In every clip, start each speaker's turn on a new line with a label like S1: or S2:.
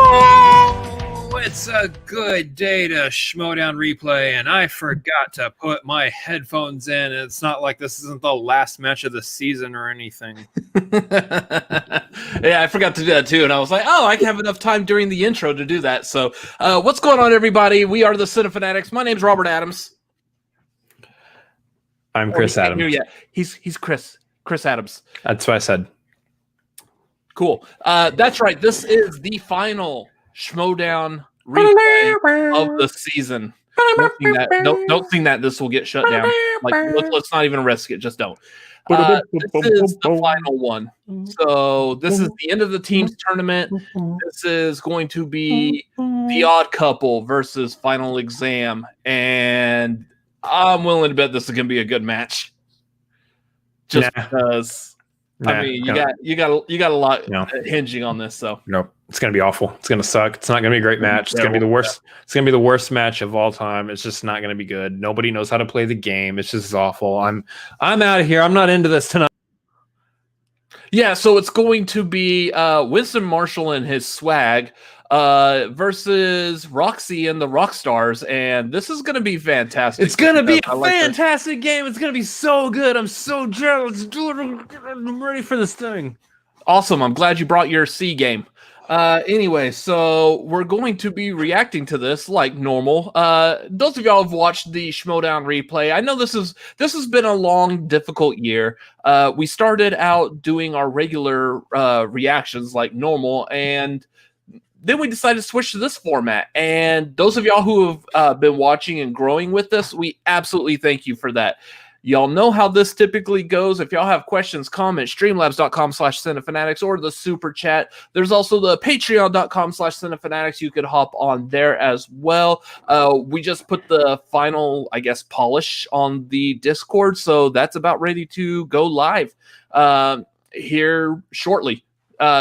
S1: Oh, it's a good day to Schmoedown replay, and I forgot to put my headphones in. It's not like this isn't the last match of the season or anything.
S2: Yeah, I forgot to do that too, and I was like, oh, I have enough time during the intro to do that. So, what's going on, everybody? We are the Cinefanatics. My name's Robert Adams.
S1: I'm Chris Adams.
S2: He's Chris Adams.
S1: That's what I said.
S2: Cool. That's right. This is the final Schmoedown replay of the season. Don't sing that. This will get shut down. Like, let's not even risk it. Just don't. This is the final one. So this is the end of the team's tournament. This is going to be the odd couple versus Final Exam, and I'm willing to bet this is going to be a good match. Just because. I mean, you got a lot hinging on this, so
S1: no, it's gonna be awful. It's gonna suck. It's not gonna be a great match. It's gonna be the worst. It's gonna be the worst match of all time. It's just not gonna be good. Nobody knows how to play the game. It's just awful. I'm out of here. I'm not into this tonight.
S2: Yeah, so it's going to be Winston Marshall and his swag versus Roxy and the Rockstars, and this is going to be fantastic.
S1: It's going to be a fantastic game. It's going to be so good. I'm so jealous. I'm ready for this thing.
S2: Awesome. I'm glad you brought your C game. Anyway, so we're going to be reacting to this like normal. Those of y'all have watched the Schmoedown replay. I know this has been a long, difficult year. We started out doing our regular reactions like normal, and then we decided to switch to this format. And those of y'all who have been watching and growing with us, we absolutely thank you for that. Y'all know how this typically goes. If y'all have questions, comments, streamlabs.com/Cinefanatics or the super chat. There's also the patreon.com/Cinefanatics. You could hop on there as well. We just put the final, I guess, polish on the Discord. So that's about ready to go live here shortly.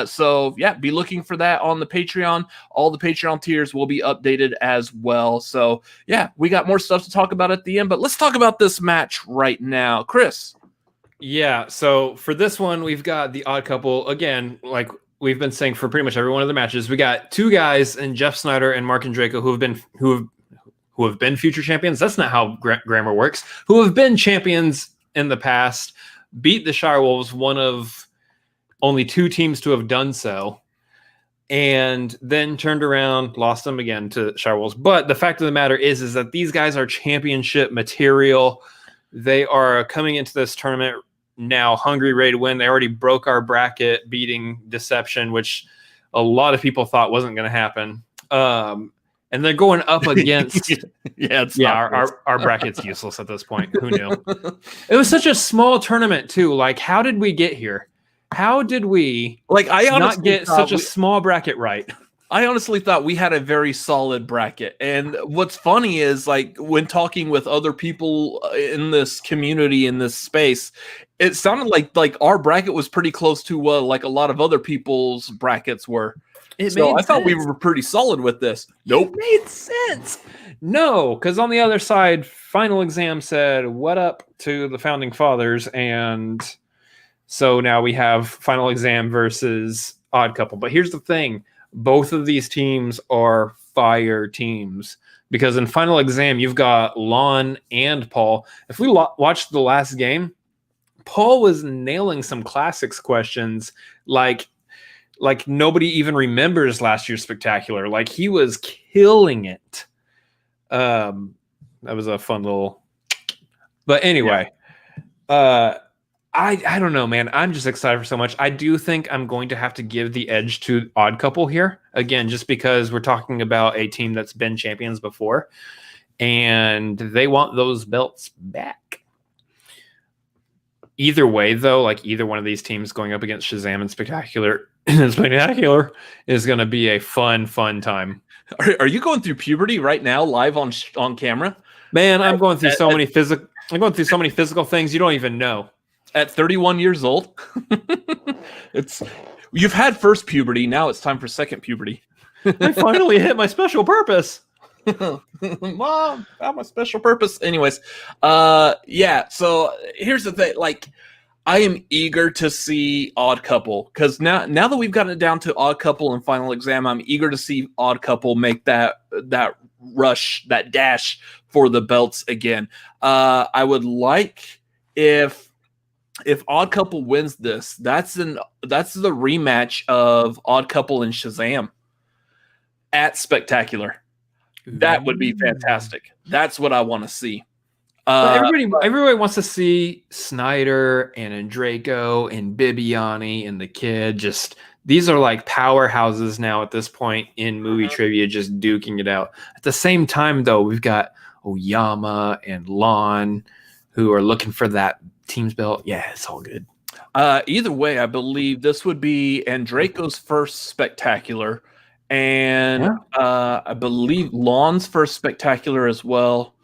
S2: So yeah, be looking for that on the Patreon. All the Patreon tiers will be updated as well. So yeah, we got more stuff to talk about at the end, but let's talk about this match right now. Chris.
S1: Yeah, so for this one, we've got the odd couple. Again, like we've been saying for pretty much every one of the matches, we got two guys in Jeff Snyder and Mark and Draco who have been future champions. That's not how grammar works. Who have been champions in the past, beat the Shire Wolves, one of only two teams to have done so, and then turned around, lost them again to Shire Wolves. But the fact of the matter is that these guys are championship material. They are coming into this tournament now hungry, ready to win. They already broke our bracket, beating Deception, which a lot of people thought wasn't going to happen. And they're going up against our bracket's useless at this point. Who knew? It was such a small tournament too. Like, how did we get here? How did we not get such a small bracket right?
S2: I honestly thought we had a very solid bracket. And what's funny is, like, when talking with other people in this community, in this space, it sounded like our bracket was pretty close to like a lot of other people's brackets were. I thought we were pretty solid with this.
S1: Nope. It made sense. No, because on the other side, Final Exam said, "What up?" to the Founding Fathers, and so now we have Final Exam versus Odd Couple. But here's the thing. Both of these teams are fire teams. Because in Final Exam, you've got Lon and Paul. If we watched the last game, Paul was nailing some classics questions like nobody even remembers last year's Spectacular. Like, he was killing it. That was a fun little... But anyway... Yeah. I don't know, man. I'm just excited for so much. I do think I'm going to have to give the edge to Odd Couple here. Again, just because we're talking about a team that's been champions before. And they want those belts back. Either way, though, like either one of these teams going up against Shazam and Spectacular is going to be a fun time.
S2: Are you going through puberty right now, live on camera?
S1: Man, I'm going through so many physical things you don't even know.
S2: At 31 years old, you've had first puberty. Now it's time for second puberty.
S1: I finally hit my special purpose.
S2: Mom, I have my special purpose. Anyways, yeah. So here's the thing. Like, I am eager to see Odd Couple because now that we've gotten it down to Odd Couple and Final Exam, I'm eager to see Odd Couple make that rush, that dash for the belts again. I would like if Odd Couple wins this, that's the rematch of Odd Couple and Shazam at Spectacular. That would be fantastic. That's what I want to see.
S1: Everybody wants to see Snyder and Draco and Bibiani and the Kid. Just these are like powerhouses now at this point in movie trivia, just duking it out. At the same time, though, we've got Oyama and Lon who are looking for that team's belt. Yeah, it's all good.
S2: Either way, I believe this would be Draco's first Spectacular, and I believe Lon's first Spectacular as well.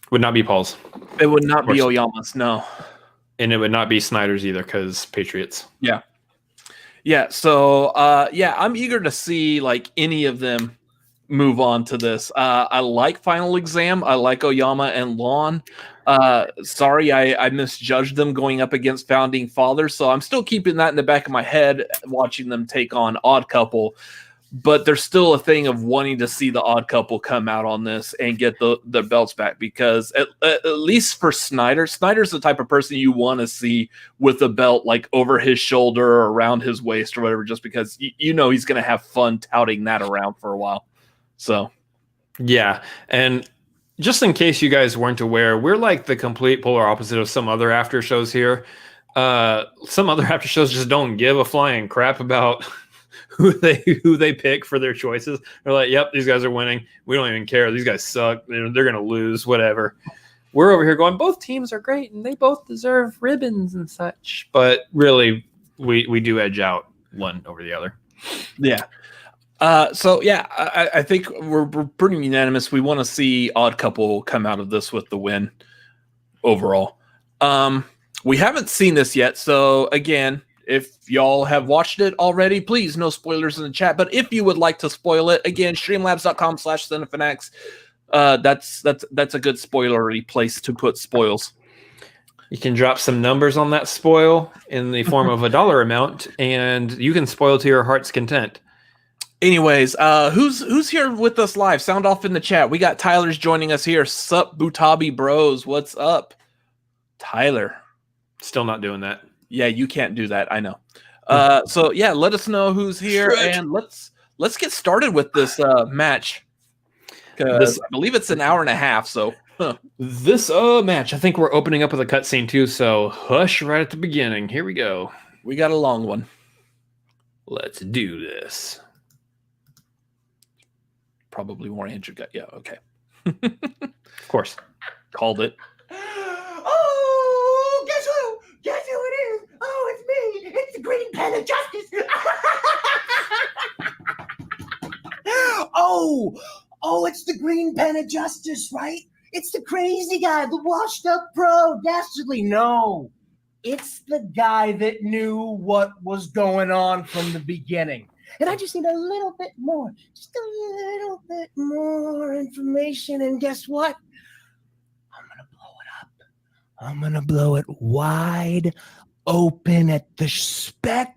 S1: Would not be Paul's.
S2: It would not be Oyama's, no.
S1: And it would not be Snyder's either, because Patriots.
S2: Yeah. Yeah, so, I'm eager to see, like, any of them move on to this. I like Final Exam. I like Oyama and Lon. Sorry, I misjudged them going up against Founding Fathers, so I'm still keeping that in the back of my head, watching them take on Odd Couple. But there's still a thing of wanting to see the Odd Couple come out on this and get the belts back, because at least for Snyder's the type of person you want to see with a belt like over his shoulder or around his waist or whatever, just because you know he's going to have fun touting that around for a while. So,
S1: yeah. And just in case you guys weren't aware, we're like the complete polar opposite of some other after shows here. Some other after shows just don't give a flying crap about who they pick for their choices. They're like, yep, these guys are winning. We don't even care. These guys suck. They're going to lose, whatever. We're over here going, both teams are great and they both deserve ribbons and such. But really, we do edge out one over the other.
S2: Yeah. I think we're pretty unanimous. We want to see Odd Couple come out of this with the win overall. We haven't seen this yet. So again, if y'all have watched it already, please, no spoilers in the chat. But if you would like to spoil it, again, streamlabs.com/cinephinex. That's a good spoilery place to put spoils.
S1: You can drop some numbers on that spoil in the form of a dollar amount, and you can spoil to your heart's content.
S2: Anyways, who's here with us live? Sound off in the chat. We got Tyler's joining us here. Sup, Butabi Bros. What's up? Tyler.
S1: Still not doing that.
S2: Yeah, you can't do that. I know. So yeah, let us know who's here, and let's get started with this match. I believe it's an hour and a half. So
S1: this match, I think we're opening up with a cutscene too. So hush right at the beginning. Here we go.
S2: We got a long one.
S1: Let's do this.
S2: Probably more Andrew got. Yeah. Okay.
S1: Of course.
S2: Called it.
S3: Oh, guess who? Guess who it is? Oh, it's me. It's the Green Pen of Justice. Oh, it's the Green Pen of Justice, right? It's the crazy guy, the washed up pro, dastardly. No, it's the guy that knew what was going on from the beginning. And I just need a little bit more, just a little bit more information. And guess what? I'm going to blow it wide open at the Spectacular.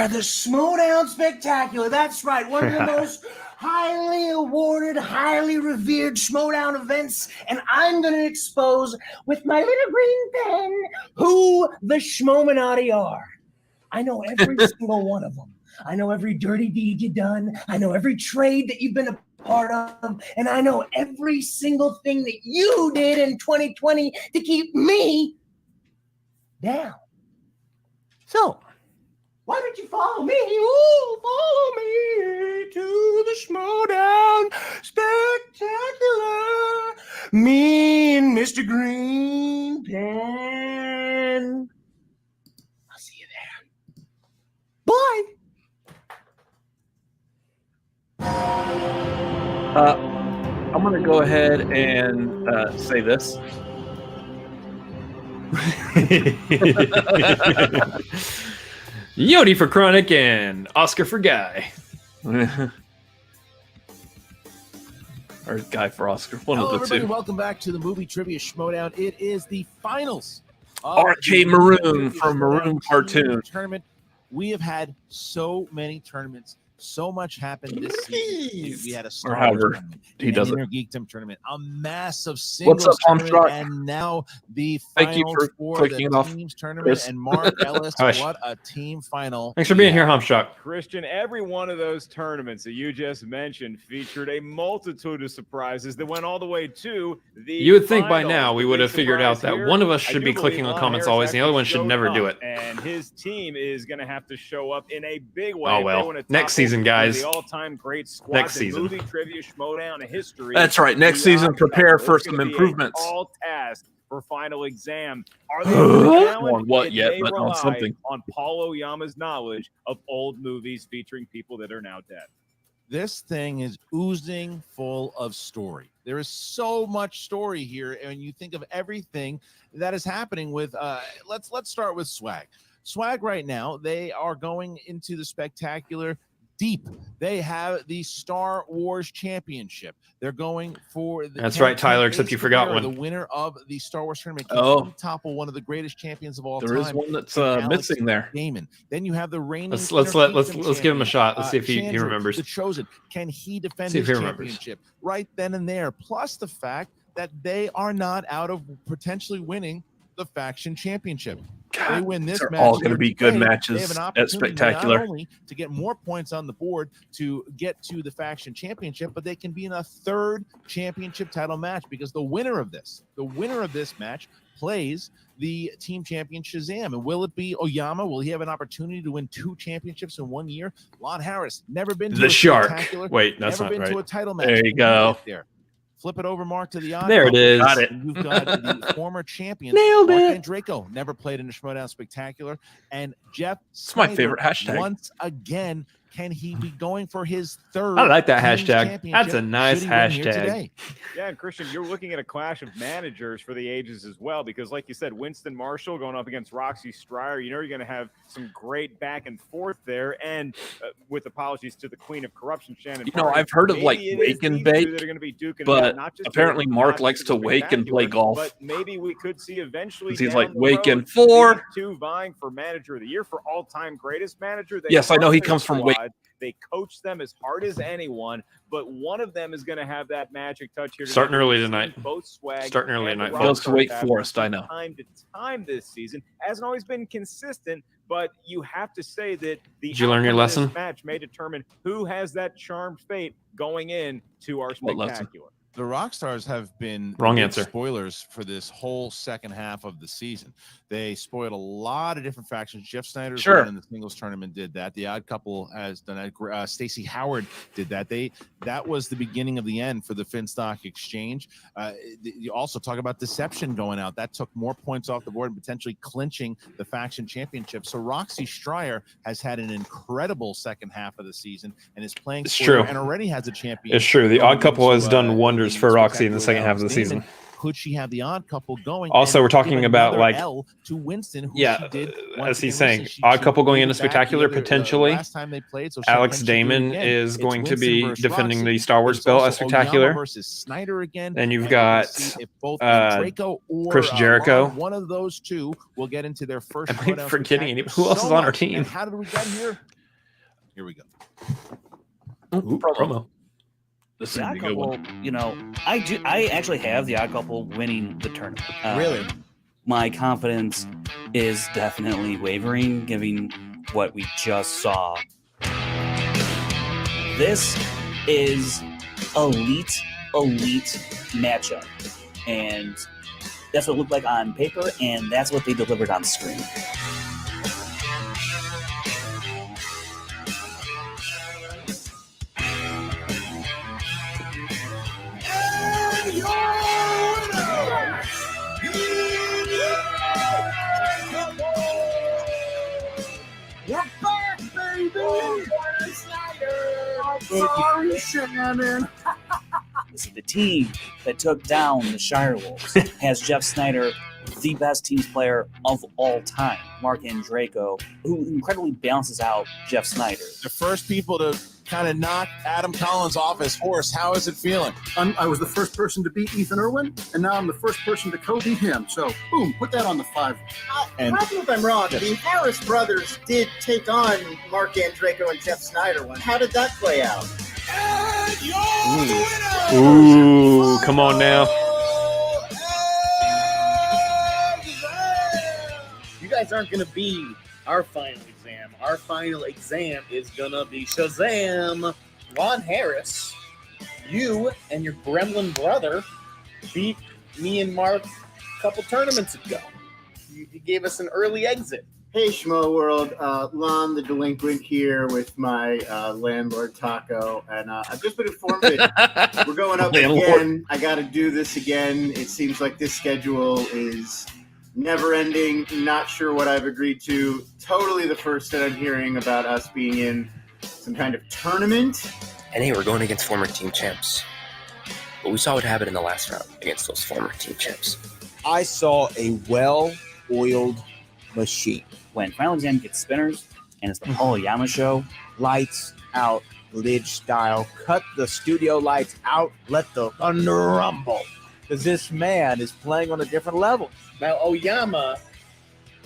S3: The Schmoedown Spectacular. That's right. One of the most highly awarded, highly revered Schmoedown events. And I'm going to expose with my little green pen who the Schmoeminati are. I know every single one of them. I know every dirty deed you've done. I know every trade that you've been a part of. And I know every single thing that you did in 2020 to keep me down. So, why don't you follow me? Ooh, follow me to the Schmoedown Spectacular. Me and Mr. Green Pen. I'll see you there. Bye.
S2: I'm going to go ahead and say this.
S1: Yodi for Chronic and Oscar for Guy.
S2: or Guy for Oscar. One
S4: Hello,
S2: of the
S4: everybody.
S2: two.
S4: Welcome back to the Movie Trivia Schmoedown. It is the finals of
S2: RK
S4: the
S2: Maroon
S4: Trivia
S2: from
S4: Schmoedown
S2: Maroon
S4: Team
S2: Cartoon.
S4: Tournament. We have had so many tournaments. So much happened this season. We had a Star Wars
S2: however
S4: tournament,
S2: he
S4: an
S2: does it.
S4: Intergeekdom tournament, a massive singles
S2: What's up,
S4: tournament,
S2: Hamstrakt?
S4: and now the
S2: Thank you
S4: finals
S2: for
S4: for
S2: clicking
S4: the
S2: it off,
S4: teams tournament.
S2: Chris.
S4: And Mark Ellis,
S1: Hush.
S4: what a team final.
S1: Thanks for being here, Hamstrakt.
S5: Christian, every one of those tournaments that you just mentioned featured a multitude of surprises that went all the way to the
S1: You would think by
S5: final.
S1: now we
S5: The
S1: would
S5: big
S1: have figured out
S5: surprise
S1: that
S5: here,
S1: one of us
S5: I
S1: should
S5: do
S1: be
S5: believe
S1: clicking on
S5: Lon
S1: comments
S5: Harris
S1: always, and the other one
S5: actually
S1: should never
S5: showed
S1: do
S5: up,
S1: it.
S5: And his team is going to have to show up in a big way.
S1: Oh,
S5: if they
S1: well.
S5: wanna
S1: Next
S5: topple
S1: season,
S5: one of
S1: guys.
S5: The all-time great squads
S1: Next
S5: in
S1: season.
S5: movie trivia Schmoedown history.
S2: That's right. Next
S5: The
S2: season,
S5: Odd
S2: prepare
S5: Couple.
S2: for
S5: It's
S2: some
S5: gonna be a
S2: improvements.
S5: tall task for final exam. Are they up to the challenge?
S2: On what
S5: It
S2: yet,
S5: may
S2: but on
S5: rely
S2: something.
S5: on Paul Oyama's knowledge of old movies featuring people that are now dead.
S4: This thing is oozing full of story. There is so much story here, and you think of everything that is happening with. Let's start with Swag. Swag right now, they are going into the spectacular deep. They have the Star Wars Championship. They're going for the.
S1: That's right, Tyler, except you forgot
S4: The
S1: one.
S4: winner of the Star Wars tournament.
S2: Oh.
S4: Can topple one of the greatest champions of all
S2: There
S4: time.
S2: is one that's
S4: Alex
S2: missing there.
S4: Damon. Then you have the reigning.
S1: Let's
S4: Interkingdom
S1: give him a
S4: champion,
S1: shot. Let's see if he
S4: Chandru,
S1: remembers.
S4: The Chosen. Can he defend
S1: See if
S4: his
S1: he remembers.
S4: championship right then and there? Plus the fact that they are not out of potentially winning the faction championship. They win this
S2: these are
S4: match.
S2: all gonna
S4: here
S2: be good
S4: today,
S2: matches
S4: they have an
S2: at
S4: opportunity
S2: Spectacular.
S4: Not only to get more points on the board to get to the faction championship, but they can be in a third championship title match because the winner of this match plays the team champion Shazam. And will it be Oyama? Will he have an opportunity to win 2 championships in 1 year? Lon Harris, never been to
S1: The
S4: a
S1: Shark.
S4: spectacular,
S1: Wait, that's
S4: never
S1: not
S4: been to a
S1: right.
S4: title match.
S2: There you
S4: Can he
S2: go.
S4: get there? Flip it over, Mark, to the odd.
S1: There it
S4: couple.
S1: is.
S2: Got it.
S4: You've got the former champion,
S1: Nailed
S4: Mark
S1: it.
S4: and Draco, never played in a Schmoedown Spectacular. And Jeff
S2: It's my
S4: Snyder,
S2: favorite hashtag.
S4: Once again, can he be going for his third?
S1: I like that
S4: team's
S1: hashtag.
S4: championship
S1: That's a nice
S4: should he win here
S1: hashtag.
S4: today?
S5: Yeah, and Christian, you're looking at a clash of managers for the ages as well, because like you said, Winston Marshall going up against Roxy Stryer, you know you're going to have some great back and forth there. And with apologies to the Queen of Corruption, Shannon.
S2: You know,
S5: Party,
S2: I've heard of, like,
S5: maybe it
S2: wake
S5: is
S2: and
S5: these two
S2: bake,
S5: that are going to be duking it
S2: but
S5: out, not just
S2: apparently
S5: here,
S2: Mark
S5: not
S2: likes
S5: just
S2: to
S5: in
S2: wake and play
S5: Spectacular,
S2: golf.
S5: But maybe we could see eventually
S2: 'Cause he's
S5: down
S2: like,
S5: the
S2: wake
S5: road,
S2: and four.
S5: these two vying for Manager of the Year for all-time greatest manager. They
S2: Yes, I know
S5: love
S2: he
S5: their
S2: comes from Wake.
S5: squad. They coach them as hard as anyone, but one of them is going to have that magic touch here.
S1: Starting
S5: today.
S1: early
S5: We've seen
S1: tonight.
S5: Both Swag
S1: Starting early
S5: and
S1: tonight,
S5: the
S1: folks.
S2: Goes to
S5: Rockstar
S2: Wake
S5: Tavern
S2: Forest, I know.
S5: Time to time this season hasn't always been consistent, but you have to say that the
S1: Did you learn your
S5: outcome of this
S1: lesson?
S5: match may determine who has that charmed fate going in to our
S2: What lesson?
S5: spectacular.
S4: The Rockstars have been
S1: Wrong
S4: big
S1: answer.
S4: spoilers for this whole second half of the season. They spoiled a lot of different factions. Jeff Snyder's
S2: Sure.
S4: run in the singles tournament did that. The Odd Couple has done that. Stacey Howard did that. That was the beginning of the end for the Finstock exchange. You also talk about Deception going out. That took more points off the board and potentially clinching the faction championship. So Roxy Stryer has had an incredible second half of the season and is playing
S1: It's
S4: for
S1: true.
S4: and already has a champion.
S1: It's true. The
S4: going
S1: Odd Couple
S4: into,
S1: has done wonders
S4: the
S1: for Roxy in the
S4: Spectacular
S1: second half of the
S4: Alex
S1: season.
S4: Damon. Could she have the Odd Couple going?
S1: Also,
S4: and
S1: we're talking
S4: give
S1: about,
S4: another
S1: like-
S4: L to Winston, who
S1: Yeah,
S4: she did
S1: as he's
S4: once
S1: saying,
S4: again.
S1: Odd Couple going
S4: gave
S1: into
S4: it back the
S1: Spectacular,
S4: other,
S1: potentially.
S4: last time they played, so
S1: Alex
S4: can she do it
S1: Damon
S4: again?
S1: is
S4: It's
S1: going to
S4: Winston
S1: be
S4: versus
S1: defending
S4: Roxy.
S1: the Star Wars
S4: There's
S1: belt at
S4: also
S1: Spectacular.
S4: Oyama versus Snyder again.
S1: Then you've
S4: and
S1: got,
S4: we'll see if both
S1: uh,
S4: Draco or
S1: Chris Jericho.
S4: Lon, one of those two will get into their first.
S1: Am I
S4: Schmoedown
S1: forgetting any-
S4: Spectacular.
S1: who else is on our
S4: much.
S1: team?
S4: And how did we get here? Here we go.
S1: Ooh, promo.
S2: This is
S6: The
S2: gonna
S6: Odd
S2: be a good one.
S6: Couple, you know, I actually have the Odd Couple winning the tournament.
S4: Really?
S6: My confidence is definitely wavering, given what we just saw. This is elite matchup, and that's what it looked like on paper, and that's what they delivered on screen.
S3: We're back, baby! Sorry, Shannon.
S6: This is the team that took down the Shire Wolves. Has Jeff Snyder the best teams player of all time, Marc and Draco, who incredibly balances out Jeff Snyder.
S4: The first people to kind of knock Adam Collins off his horse. How is it feeling?
S7: I was the first person to beat Ethan Irwin, and now I'm the first person to co-beat him. So, boom, put that on the 5.
S4: And-
S3: Correct me if I'm wrong. The Harris brothers did take on Marc Andreyko and Jeff Snyder one. How did that play out?
S1: Ooh, come on now.
S8: You guys aren't going to be our final exam. Our final exam is going to be Shazam. Ron Harris, you and your gremlin brother beat me and Mark a couple tournaments ago. You gave us an early exit.
S3: Hey, Schmo World. Lon, the delinquent here with my landlord Taco, and I've just been informed that we're going up again. I got to do this again. It seems like this schedule is never-ending. Not sure what I've agreed to. Totally the first that I'm hearing about us being in some kind of tournament.
S9: And hey, we're going against former team champs. But we saw what happened in the last round against those former team champs.
S10: I saw a well-oiled machine.
S6: When final exam gets spinners and it's the Paul Yama show,
S10: Lights out, Lidge style. Cut the studio lights out. Let the thunder rumble. Because this man is playing on a different level.
S8: Now, Oyama,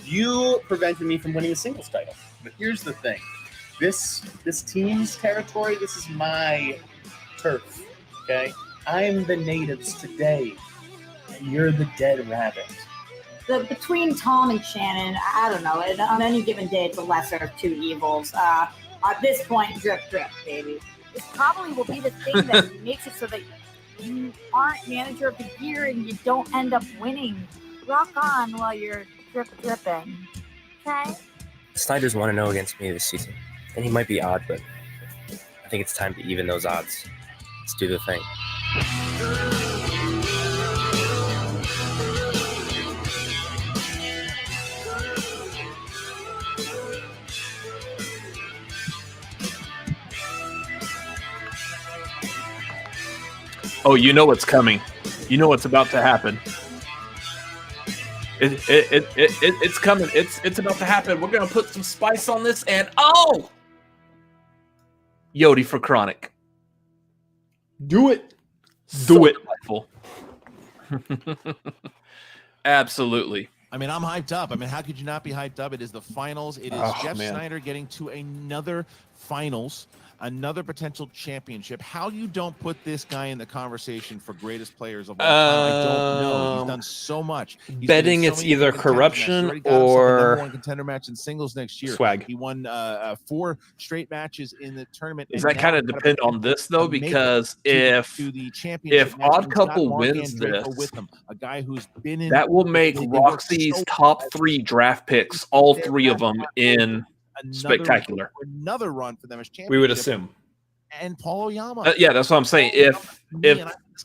S8: you prevented me from winning a singles title. But here's the thing. This team's territory, this is my turf, okay? I'm the natives today, and you're the dead rabbit.
S11: Between Tom and Shannon, I don't know. On any given day, it's a lesser of two evils. At this point, drip, baby. This probably will be the thing that makes it so that you aren't manager of the year and you don't end up winning. Rock on while you're dripping. Okay?
S9: Snyder's 1-0 against me this season. And he might be odd, but I think it's time to even those odds. Let's do the thing.
S2: Oh, you know what's coming. You know what's about to happen. It's coming. It's about to happen. We're gonna put some spice on this, and Yodi for Chronic.
S1: Do it.
S2: Do it. Absolutely.
S4: I mean, I'm hyped up. I mean, how could you not be hyped up? It is the finals. It is Jeff Snyder getting to another finals, another potential championship. How you don't put this guy in the conversation for greatest players of all time, I don't know. He's done so much. He's
S1: betting
S4: so
S1: it's
S4: many
S1: either
S4: contender
S1: corruption
S4: matches. He already got himself a
S1: or
S4: number 1 contender match in singles next year.
S1: swag.
S4: He won 4 straight matches in the tournament.
S2: Does
S4: and
S2: that kind of
S4: now
S2: depend on this though?
S4: to make it
S2: Because
S4: to the championship match,
S2: Odd
S4: he's got
S2: Couple
S4: Marc
S2: wins
S4: Andreyko
S2: this,
S4: with him, a guy who's been in
S2: that will make
S4: they work
S2: Roxy's
S4: so
S2: top
S4: hard.
S2: 3 draft picks, all 3 of them in spectacular.
S4: Another run for them as championship.
S1: We would assume.
S4: And Paul Oyama.
S2: Yeah, that's what I'm saying. If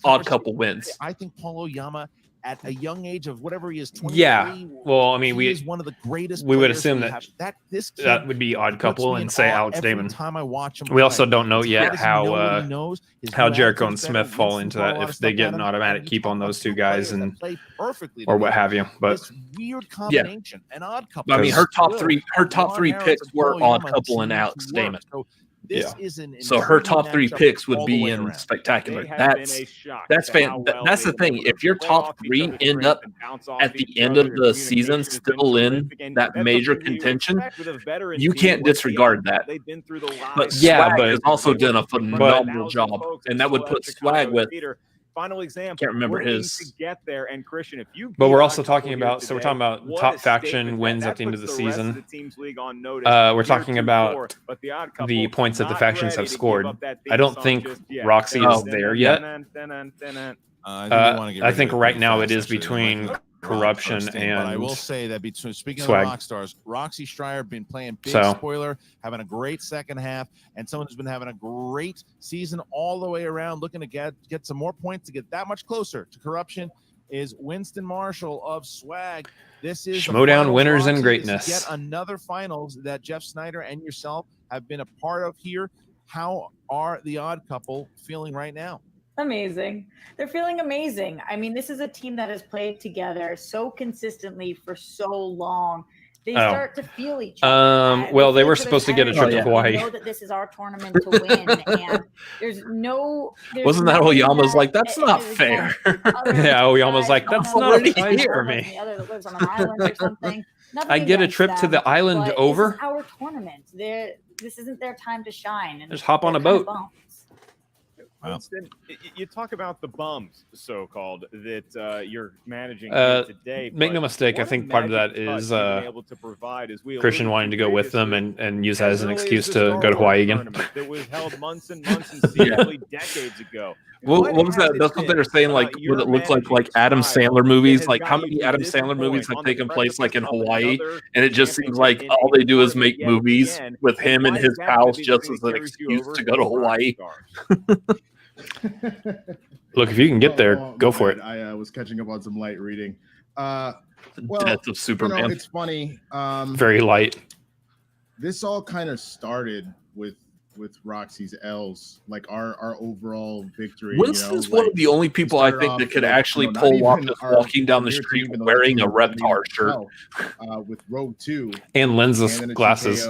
S2: Odd Couple wins,
S4: I think Paul Oyama at a young age of whatever he is, 23.
S1: Yeah. Well, I mean,
S4: he is one of the greatest.
S1: we would
S4: players
S1: assume
S4: we
S1: that
S4: have. This kid
S1: that would be Odd
S4: puts
S1: Couple
S4: me
S1: and
S4: in
S1: say
S4: awe
S1: Alex
S4: every
S1: Damon.
S4: time I watch him
S1: We
S4: play.
S1: also don't know
S4: This
S1: yet
S4: guy doesn't know what he
S1: how
S4: knows. His
S1: how
S4: new
S1: Jericho
S4: attitude's
S1: and
S4: better.
S1: Smith fall
S4: Winston
S1: into
S4: brought a
S1: that
S4: lot of
S1: if they
S4: stuff
S1: get
S4: at
S1: an
S4: him,
S1: automatic
S4: and he
S1: keep on
S4: talked
S1: those
S4: about
S1: 2 guys
S4: players that
S1: and
S4: play perfectly
S1: or what
S4: together.
S1: have you. But
S4: This weird combination, an Odd Couple.
S2: I mean, her top
S4: Good.
S2: 3
S4: Ron Harris
S2: picks
S4: and
S2: were
S4: Paul
S2: Odd
S4: Oyama
S2: Couple and
S4: seem
S2: Alex
S4: to work.
S2: Damon.
S4: So this is an
S2: So her top 3
S4: intriguing
S2: picks
S4: matchup
S2: would
S4: all the
S2: be
S4: way
S2: in
S4: around.
S2: spectacular.
S5: They have been
S2: That's
S5: a shock
S2: that's
S5: to
S2: fan.
S5: how well
S2: That's the
S5: they've been
S2: thing.
S5: able to
S2: If your
S5: play
S2: top
S5: off each
S2: 3
S5: other's
S2: end
S5: strengths
S2: up
S5: and bounce off
S2: at the
S5: each
S2: end
S5: other,
S2: of
S5: their
S2: the season
S5: communication has been
S2: still in
S5: terrific, and
S2: that
S5: that's
S2: major
S5: something we
S2: contention,
S5: expect with a veteran
S2: you
S5: team
S2: can't
S5: like the
S2: disregard
S5: Odd
S2: that.
S5: Couple. They've been through the
S2: But
S5: lies.
S1: Yeah,
S2: Swag
S1: but-
S2: has also done a phenomenal
S5: 1,000
S2: job,
S5: folks
S2: and that would
S5: still
S2: put
S5: at
S2: Swag
S5: Chicago
S2: with.
S5: Theater. Final exam.
S2: Can't remember
S5: looking
S2: his-
S5: to get there, and Christian, if you
S1: But
S5: beat
S1: we're
S5: Odd
S1: also
S5: Couple
S1: talking
S5: here
S1: about so we're
S5: today,
S1: talking about
S5: what
S1: top
S5: a
S1: faction
S5: statement
S1: wins
S5: that
S1: at the end of the
S5: puts rest
S1: season.
S5: the team's league on notice.
S1: We're talking about
S5: 4, but the Odd Couple
S1: the points that the
S5: not
S1: factions
S5: ready
S1: have
S5: to give
S1: scored.
S5: up that
S1: I
S5: theme
S1: don't
S5: song
S1: think
S5: just yet.
S1: Roxy is there yet. I think right now it is between corruption
S4: But I will
S1: and
S4: say that speaking
S1: Swag.
S4: of the rock stars, Roxy Stryer been playing big
S1: So-
S4: spoiler, having a great second half, and someone who's been having a great season all the way around, looking to get some more points to get that much closer to corruption is Winston Marshall of Swag. This is the
S1: Schmoedown
S4: finals,
S1: winners and
S4: Roxy.
S1: greatness.
S4: This is yet another finals that Jeff Snyder and yourself have been a part of here. How are the Odd Couple feeling right now?
S11: Amazing. They're feeling amazing. I mean, this is a team that has played together so consistently for so long. They start to feel each other.
S1: Well, they were supposed to get a trip to Hawaii.
S11: We know that this is our tournament to win, and there's no.
S2: Wasn't that Oyama's like, that's not fair?
S1: Yeah, Oyama's like, that's not a prize for me.
S11: The other that lives on an island or something.
S1: I get a trip to the island over.
S11: This is our tournament. This isn't their time to shine. And
S1: just hop on a boat.
S5: Wow. You talk about the bums, so-called, that you're managing today.
S1: Make no mistake, I think part of that is Christian wanting to go with them and use that as an excuse to go to Hawaii again.
S5: That was held months and months and seemingly decades ago.
S2: What was that? That's what they're saying. Like, what it looks like Adam Sandler movies. Like, how many Adam Sandler movies have taken place like in Hawaii? And it just seems like all they do is make movies with him and his pals just as an excuse to go to Hawaii.
S1: Look, if you can get there, go for it.
S12: I was catching up on some light reading.
S2: Death of Superman.
S12: It's funny.
S1: Very light.
S12: This all kind of started with Roxy's L's, like our overall victory.
S2: Winston's one of the only people I think that could actually pull off just walking down the street wearing a Reptar shirt.
S12: With Rogue 2
S1: and lensless glasses.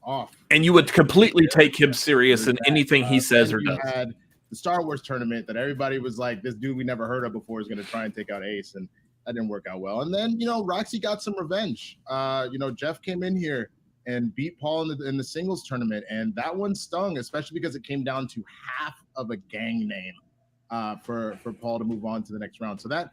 S12: Off.
S2: And you would completely take him serious in anything he says or does.
S12: Had the Star Wars tournament that everybody was like, this dude we never heard of before is going to try and take out Ace, and that didn't work out well. And then Roxy got some revenge. Jeff came in here and beat Paul in the singles tournament, and that one stung, especially because it came down to half of a gang name for Paul to move on to the next round. So that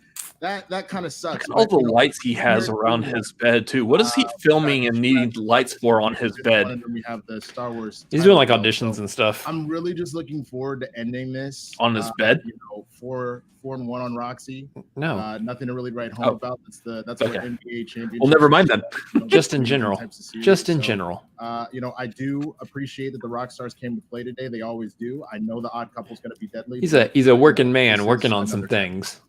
S12: kind of sucks.
S2: All the lights he has around his bed too. What is he filming and needing lights for on his bed?
S12: We have the Star Wars.
S1: He's doing like auditions and stuff.
S12: I'm really just looking forward to ending this
S2: on his bed.
S12: 4-1 on Roxy.
S1: No,
S12: nothing to really write home about. That's
S2: okay.
S12: what NBA championship.
S2: Well, never mind then.
S1: Just in general. Just in general.
S12: I do appreciate that the rock stars came to play today. They always do. I know the odd couple's going to be deadly.
S1: He's a working man working on some things.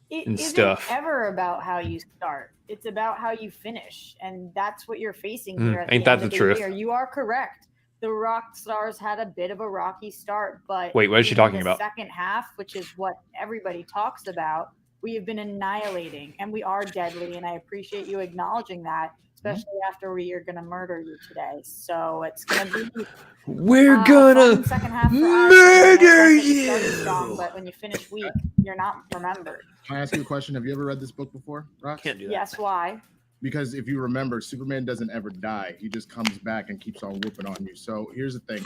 S11: It
S1: and
S11: isn't
S1: stuff.
S11: ever about how you start. It's about how you finish, and that's what you're facing here. At
S1: Ain't
S11: the
S1: that
S11: end
S1: the
S11: of
S1: truth?
S11: Year. You are correct. The Rock Stars had a bit of a rocky start, but
S1: wait, what is she talking
S11: in the
S1: about?
S11: Second half, which is what everybody talks about, we have been annihilating, and we are deadly. And I appreciate you acknowledging that, especially after we are going to murder you today. So it's going to be.
S1: We're gonna
S11: second half
S1: murder you.
S11: Strong, but when you finish weak, you're not remembered.
S12: Can I ask you a question? Have you ever read this book before, Rox?
S1: Can't do that.
S11: Yes, why?
S12: Because if you remember, Superman doesn't ever die. He just comes back and keeps on whooping on you. So here's the thing.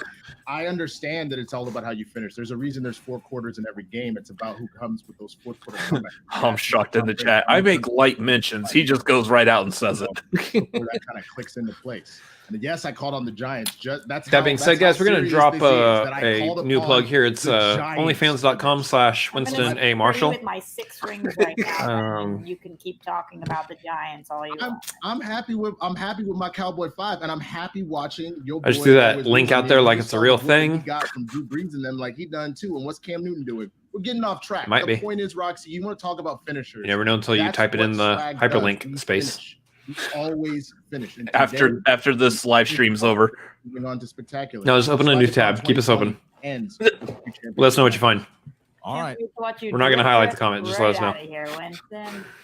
S12: I understand that it's all about how you finish. There's a reason there's 4 quarters in every game. It's about who comes with those 4 quarters.
S2: Hamstrakt in the chat. I make light mentions. He just goes right out and says it.
S12: That kind of clicks into place. And yes, I called on the Giants.
S1: That being said, guys, we're going to drop a new plug here. It's onlyfans.com/Winston A. Marshall.
S11: With my 6 rings right now, and you can keep talking about the Giants all you want.
S12: I'm happy with my Cowboy 5, and I'm happy watching your boy.
S1: I just threw that link out there like it's a real thing.
S12: He got from Drew Brees and them like he done too. And what's Cam Newton doing? We're getting off track. The point is, Roxy, you want to talk about finishers.
S1: You never know until you type it in the hyperlink space.
S12: We always finish. And
S2: after this live stream's over.
S12: Moving on to spectacular.
S1: No, just open a new tab. Keep us open.
S12: Ends.
S1: Let us know what you find.
S4: All right.
S1: We're not going to highlight the comment. Just let us know.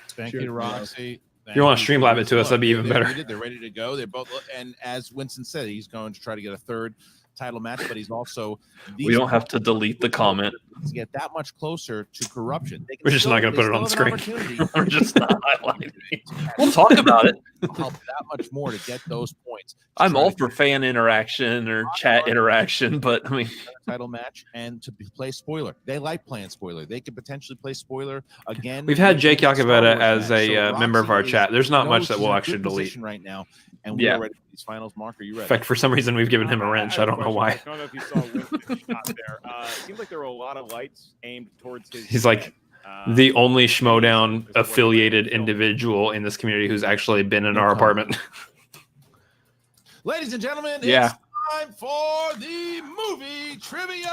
S4: Thank you, Roxy.
S1: If you want to Streamlab it to us, that'd be even better.
S4: They're ready to go. They're both, and as Winston said, he's going to try to get a third title match, but he's also.
S2: We don't have to delete the comment.
S4: To get that much closer to corruption.
S1: We're just not going to put it on the screen.
S2: We're just not highlighting it. We'll talk about it.
S4: Help that much more to get those points.
S2: I'm all for fan interaction or chat interaction, but I mean,
S4: title match and to play spoiler. They like playing spoiler. They could potentially play spoiler again.
S1: We've had Jake Iacovetta as a member of our chat. There's not much that we'll actually delete
S4: right now. And we're ready for these finals. Mark, are you ready?
S1: In fact, for some reason, we've given him a wrench. I don't know why.
S5: I don't know if you saw Winston's shot there. It seemed like there were a lot of lights aimed towards his.
S1: He's like the only Schmoedown affiliated individual in this community who's actually been in our apartment.
S4: Ladies and gentlemen,
S2: it's
S4: time for the movie trivia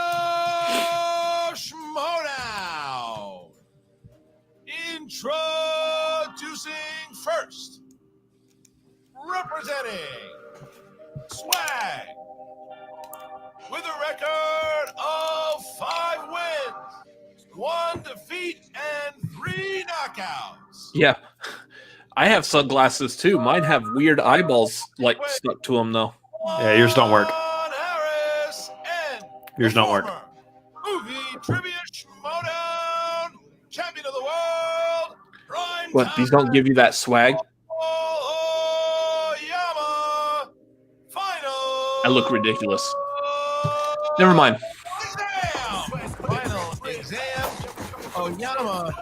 S4: Schmoedown. Introducing first, representing Swag with a record of 5 1 defeat and 3 knockouts.
S2: Yeah. I have sunglasses too. Mine have weird eyeballs like stuck to them though.
S1: Yeah, yours don't work.
S4: Harris and
S1: Yours don't work.
S4: Movie Trivia Schmoedown, champion of the world. Prime
S2: What? These don't give you that swag?
S4: Yama. Final.
S2: I look ridiculous. Never mind.
S4: Final exam. Oyama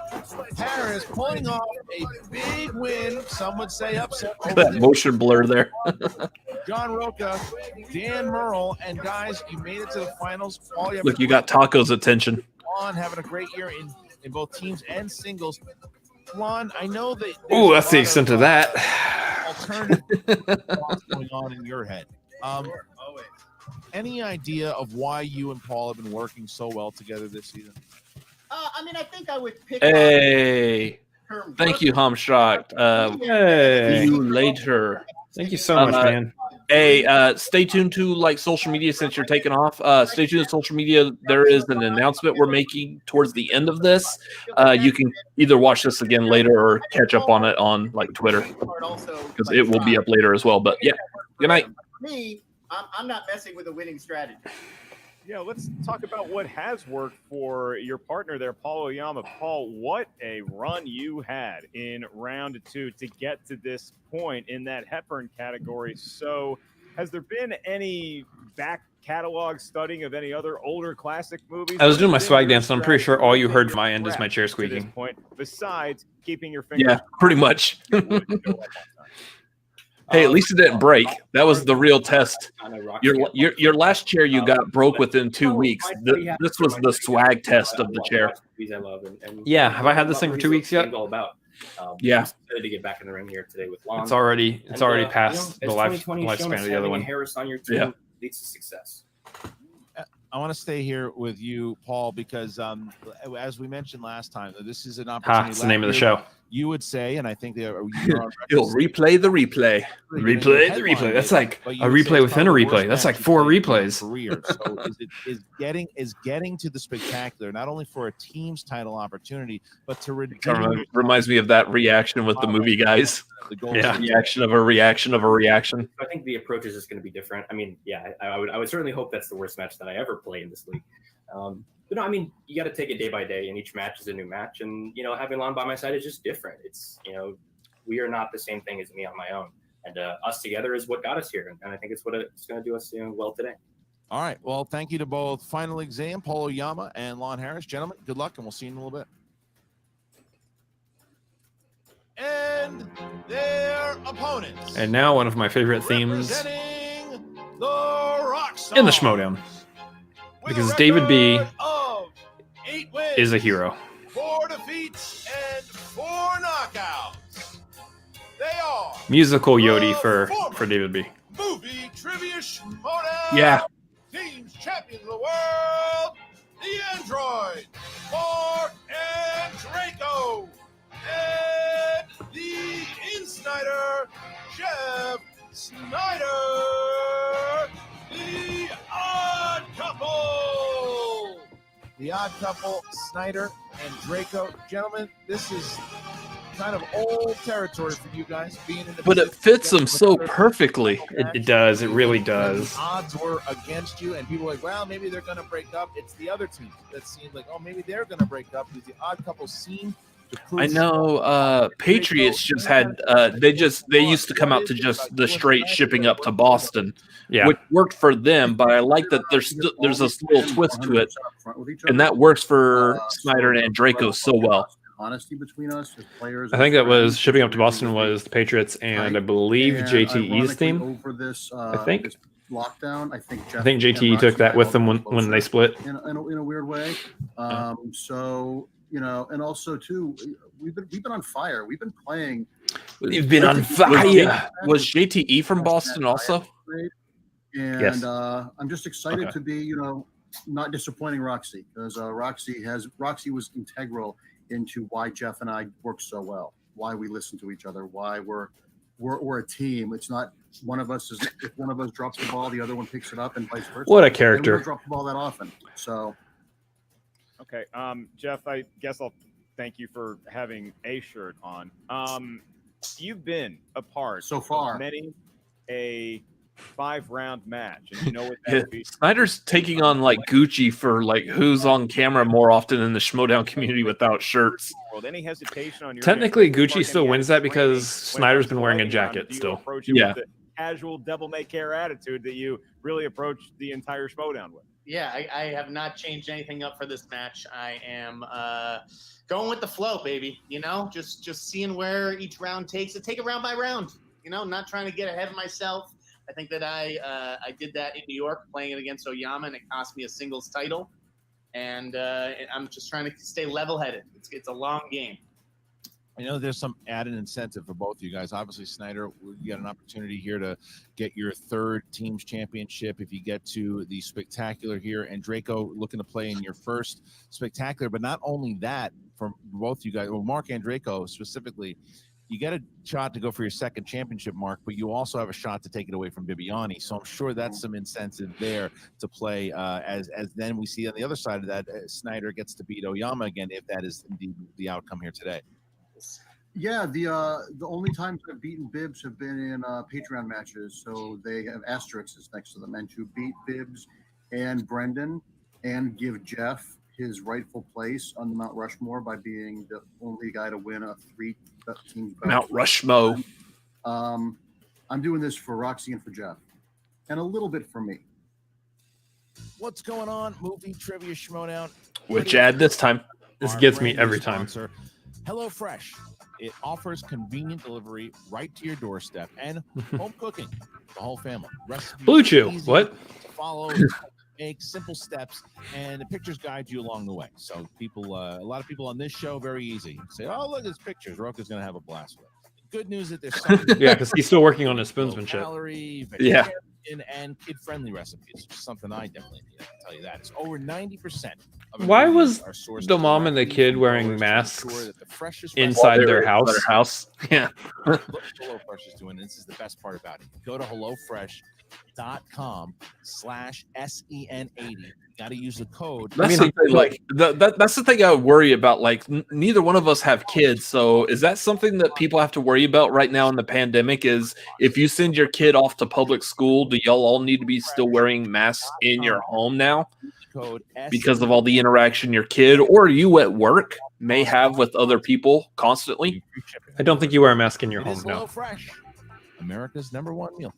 S4: Harris pulling off a big win. Some would say upset.
S2: That motion blur there.
S4: John Roca, Dan Murrell, and guys, you made it to the finals.
S2: Look, you got Taco's attention.
S4: Lon having a great year in both teams and singles. Lon, I know that.
S1: Ooh, that's the extent of that.
S4: Alternative thoughts going on in your head. Any idea of why you and Paul have been working so well together this season?
S3: I mean, I think I would pick.
S2: Hey, thank you, Hamstrakt.
S1: Hey.
S2: See you later.
S1: Thank you so much, man.
S2: Hey, stay tuned to like social media since you're taking off. Stay tuned to social media. There is an announcement we're making towards the end of this. You can either watch this again later or catch up on it on like Twitter because it will be up later as well. But yeah, good night.
S3: Me, I'm not messing with a winning strategy.
S5: Yeah, let's talk about what has worked for your partner there, Paul Oyama. Paul, what a run you had in round 2 to get to this point in that Hepburn category. So has there been any back catalog studying of any other older classic movies?
S1: I was doing my swag dance, and I'm pretty sure all you heard from my end is my chair
S5: to
S1: squeaking.
S5: this point, besides keeping your fingers.
S2: Yeah, pretty much. Hey, at least it didn't break. That was the real test. Your last chair you got broke within 2 weeks. This was the swag test of the chair.
S1: Yeah, have I had this thing for 2 weeks yet?
S2: Yeah.
S9: Excited to get back in the ring here today with Lon.
S1: It's already past the lifespan of the other one.
S9: Harris on your team leads to success.
S4: I want to stay here with you, Paul, because as we mentioned last time, this is an opportunity.
S1: It's the name of the show.
S4: You would say, and I think
S2: He'll replay the replay.
S1: Replay the replay. That's like a replay within a replay. That's like 4 replays.
S4: Career. So is getting to the spectacular not only for a team's title opportunity, but to
S2: reminds me of that reaction with the movie guys. Yeah, reaction of a reaction of a reaction.
S9: I think the approach is just going to be different. I mean, yeah, I would certainly hope that's the worst match that I ever play in this league. But no, I mean, you got to take it day by day, and each match is a new match. And, having Lon by my side is just different. It's, we are not the same thing as me on my own. And us together is what got us here. And I think it's what it's going to do us well today.
S4: All right. Well, thank you to both Final Exam, Paul Oyama and Lon Harris. Gentlemen, good luck, and we'll see you in a little bit. And their opponents.
S1: And now one of my favorite themes
S4: The Rock
S1: in the Schmoedown. Because David B is a hero.
S4: 4 defeats and 4 knockouts. They are
S1: Musical Yodi for David B.
S4: Movie Trivia Schmoedown.
S2: Yeah.
S4: Teams champion of the world, the Android, Mark and Draco, and the Insnider, Jeff Snyder, the Odd Couple. The Odd Couple, Snyder and Draco. Gentlemen, this is kind of old territory for you guys.
S2: But it fits them so perfectly.
S1: It does. It really does.
S4: The odds were against you, and people were like, well, maybe they're going to break up. It's the other team that seemed like, oh, maybe they're going to break up because the Odd Couple seemed to prove.
S2: I know Patriots just had they used to come out to just the straight shipping up to Boston, which worked for them. But I like that there's this little twist to it, and that works for Snyder and Draco so well.
S7: Honesty between us as players.
S1: I think that was shipping up to Boston was the Patriots and I believe JTE's team.
S7: Over this,
S1: I think
S7: this lockdown. I think
S1: JTE took that with them when they split.
S7: In a weird way. So and also too, we've been on fire. We've been playing.
S2: We've been on fire. Was JTE from Boston also?
S7: And
S2: yes.
S7: I'm just excited to be not disappointing Roxy because Roxy was integral into why Jeff and I work so well, why we listen to each other, why we're a team. It's not one of us if one of us drops the ball, the other one picks it up, and vice versa.
S1: What a character!
S7: We don't drop the ball that often. So
S5: Okay. Jeff, I guess I'll thank you for having a shirt on. You've been a part
S7: So far.
S5: of many a 5-round match, and you know what that
S2: Yeah,
S5: would be.
S2: Snyder's taking on like Gucci for like who's on camera more often in the Schmoedown community without shirts.
S5: Any hesitation on your
S1: Technically,
S5: end?
S1: Gucci still wins that because Snyder's been wearing a jacket
S5: Do you
S1: still.
S5: approach it
S2: Yeah.
S5: with the casual devil-may-care attitude that you really approach the entire Schmoedown with?
S8: Yeah, I have not changed anything up for this match. I am going with the flow, baby. You know, just seeing where each round takes it. Take it round by round. You know, not trying to get ahead of myself. I think that I did that in New York, playing it against Oyama, and it cost me a singles title. And I'm just trying to stay level-headed. It's a long game.
S4: I know there's some added incentive for both of you guys. Obviously, Snyder, you got an opportunity here to get your 3rd team's championship if you get to the Spectacular here. And Draco looking to play in your 1st Spectacular. But not only that, for both you guys, well, Mark and Draco specifically, you get a shot to go for your 2nd championship, Mark, but you also have a shot to take it away from Bibiani. So I'm sure that's some incentive there to play as then we see on the other side of that, Snyder gets to beat Oyama again if that is indeed the outcome here today.
S7: Yeah, the only times I've beaten Bibbs have been in Patreon matches, so they have asterisks next to them. And to beat Bibbs and Brendan and give Jeff his rightful place on the Mount Rushmore by being the only guy to win a 3-team
S2: Mount Rushmore.
S7: I'm doing this for Roxy and for Jeff, and a little bit for me.
S4: What's going on? Movie Trivia Schmoedown.
S2: Which ad this time?
S1: This
S4: Our
S1: gets me
S4: brand new
S1: every time.
S4: sponsor, HelloFresh. It offers convenient delivery right to your doorstep and home cooking for the whole family. Recipes
S1: Blue Chew.
S4: easy
S1: What?
S4: to follow, make simple steps, and the pictures guide you along the way. So people, a lot of people on this show, very easy. Say, oh, look at his pictures. Roka's going to have a blast with it. Good news that there's something
S1: Yeah, because he's still working on his spoonsmanship.
S4: calorie,
S2: Yeah.
S4: and kid-friendly recipes, which is something I definitely need. I can tell you that. It's over 90%.
S1: Why was the mom and the kid wearing masks inside their house? Yeah.
S4: Look what HelloFresh is doing. This is the best part about it. Go to HelloFresh.com/SEN80. Got to use the code.
S2: That's the thing, like that's the thing I worry about. Like neither one of us have kids, so is that something that people have to worry about right now in the pandemic? Is if you send your kid off to public school, do y'all all need to be still wearing masks in your home now because of all the interaction your kid or you at work may have with other people constantly?
S1: I don't think you wear a mask in your
S4: It
S1: home
S4: is
S1: now.
S4: HelloFresh, America's #1 meal.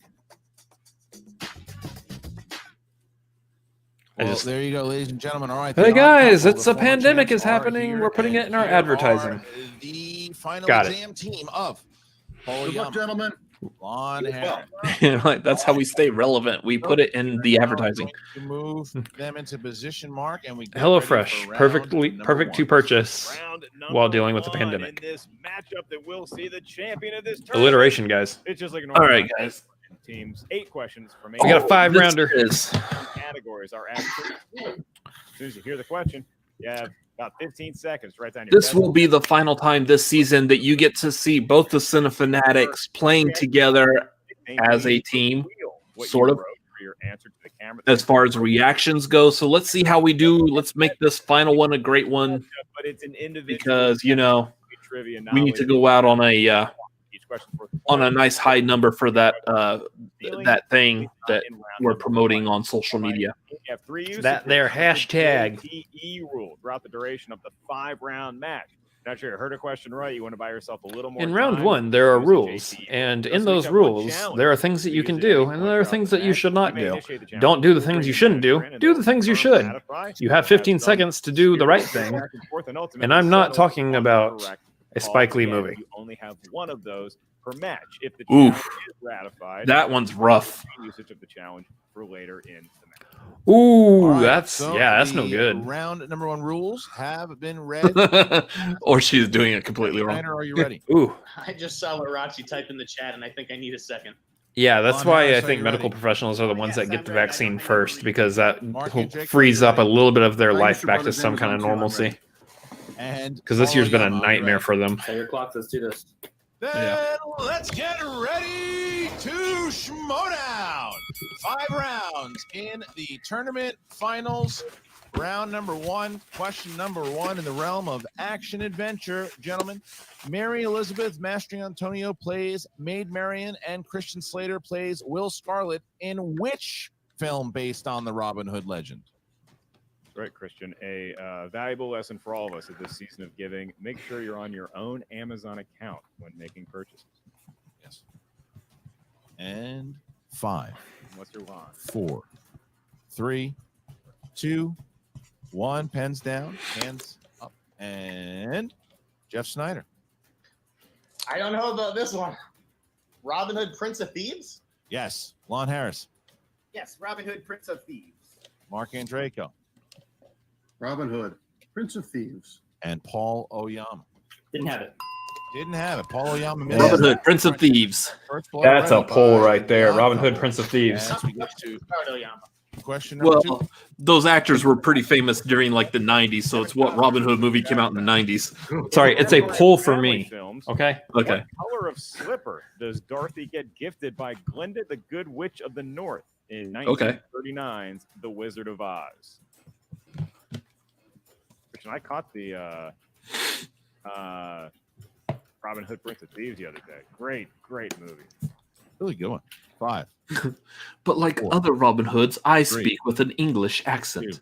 S4: Well, there you go, ladies and gentlemen. All right.
S1: Hey
S4: the
S1: guys,
S4: on-couple,
S1: it's
S4: the
S1: a
S4: former
S1: pandemic
S4: champs
S1: is
S4: are
S1: happening.
S4: here,
S1: We're putting
S4: and
S1: it in our
S4: here
S1: advertising.
S4: are the final
S1: Got it.
S4: exam team of Paul
S7: Good luck,
S4: Yama,
S7: gentlemen.
S4: Lon Harris.
S2: Like that's how we stay relevant. We put it in the advertising.
S4: To move them into position, Mark, and we get ready
S1: HelloFresh,
S4: for round
S1: perfect
S4: number
S1: to
S4: one.
S1: purchase
S5: Round
S1: while
S5: number
S1: dealing with the
S5: one
S1: pandemic.
S5: In this matchup that will see the champion of this tournament.
S1: Alliteration, guys.
S5: It's just like a
S2: All
S5: normal
S2: right,
S5: match.
S2: guys.
S5: Teams, 8 questions from
S1: We got a 5-rounder.
S5: categories. Our average. As soon as you hear the question, you have about 15 seconds to write down your
S2: This
S5: best
S2: will be the final time this season that you get to see both the Cinefanatics playing together as a team,
S5: what
S2: sort
S5: you
S2: of,
S5: wrote for your answer to the camera.
S2: as far as reactions go. So let's see how we do. Let's make this final one a great one
S5: But it's an individual
S2: because, you know,
S5: trivia
S2: we need to
S5: knowledge.
S2: go out
S5: Each question worth
S2: on a nice high number for that
S5: Feeling
S2: that thing that
S5: in round
S2: we're
S5: number
S2: promoting
S5: one.
S2: on social media.
S5: You have 3 uses
S1: That
S5: for
S1: there
S5: the
S1: hashtag.
S5: JTE rule throughout the duration of the 5-round match. Not sure you heard a question right. You want to buy yourself a little more
S1: In round
S5: time,
S1: 1, there are
S5: use the
S1: rules,
S5: JTE.
S1: and
S5: Just
S1: in
S5: so you
S1: those
S5: have one
S1: rules,
S5: challenge.
S1: there are things that you can do, and there are things that you should not
S5: may
S1: do.
S5: initiate the challenge.
S1: Don't do the
S5: We'll
S1: things
S5: bring
S1: you shouldn't do.
S5: manager in and
S1: Do the
S5: they'll
S1: things you
S5: confirm,
S1: should.
S5: ratify.
S1: You have
S5: We'll
S1: 15
S5: some
S1: seconds to do the right
S5: back
S1: thing,
S5: and forth and ultimately
S1: and I'm not
S5: settle
S1: talking
S5: on
S1: about
S5: correct
S1: a
S5: call.
S1: Spike Lee
S5: Again,
S1: movie.
S5: You only have one of those per match. If the
S2: Oof.
S5: challenge is ratified,
S2: That one's rough.
S5: usage of the challenge for later in the match.
S1: Ooh,
S4: All right,
S1: that's
S4: so
S1: that's no
S4: the
S1: good.
S4: Round #1 rules have been read.
S2: Or she's doing it completely wrong.
S4: Snyder, are you ready?
S1: Ooh,
S8: I just saw what Roxy typed in the chat, and I think I need a second.
S1: yeah, that's
S4: Lon
S1: why
S4: Harris,
S1: I
S4: are
S1: think
S4: you
S1: medical
S4: ready?
S1: professionals are the ones that
S11: Yes,
S1: get
S11: I'm
S1: the
S11: ready.
S1: vaccine first because that
S4: Mark and Jake,
S1: frees
S4: are you
S1: up a
S4: ready?
S1: little bit of their
S7: Hi,
S1: life
S7: Mr.
S1: back to
S7: Brothers,
S1: some kind of
S7: Amazon too, I'm
S1: normalcy.
S7: ready.
S4: And
S1: Because this year's been a
S4: Paul Yama, are you
S1: nightmare
S4: ready?
S1: for them.
S9: Set your clocks. Let's do this.
S4: Then let's get ready to Schmoedown. 5 rounds in the tournament finals. Round number one, question number one in the realm of action adventure, gentlemen. Mary Elizabeth Mastri-Antonio plays Maid Marian, and Christian Slater plays Will Scarlet in which film based on the Robin Hood legend?
S5: That's right, Christian. A valuable lesson for all of us at this season of giving. Make sure you're on your own Amazon account when making purchases.
S4: Yes. And 5,
S5: What's your line?
S4: 4, 3, 2, 1. Pens down, hands up, and Jeff Snyder.
S8: I don't know about this one. Robin Hood, Prince of Thieves?
S4: Yes. Lon Harris.
S8: Yes, Robin Hood, Prince of Thieves.
S4: Mark Andreyko.
S7: Robin Hood, Prince of Thieves.
S4: And Paul Oyama.
S9: Didn't have it.
S4: Didn't have it. Paul Oyama. missed
S1: Robin
S4: it.
S1: Hood, Prince of Thieves.
S4: First blood
S1: That's a
S4: round
S1: poll
S4: by
S1: right there.
S4: the
S1: Robin Hood,
S4: Oddfellows.
S1: Prince of Thieves.
S4: As we get to question number 2.
S2: Well, those actors were pretty famous during like the 90s, so it's what Robin Hood movie came out in the 90s.
S1: Sorry, it's a poll for
S5: Family
S1: me.
S5: Films.
S1: Okay.
S2: Okay.
S5: What color of slipper does Dorothy get gifted by Glinda the Good Witch of the North in 1939's The Wizard of Oz? Christian, I caught the Robin Hood, Prince of Thieves the other day. Great movie.
S4: Really good one. 5.
S2: But like
S4: 4,
S2: other Robin Hoods, I
S4: 3,
S2: speak with an English accent.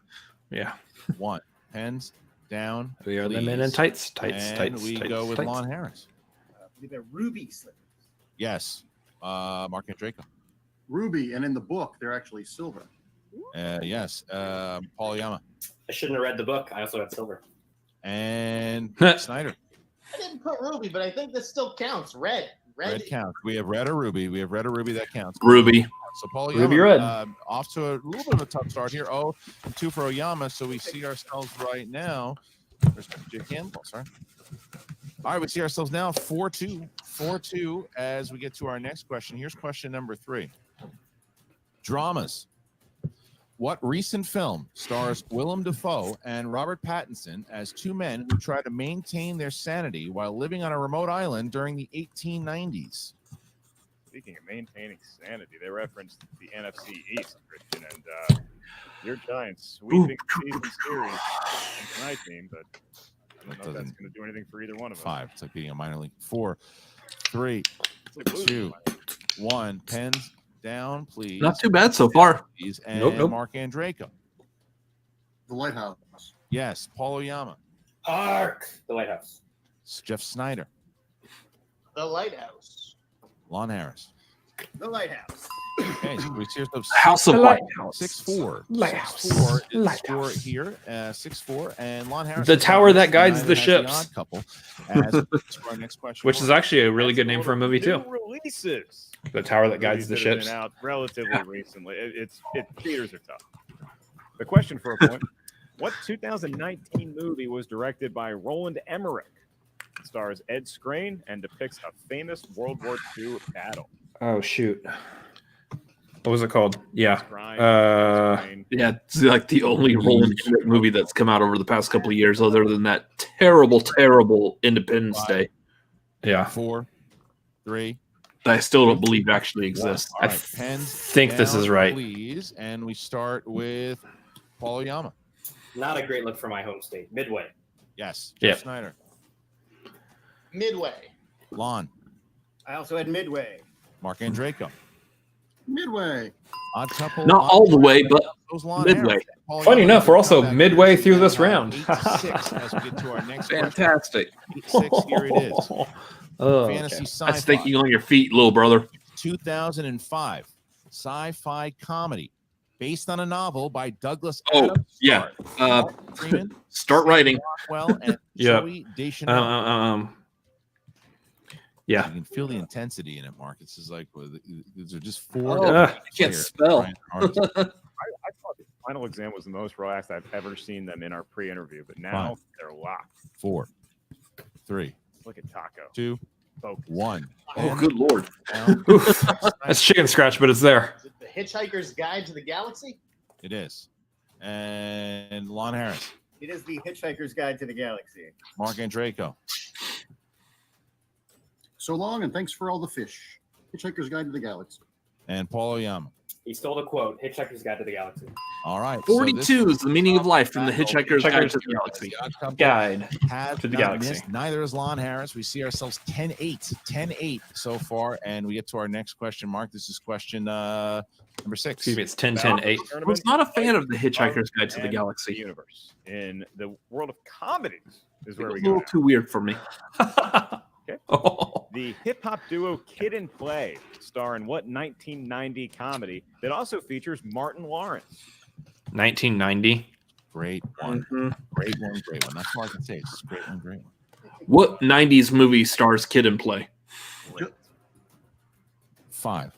S4: 2,
S1: Yeah.
S4: 1. Pens down.
S1: We are the men in
S4: please.
S1: tights.
S4: And we go with Lon Harris.
S3: The ruby slip.
S4: Yes. Mark Andreyko.
S7: Ruby, and in the book, they're actually silver.
S4: Yes. Paul Oyama.
S9: I shouldn't have read the book. I also had silver.
S4: And Snyder.
S8: I didn't put Ruby, but I think this still counts. Red.
S4: Red counts. We have red or ruby. That counts.
S2: Ruby.
S4: So Paul
S1: Ruby
S4: Oyama,
S1: red.
S4: Off to a little bit of a tough start here. 2 for Oyama. So we see ourselves right now. Where's Jay Campbell? Sorry. All right, we see ourselves now 4-2. 4-2 as we get to our next question. Here's question number 3. Dramas. What recent film stars Willem Dafoe and Robert Pattinson as 2 men who try to maintain their sanity while living on a remote island during the 1890s?
S5: Speaking of maintaining sanity, they referenced the NFC East, Christian, and your Giants sweeping season series in my team, but I don't know if that's going to do anything for either one of us.
S4: 5. It's like being a minor league. 4, 3,
S5: It's like
S4: 2, 1. Pens down, please.
S2: Not too bad so far.
S4: Please. And
S1: Nope.
S4: Mark Andreyko.
S7: The Lighthouse.
S4: Yes. Paul Oyama.
S9: Hark! The Lighthouse.
S4: Jeff Snyder.
S8: The Lighthouse.
S4: Lon Harris.
S8: The Lighthouse.
S4: Okay, so we see ourselves
S2: House of Lighthouse.
S4: 6-4.
S1: Lighthouse.
S4: 6-4 is the
S1: Lighthouse.
S4: score here. 6-4. And Lon Harris.
S1: The tower that guides the
S4: has
S1: ships.
S4: Odd Couple. As we get to our next question.
S1: Which is actually a really good name for a movie too.
S5: New releases.
S1: The tower that guides the
S5: Movies that have
S1: ships.
S5: been out relatively recently. Theaters are tough. The question for a point: what 2019 movie was directed by Roland Emmerich? It stars Ed Skrein and depicts a famous World War II battle.
S1: Oh shoot. What was it called? Yeah.
S5: Skrein.
S2: Yeah, it's like the only Roland Emmerich movie that's come out over the past couple of years, other than that terrible Independence Day.
S1: Yeah.
S4: 4, 3.
S2: That I still don't believe actually exists.
S4: All right,
S1: I
S4: pens
S1: think this
S4: down,
S1: is right.
S4: Please. And we start with Paul Oyama.
S9: Not a great look for my home state. Midway.
S4: Yes.
S1: Yep.
S4: Jeff Snyder.
S8: Midway.
S4: Lon.
S3: I also had Midway.
S4: Mark Andreyko.
S7: Midway.
S4: Odd Couple.
S2: Not all the way, but
S4: Goes Lon
S2: midway.
S4: Harris. Paul
S1: Funny
S4: Oyama
S1: enough, we're
S4: will come
S1: also
S4: back
S1: midway
S4: to
S1: through this
S4: now
S1: round.
S4: 8-6 as we get to our next question.
S2: Fantastic.
S4: 8-6, here it is.
S1: Oh,
S4: Fantasy
S1: okay.
S4: sci-fi.
S2: That's thinking on your feet, little brother.
S4: 2005 sci-fi comedy based on a novel by Douglas
S2: Oh,
S4: Adams.
S2: yeah.
S4: Mark Freeman,
S2: Start writing.
S4: Rockwell, and
S1: Yep.
S4: Zoe Deschanel.
S1: Yeah.
S4: You can feel the intensity in it, Mark. It's just like these are just 4.
S2: Oh, I can't spell.
S5: I thought the Final Exam was the most relaxed I've ever seen them in our pre-interview, but now they're locked.
S4: 4, 3,
S5: Look at Taco.
S4: 2,
S5: Focus.
S4: 1.
S2: Oh, good Lord.
S1: Oof. That's chicken scratch, but it's there.
S8: Is it The Hitchhiker's Guide to the Galaxy?
S4: It is. And Lon Harris,
S3: It is The Hitchhiker's Guide to the Galaxy.
S4: Mark Andreyko,
S7: So long, and thanks for all the fish. Hitchhiker's Guide to the Galaxy.
S4: and Paul Oyama.
S9: He stole the quote. Hitchhiker's Guide to the Galaxy.
S4: All right.
S2: 42 is the meaning of life from the Hitchhiker's Guide to the Galaxy.
S1: Guide
S4: Has
S1: to the
S4: not
S1: Galaxy.
S4: missed. Neither is Lon Harris. We see ourselves 10-8. 10-8 so far. And we get to our next question, Mark. This is question number 6.
S1: Excuse me, it's 10-10-8.
S2: I was not a fan of the Hitchhiker's Guide to the Galaxy.
S5: Universe in the world of comedies is
S2: It
S5: where
S2: was
S5: we
S2: a
S5: go.
S2: little
S5: now.
S2: too weird for me.
S5: Okay.
S1: Oh.
S5: The hip hop duo Kid and Play star in what 1990 comedy that also features Martin Lawrence?
S1: 1990.
S4: Great one.
S2: Mhm.
S4: Great one. Great one. That's all I can say. It's great one. Great one.
S2: What 90s movie stars Kid and Play?
S4: 5,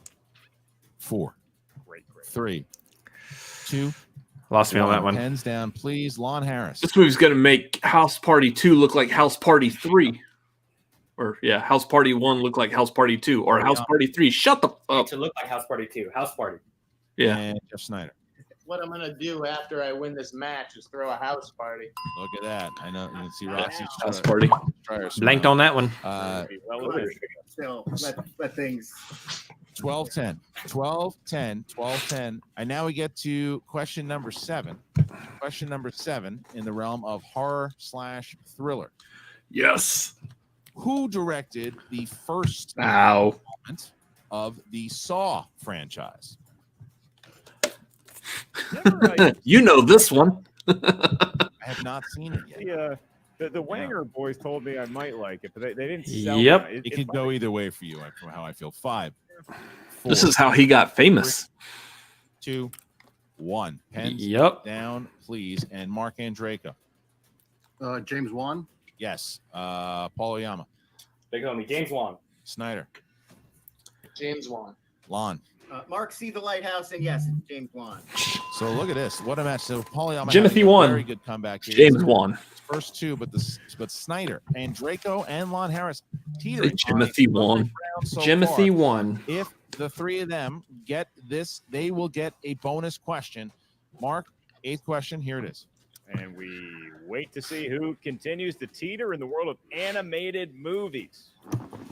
S4: 4,
S5: Great.
S4: 3, 2.
S1: Lost me on that one.
S4: Pens down, please. Lon Harris.
S2: This movie's going to make House Party 2 look like House Party 3. Or, yeah, House Party 1 look like House Party 2. Or House Party 3. Shut the up.
S9: To look like House Party 2. House Party.
S2: Yeah.
S4: And Jeff Snyder.
S8: What I'm gonna do after I win this match is throw a house party.
S4: Look at that. I know. You can see Roxy's
S2: House Party.
S1: Blanked on that one.
S3: Still, let things.
S4: 12-10. 12-10. 12-10. And now we get to question number 7. Question number 7 in the realm of horror/thriller.
S2: Yes.
S4: Who directed the first
S2: Ow.
S4: installment of the Saw franchise?
S2: You know this one.
S4: I have not seen it yet.
S5: The Wanger boys told me I might like it, but they didn't sell
S1: Yep.
S5: it.
S4: It could go either way for you, from how I feel. 5, 4,
S2: This is how he got famous.
S4: 2, 1. Pens
S1: Yep.
S4: down, please. And Mark Andreyko.
S7: James Wan.
S4: Yes. Paul Oyama.
S9: Big homie. James Wan.
S4: Snyder.
S8: James Wan.
S4: Lon.
S3: Mark, see the lighthouse, and yes, it's James Wan.
S4: So look at this. What a match. So Paul Oyama
S1: Timothy
S4: having a
S1: won.
S4: very good comeback here.
S2: James Wan.
S4: First two, but Snyder and Draco and Lon Harris teetering.
S2: Timothy Wan.
S1: Timothy won.
S4: If the three of them get this, they will get a bonus question. Mark, 8th question. Here it is.
S5: And we wait to see who continues to teeter in the world of animated movies.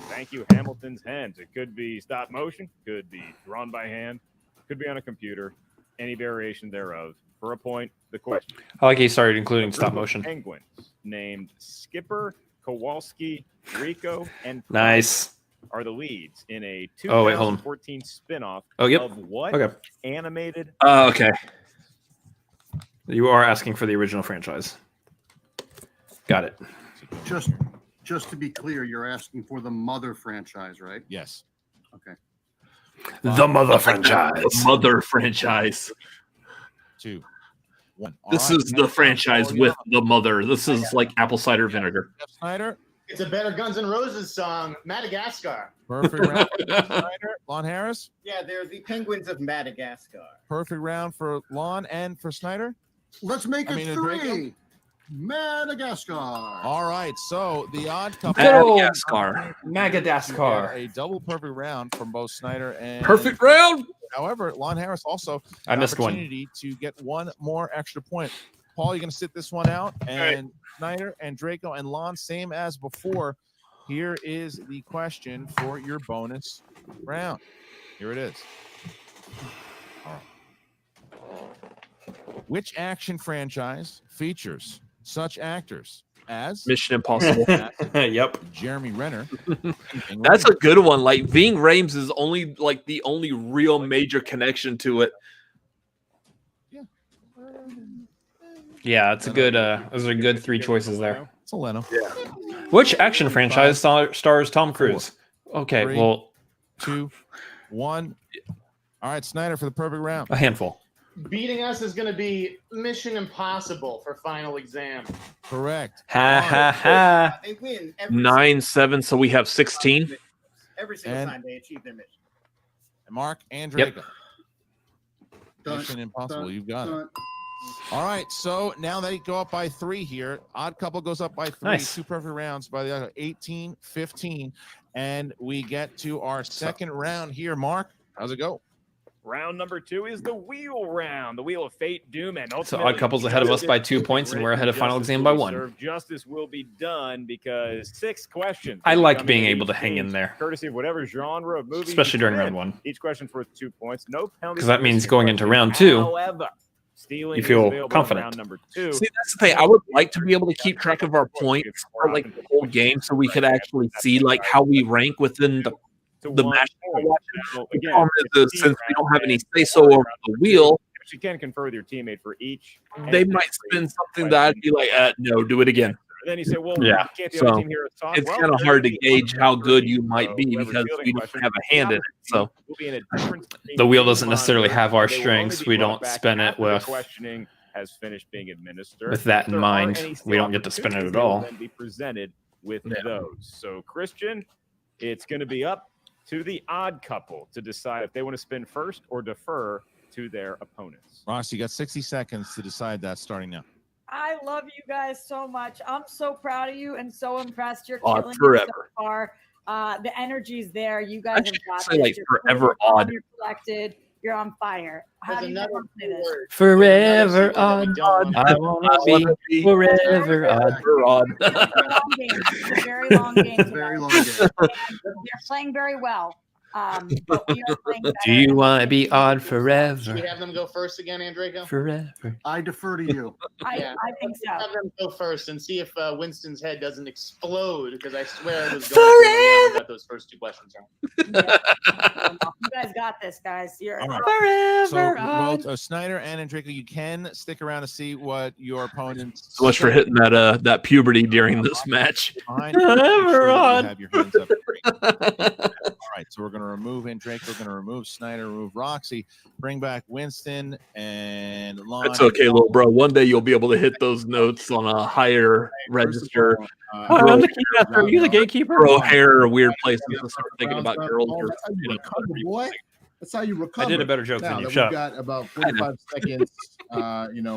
S5: Thank you, Hamilton's Hens. It could be stop motion, could be drawn by hand, could be on a computer, any variation thereof. For a point, the question.
S1: I like he started including stop motion.
S5: Penguins named Skipper, Kowalski, Rico, and
S1: Nice.
S5: are the leads in a
S1: Oh, wait, hold on.
S5: 2014 spinoff
S1: Oh, yep.
S5: of what
S1: Okay.
S5: animated?
S2: Okay.
S1: You are asking for the original franchise. Got it.
S7: Just to be clear, you're asking for the Mother franchise, right?
S4: Yes.
S7: Okay.
S1: The Mother franchise.
S2: Mother franchise.
S4: 2, 1.
S2: This
S4: All right,
S2: is the
S4: next up,
S2: franchise
S4: Paul
S2: with
S4: Oyama.
S2: the mother. This is like apple cider vinegar.
S4: Jeff Snyder.
S8: It's a better Guns N' Roses song, Madagascar.
S4: Perfect round for Jeff Snyder. Lon Harris.
S3: Yeah, they're the Penguins of Madagascar.
S4: Perfect round for Lon and for Snyder.
S7: Let's make it
S4: Draco.
S7: 3. Madagascar.
S4: All right. So the odd couple.
S2: Madagascar.
S1: Madagascar.
S4: A double perfect round from both Snyder and
S2: Perfect round.
S4: However, Lon Harris also
S1: I
S4: an
S1: missed one.
S4: opportunity to get one more extra point. Paul, you're going to sit this one out, and Snyder and Draco and Lon, same as before. Here is the question for your bonus round. Here it is. All right. Which action franchise features such actors as
S2: Mission Impossible.
S1: Yep.
S4: Jeremy Renner?
S2: That's a good one. Like Ving Rhames is only like the only real major connection to it.
S1: Yeah, it's a good. Those are good 3 choices there.
S4: It's a Leno.
S2: Yeah.
S1: Which action franchise stars Tom Cruise? Okay,
S4: 3,
S1: well,
S4: 2, 1. All right, Snyder for the perfect round.
S1: a handful.
S8: Beating us is going to be Mission Impossible for final exam.
S4: Correct.
S1: Ha ha ha.
S3: They win every
S2: 9-7, so we have 16.
S3: every single
S4: And-
S3: time they achieve their mission.
S4: Mark and
S1: Yep.
S4: Draco.
S7: Dun,
S4: Mission Impossible.
S7: dun,
S4: You've got it.
S7: dun.
S4: All right, so now they go up by 3 here. Odd couple goes up by 3.
S1: Nice.
S4: 2 perfect rounds by the other. 18-15. And we get to our second round here. Mark, how's it go?
S5: Round number 2 is the wheel round, the wheel of fate, doom, and
S1: So
S5: ultimately
S1: Odd Couple's ahead of us by 2
S5: justice.
S1: points, and we're ahead of Final
S5: Justice
S1: Exam
S5: will
S1: by
S5: be
S1: 1.
S5: served. Justice will be done because 6 questions.
S1: I
S5: will be
S1: like
S5: coming
S1: being
S5: at
S1: able to
S5: each
S1: hang in
S5: stage,
S1: there.
S5: courtesy of whatever genre of movie,
S1: Especially
S5: you
S1: during
S5: pick.
S1: round 1.
S5: Each question's worth 2 points. No penalty.
S1: Because that means going into round 2,
S5: However, stealing
S1: you
S5: is
S1: feel
S5: available in
S1: confident.
S5: round number 2.
S2: See, that's the thing. I would like to be able to keep track of our points for like the whole game, so we could actually see like how we rank within the match.
S5: So,
S2: The
S5: again,
S2: problem
S5: it's a
S2: is,
S5: team
S2: since we don't have
S5: round,
S2: any
S5: and
S2: say so over the wheel,
S5: but you can confer with your teammate for each.
S2: they might spin something that I'd be like, no, do it again.
S5: Then you say, well,
S2: Yeah,
S5: can't the other
S2: so
S5: team hear us talk?
S2: it's
S5: Well,
S2: kind of
S5: they're
S2: hard to
S5: gonna be
S2: gauge how good you
S5: so
S2: might be
S5: whoever's
S2: because
S5: fielding
S2: we don't
S5: questions,
S2: have a
S5: the
S2: hand in it. So
S5: will be in a different
S1: The wheel doesn't
S5: monitor.
S1: necessarily have our
S5: They will only
S1: strings.
S5: be
S1: We
S5: brought
S1: don't
S5: back
S1: spin it
S5: after the
S1: with
S5: questioning has finished being administered.
S1: with that
S5: If
S1: in
S5: there are
S1: mind.
S5: any
S1: We
S5: still
S1: don't get to spin it
S5: opportunities,
S1: at
S5: they will
S1: all.
S5: then be presented with
S2: Yeah.
S5: those. So, Christian, it's going to be up to the odd couple to decide if they want to spin first or defer to their opponents.
S4: Ross, you got 60 seconds to decide that starting now.
S11: I love you guys so much. I'm so proud of you and so impressed. You're
S2: Odd
S11: killing it so
S2: forever.
S11: far. The energy's there. You guys have
S2: should
S11: got
S2: say,
S11: this.
S2: like,
S11: You're
S2: forever
S11: cool,
S2: odd.
S11: You're collected. You're on fire. How
S8: There's
S11: do you
S8: another
S11: want to say this?
S8: word.
S1: Forever
S8: There's another
S1: odd.
S8: secret that we don't
S1: I
S8: want
S1: want to be forever odd.
S11: It's a long game. It's a very long game.
S7: Very
S11: tonight.
S7: long game.
S11: And they're playing very well. But we are playing better.
S1: Do you
S11: and
S1: want to be odd
S8: Should
S1: forever?
S8: we have them go first again, Andreko?
S1: Forever.
S7: I defer to you.
S8: Yeah.
S11: I think so.
S8: Have them go first and see if Winston's head doesn't explode because I swear it was going to when we never got those first 2 questions wrong.
S11: You guys got this, guys. You're
S4: All right. So
S1: Forever odd.
S4: both Snyder and Andreko, you can stick around to see what your opponents.
S2: so much for
S4: say.
S2: hitting that puberty during this match.
S4: Behind you, make sure that you
S1: odd.
S4: have your hands up. All right, so we're going to remove Andreko, we're going to remove Snyder, remove Roxy, bring back Winston and Lon.
S2: It's okay, little bro. One day you'll be able to hit those notes on a higher register.
S1: I'm the keeper. Are you the gatekeeper?
S2: Grow hair or weird places to start thinking about girls.
S12: Oh,
S2: Or,
S12: that's how you
S2: you know,
S12: recover, boy. That's how you recover.
S1: I did a better joke
S12: Now
S1: than you.
S12: that
S1: Shut
S12: we've
S1: up.
S12: got about 45 seconds,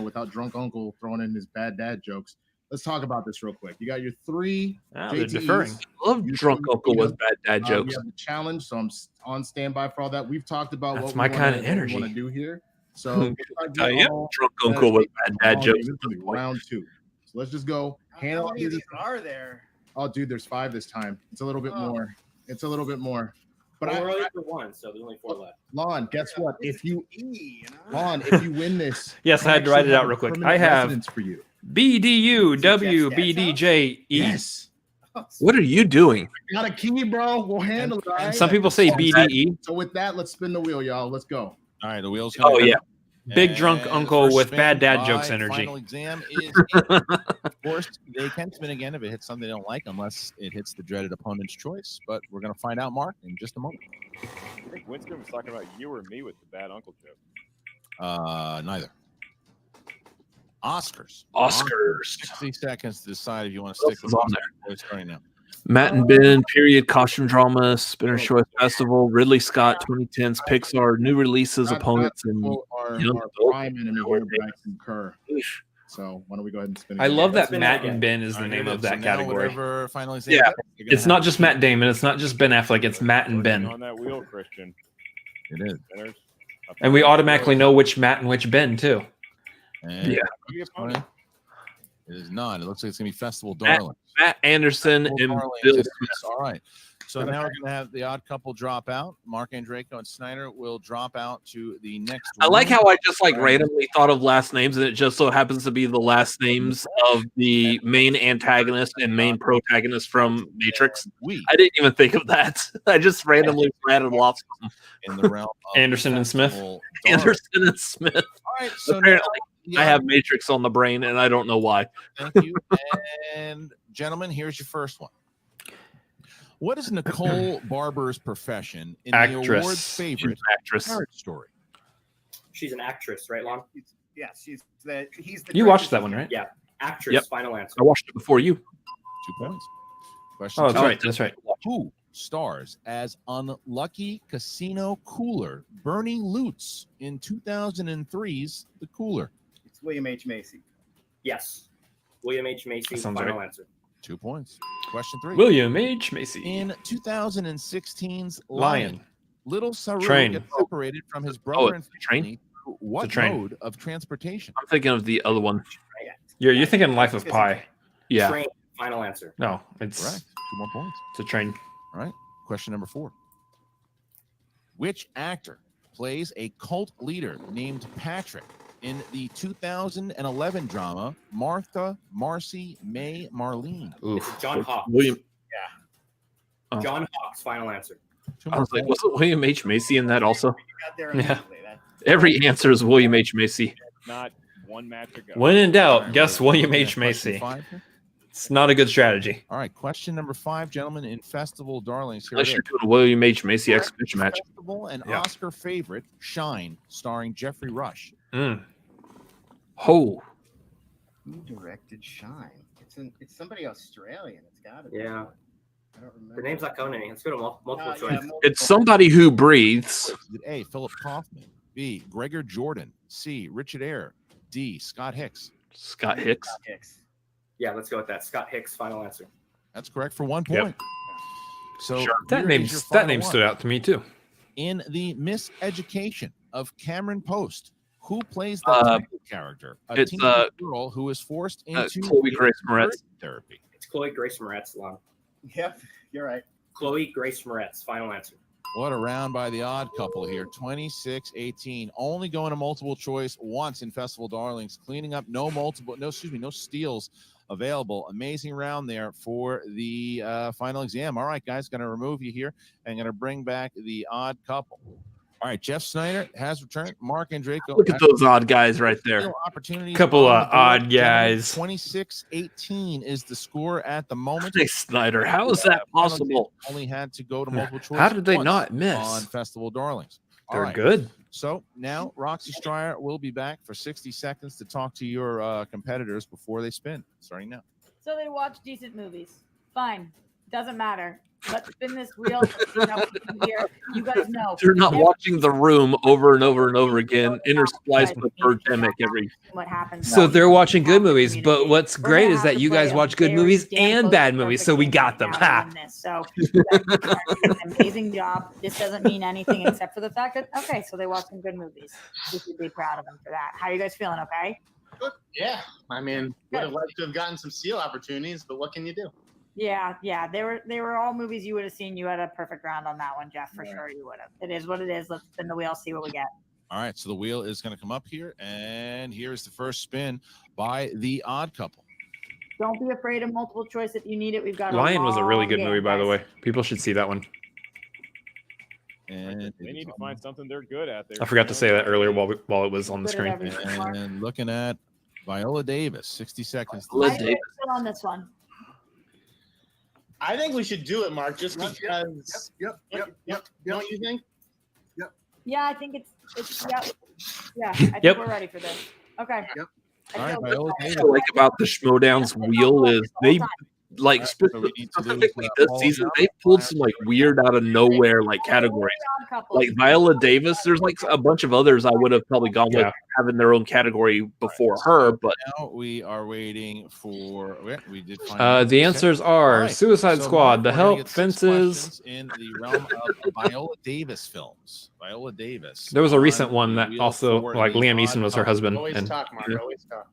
S12: without drunk uncle throwing in his bad dad jokes. Let's talk about this real quick. You got your 3
S1: Ah, they're
S12: JTEs.
S1: deferring.
S2: I love drunk uncle with bad dad
S12: We
S2: jokes.
S12: have the challenge, so I'm on standby for all that. We've talked about
S1: That's
S12: what
S1: my
S12: we
S1: kind of
S12: want to
S1: energy.
S12: do here. So
S2: Drunk uncle with bad dad jokes.
S12: round 2. So let's just go. Handle
S3: How many of these are there?
S12: Oh, dude, there's 5 this time. It's a little bit
S3: Oh.
S12: more. It's a little bit more. But
S9: But we're only
S12: I,
S9: for 1, so there's only 4 left.
S12: Lon, guess what? If you
S3: E,
S12: Lon, if you win this,
S1: Yes, I had to
S12: actually
S1: write it
S12: have
S1: out
S12: a
S1: real quick.
S12: permanent
S1: I have
S12: residence for you.
S1: BDUWBDJE.
S12: Yes.
S2: What are you doing?
S12: Got a key, bro. We'll handle it. all right?
S1: Some people say BDE.
S12: So with that, let's spin the wheel, y'all. Let's go.
S4: All right, the wheels.
S2: Oh, yeah.
S1: Big drunk
S4: And
S1: uncle
S4: first
S1: with
S4: spin
S1: bad dad
S4: by
S1: jokes energy.
S4: Final exam is, of course, they can spin again if it hits something they don't like, unless it hits the dreaded opponent's choice. But we're going to find out, Mark, in just a moment.
S5: I think Winston was talking about you or me with the bad uncle joke.
S4: Neither. Oscars. 60 seconds to decide if you want to stick
S2: What else is on there?
S4: We're starting now.
S2: Matt and Ben, period, costume drama, Spinner's Choice Festival, Ridley Scott, 2010s, Pixar, new releases, opponents, and
S12: Our
S2: young
S12: prime enemy here, but I concur. So why don't we go ahead and spin it?
S1: I love that
S9: Spin it
S1: Matt
S9: again.
S1: and Ben is the
S4: All right,
S1: name
S4: here it
S1: of
S4: is.
S1: that
S4: So now
S1: category.
S4: whatever final exam
S2: Yeah.
S4: is, you're gonna
S1: It's
S4: have
S1: not
S4: to
S1: just
S4: keep-
S1: Matt Damon. It's not just Ben Affleck. It's Matt and
S5: Working
S1: Ben.
S5: on that wheel, Christian.
S4: It is.
S5: Spinners.
S1: And we automatically know which Matt and which Ben, too.
S4: And
S2: Yeah.
S5: The opponent.
S4: it is not. It looks like it's going to be Festival
S2: Matt-
S4: Darling.
S2: Matt Anderson and
S4: Darling
S2: Bill
S4: is-
S2: Smith.
S4: All right. So now we're going to have the odd couple drop out. Mark Andreko and Snyder will drop out to the next.
S2: I like
S4: round.
S2: how I just like randomly thought of last names, and it just so happens to be the last names of the main antagonist and main protagonist from Matrix. I didn't even think of that. I just randomly rattled off
S4: in the realm of
S1: Anderson and Smith.
S4: Festival Darling.
S2: Anderson and Smith.
S4: All right. So
S2: Apparently,
S4: now,
S2: I have Matrix on the brain, and I don't know why.
S4: Thank you. And gentlemen, here's your first one. What is Nicole Barber's profession in the
S1: Actress.
S4: awards favorite
S2: Actress.
S4: Marriage Story?
S9: She's an actress, right, Lon?
S3: Yes, he's the
S1: You watched that one, right?
S9: Yeah. Actress,
S2: Yep.
S9: final answer.
S2: I watched it before you.
S4: 2 points. Question
S1: Oh,
S4: two.
S1: that's right. That's right.
S4: Who stars as unlucky casino cooler Bernie Lutz in 2003's The Cooler?
S3: It's William H. Macy.
S9: Yes. William H. Macy,
S1: That sounds
S9: final
S1: right.
S9: answer.
S4: 2 points. Question 3.
S1: William H. Macy.
S4: In 2016's
S1: Lion.
S4: Little Saru
S1: Train.
S4: gets separated from his brother and
S2: it's a train?
S4: family through what
S1: train.
S4: mode of transportation?
S2: I'm thinking of the other one.
S1: You're thinking Life of Pi.
S2: Yeah.
S9: Train. Final answer.
S1: No, it's
S4: Correct. 2 more points.
S1: it's a train.
S4: All right. Question number 4. Which actor plays a cult leader named Patrick in the 2011 drama Martha, Marcy, May, Marlene?
S9: It's John Hawkes.
S2: William. Oh.
S9: John Hawkes. Final answer.
S2: I was like, wasn't William H. Macy in that also?
S8: You got there
S1: Yeah.
S8: immediately. That-
S2: Every answer is William H. Macy.
S5: Not one match ago.
S1: When in doubt,
S4: All right,
S1: guess
S4: we're
S1: William
S4: looking at
S1: H.
S4: question
S1: Macy.
S4: 5 here.
S1: It's not a good strategy.
S4: All right. Question number 5, gentlemen, in Festival Darlings. Here
S2: Unless
S4: it
S2: you're
S4: is.
S2: doing a William H. Macy exhibition match.
S4: Festival and
S1: Yeah.
S4: Oscar favorite Shine, starring Jeffrey Rush.
S1: Mm.
S2: Oh,
S3: Who directed Shine? It's somebody Australian. It's got to be.
S9: Yeah.
S3: I don't remember.
S9: The name's not coming to me. Let's go to multiple
S3: Yeah,
S9: choice.
S3: multiple-
S2: it's somebody who breathes.
S4: Is it A, Philip Kaufman, B, Gregor Jordan, C, Richard Eyre, D, Scott Hicks?
S2: Scott Hicks.
S3: Hicks.
S9: Yeah, let's go with that. Scott Hicks. Final answer.
S4: That's correct for 1
S1: Yep.
S4: point. So
S2: Sure.
S1: That
S4: here
S1: name
S4: is your final one.
S1: stood out to me too.
S4: In the Miseducation of Cameron Post, who plays the
S2: Uh,
S4: title character? A
S2: it's,
S4: teenage girl who is forced into
S2: Chloe Grace Moretz.
S4: therapy.
S9: It's Chloe Grace Moretz. Lon.
S3: Yep, you're right.
S9: Chloe Grace Moretz. Final answer.
S4: What a round by the odd couple here. 26-18. Only going to multiple choice once in Festival Darlings. Cleaning up no steals available. Amazing round there for the final exam. All right, guys, going to remove you here and going to bring back the odd couple. All right, Jeff Snyder has returned. Mark and Draco.
S2: Look at those odd guys right there.
S4: Still opportunities
S1: Couple
S4: on
S1: of
S4: the board,
S1: odd
S4: gentlemen.
S1: guys.
S4: 26-18 is the score at the moment.
S2: Hey, Snyder, how is that
S4: Final
S2: possible?
S4: exam only had to go to multiple choice.
S1: How did they
S4: once
S1: not miss?
S4: on Festival Darlings? All
S1: They're
S4: right.
S1: good.
S4: So now Roxy Stryer will be back for 60 seconds to talk to your competitors before they spin. Starting now.
S11: So they watch decent movies. Fine. Doesn't matter. Let's spin this wheel. Let's see how we can hear. You guys know.
S2: They're not
S11: Every-
S2: watching The Room over and over and over again, interspliced with Birdemic every.
S11: What happens?
S1: So they're watching good
S11: Happens
S1: movies,
S11: community.
S1: but what's
S11: We're
S1: great
S11: gonna
S1: is
S11: have
S1: that
S11: to
S1: you
S11: play
S1: guys
S11: a
S1: watch good
S11: very
S1: movies
S11: damn
S1: and
S11: close
S1: bad
S11: to
S1: movies,
S11: perfect
S1: so we
S11: game
S1: got them.
S11: now
S1: Ha!
S11: in this. So you guys did an amazing job. This doesn't mean anything except for the fact that okay, so they watch some good movies. We should be proud of them for that. How are you guys feeling? Okay.
S8: Yeah, I mean, would have liked to have gotten some seal opportunities, but what can you do?
S11: Yeah. They were all movies you would have seen. You had a perfect round on that one, Jeff. For sure, you would have. It is what it is. Let's spin the wheel, see what we get.
S4: All right, so the wheel is going to come up here, and here is the first spin by the odd couple.
S11: Don't be afraid of multiple choice if you need it. We've got
S1: Lion was a really
S11: long
S1: good
S11: game,
S1: movie, by the
S11: guys.
S1: way. People should see that one.
S4: And
S5: They need to find something they're good at there.
S1: I forgot to say that earlier while it was on the
S11: Good at
S1: screen.
S11: everything, Mark.
S4: and looking at Viola Davis, 60 seconds.
S2: Viola
S11: I think
S2: Davis.
S11: we're on this one.
S8: I think we should do it, Mark, just
S7: Yep,
S8: because.
S7: Yep.
S8: Don't you think?
S11: Yeah, I think it's yeah. I think
S1: Yep.
S11: we're ready for this. Okay.
S7: Yep.
S11: I
S4: All right,
S11: feel
S4: Viola
S11: good.
S2: What
S4: Davis.
S2: I like about the Schmoedown's wheel is they like
S4: All right, so we need to do,
S2: specifically this
S4: Paul
S2: season
S4: and
S2: they pulled some like weird out of nowhere like categories. Like Viola Davis, there's like a bunch of others I would have probably gone with
S1: Yeah.
S2: having their own category before her, but
S4: Now we are waiting for. We did find
S1: The answers are
S4: All right,
S1: Suicide
S4: so,
S1: Squad,
S4: Mark,
S1: The
S4: we're gonna
S1: Help,
S4: get 6
S1: Fences.
S4: questions in the realm of Viola Davis films. Viola Davis.
S1: There was a recent
S4: on
S1: one
S4: the
S1: that
S4: wheel
S1: also,
S4: for
S1: like
S4: the
S1: Liam
S4: odd
S1: Neeson was her
S4: couple.
S1: husband.
S8: Always
S1: And
S8: talk, Mark.
S1: yeah.
S8: Always talk.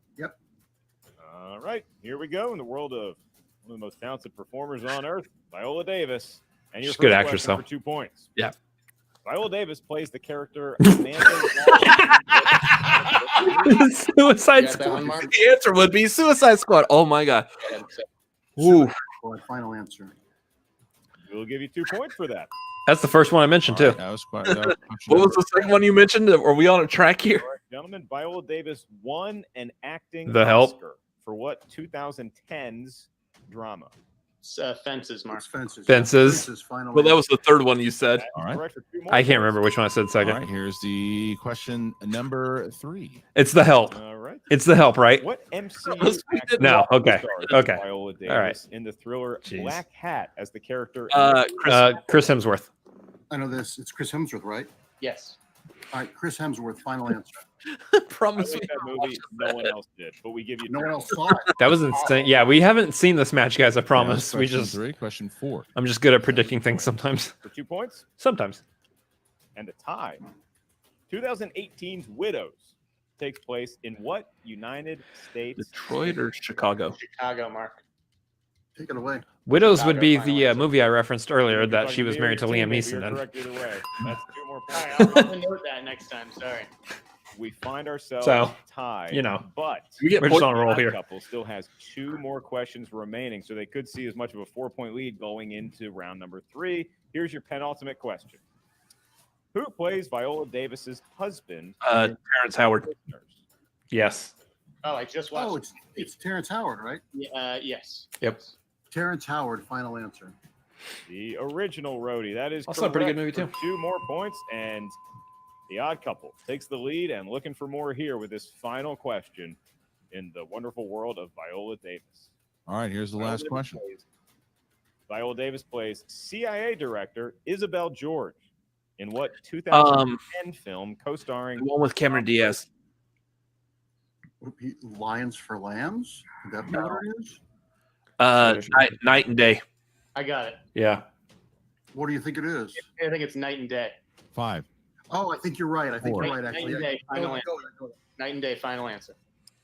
S5: All right, here we go in the world of one of the most talented performers on earth, Viola Davis. And your
S1: She's a good
S5: first
S1: actress,
S5: question
S1: though.
S5: for 2 points.
S2: Yeah.
S5: Viola Davis plays the character Amanda.
S1: Suicide
S8: You got that
S1: Squad.
S8: one, Mark?
S2: the answer would be Suicide Squad. Oh my god.
S1: Ooh,
S7: Final answer.
S5: We'll give you 2 points for that.
S1: that's the first one I mentioned
S4: All
S1: too.
S4: right, that was quite. That was question
S2: What was
S4: number-
S2: the second one you mentioned? Are we on a track here?
S5: All right, gentlemen, Viola Davis won an acting
S1: The Help.
S5: Oscar for what 2010's drama?
S8: Fences, Mark.
S7: It's Fences.
S1: Fences.
S7: Final
S2: Well, that
S7: answer.
S2: was the third one you said.
S5: That is
S4: All right.
S5: correct for 2 more
S1: I can't
S5: points.
S1: remember which one I said
S4: All
S1: second.
S4: right, here's the question number 3.
S1: It's The Help.
S5: All right.
S1: It's The Help, right?
S5: What MCU
S2: Unless we
S5: actor
S2: did
S1: No, okay,
S5: stars
S1: okay.
S5: Viola Davis
S1: All right.
S5: in the thriller
S1: Jeez.
S5: Black Hat as the character?
S1: Chris Hemsworth.
S7: I know this. It's Chris Hemsworth, right?
S8: Yes.
S7: All right, Chris Hemsworth. Final answer.
S5: I
S2: Promise
S5: think
S2: me.
S5: that movie no one else did, but we give you
S7: No one else saw it.
S1: That was insane. Yeah, we haven't seen this match, guys. I promise. We
S4: Question
S1: just.
S4: 3, question 4.
S1: I'm just good at predicting things sometimes.
S5: for 2 points.
S1: Sometimes.
S5: And the tie, 2018's Widows, takes place in what United States?
S2: Detroit or Chicago?
S8: Chicago, Mark.
S7: Take it away.
S1: Widows would be
S8: Chicago,
S1: the
S8: final
S1: movie I referenced earlier
S5: You're
S1: that
S5: talking
S1: she was
S5: me or
S1: married to
S5: your
S1: Liam
S5: teammate,
S1: Neeson
S5: but
S1: in.
S5: You're correct either way. That's 2 more
S8: All
S5: points.
S8: right, I'll have to note that next time. Sorry.
S5: We find ourselves
S1: So,
S5: tied.
S1: you know,
S5: but
S2: We get
S1: We're just
S2: points.
S1: on a roll
S5: Odd
S1: here.
S5: Couple still has 2 more questions remaining, so they could see as much of a 4-point lead going into round number 3. Here's your penultimate question: Who plays Viola Davis's husband?
S2: Terrence Howard.
S1: Yes.
S8: Oh, I just watched.
S7: Oh, it's Terrence Howard, right?
S8: Yes.
S1: Yep.
S7: Terrence Howard, final answer.
S5: The original roadie. That is
S1: Also a pretty good
S5: correct
S1: movie,
S5: for
S1: too.
S5: 2 more points, and the Odd Couple takes the lead and looking for more here with this final question in the wonderful world of Viola Davis.
S4: All right, here's the last question.
S5: Viola Davis plays CIA director Isabel George in what 2010 film co-starring
S2: The one with Cameron Diaz.
S7: Lions for Lambs? Would that be what it is?
S2: Night and Day.
S8: I got it.
S1: Yeah.
S7: What do you think it is?
S8: I think it's Night and Day.
S4: 5.
S7: Oh, I think you're right. I think
S4: Four.
S7: you're right,
S8: Night
S7: actually.
S8: and Day.
S7: Go
S8: Final
S7: ahead,
S8: answer.
S7: go ahead, go ahead.
S8: Night and Day. Final answer.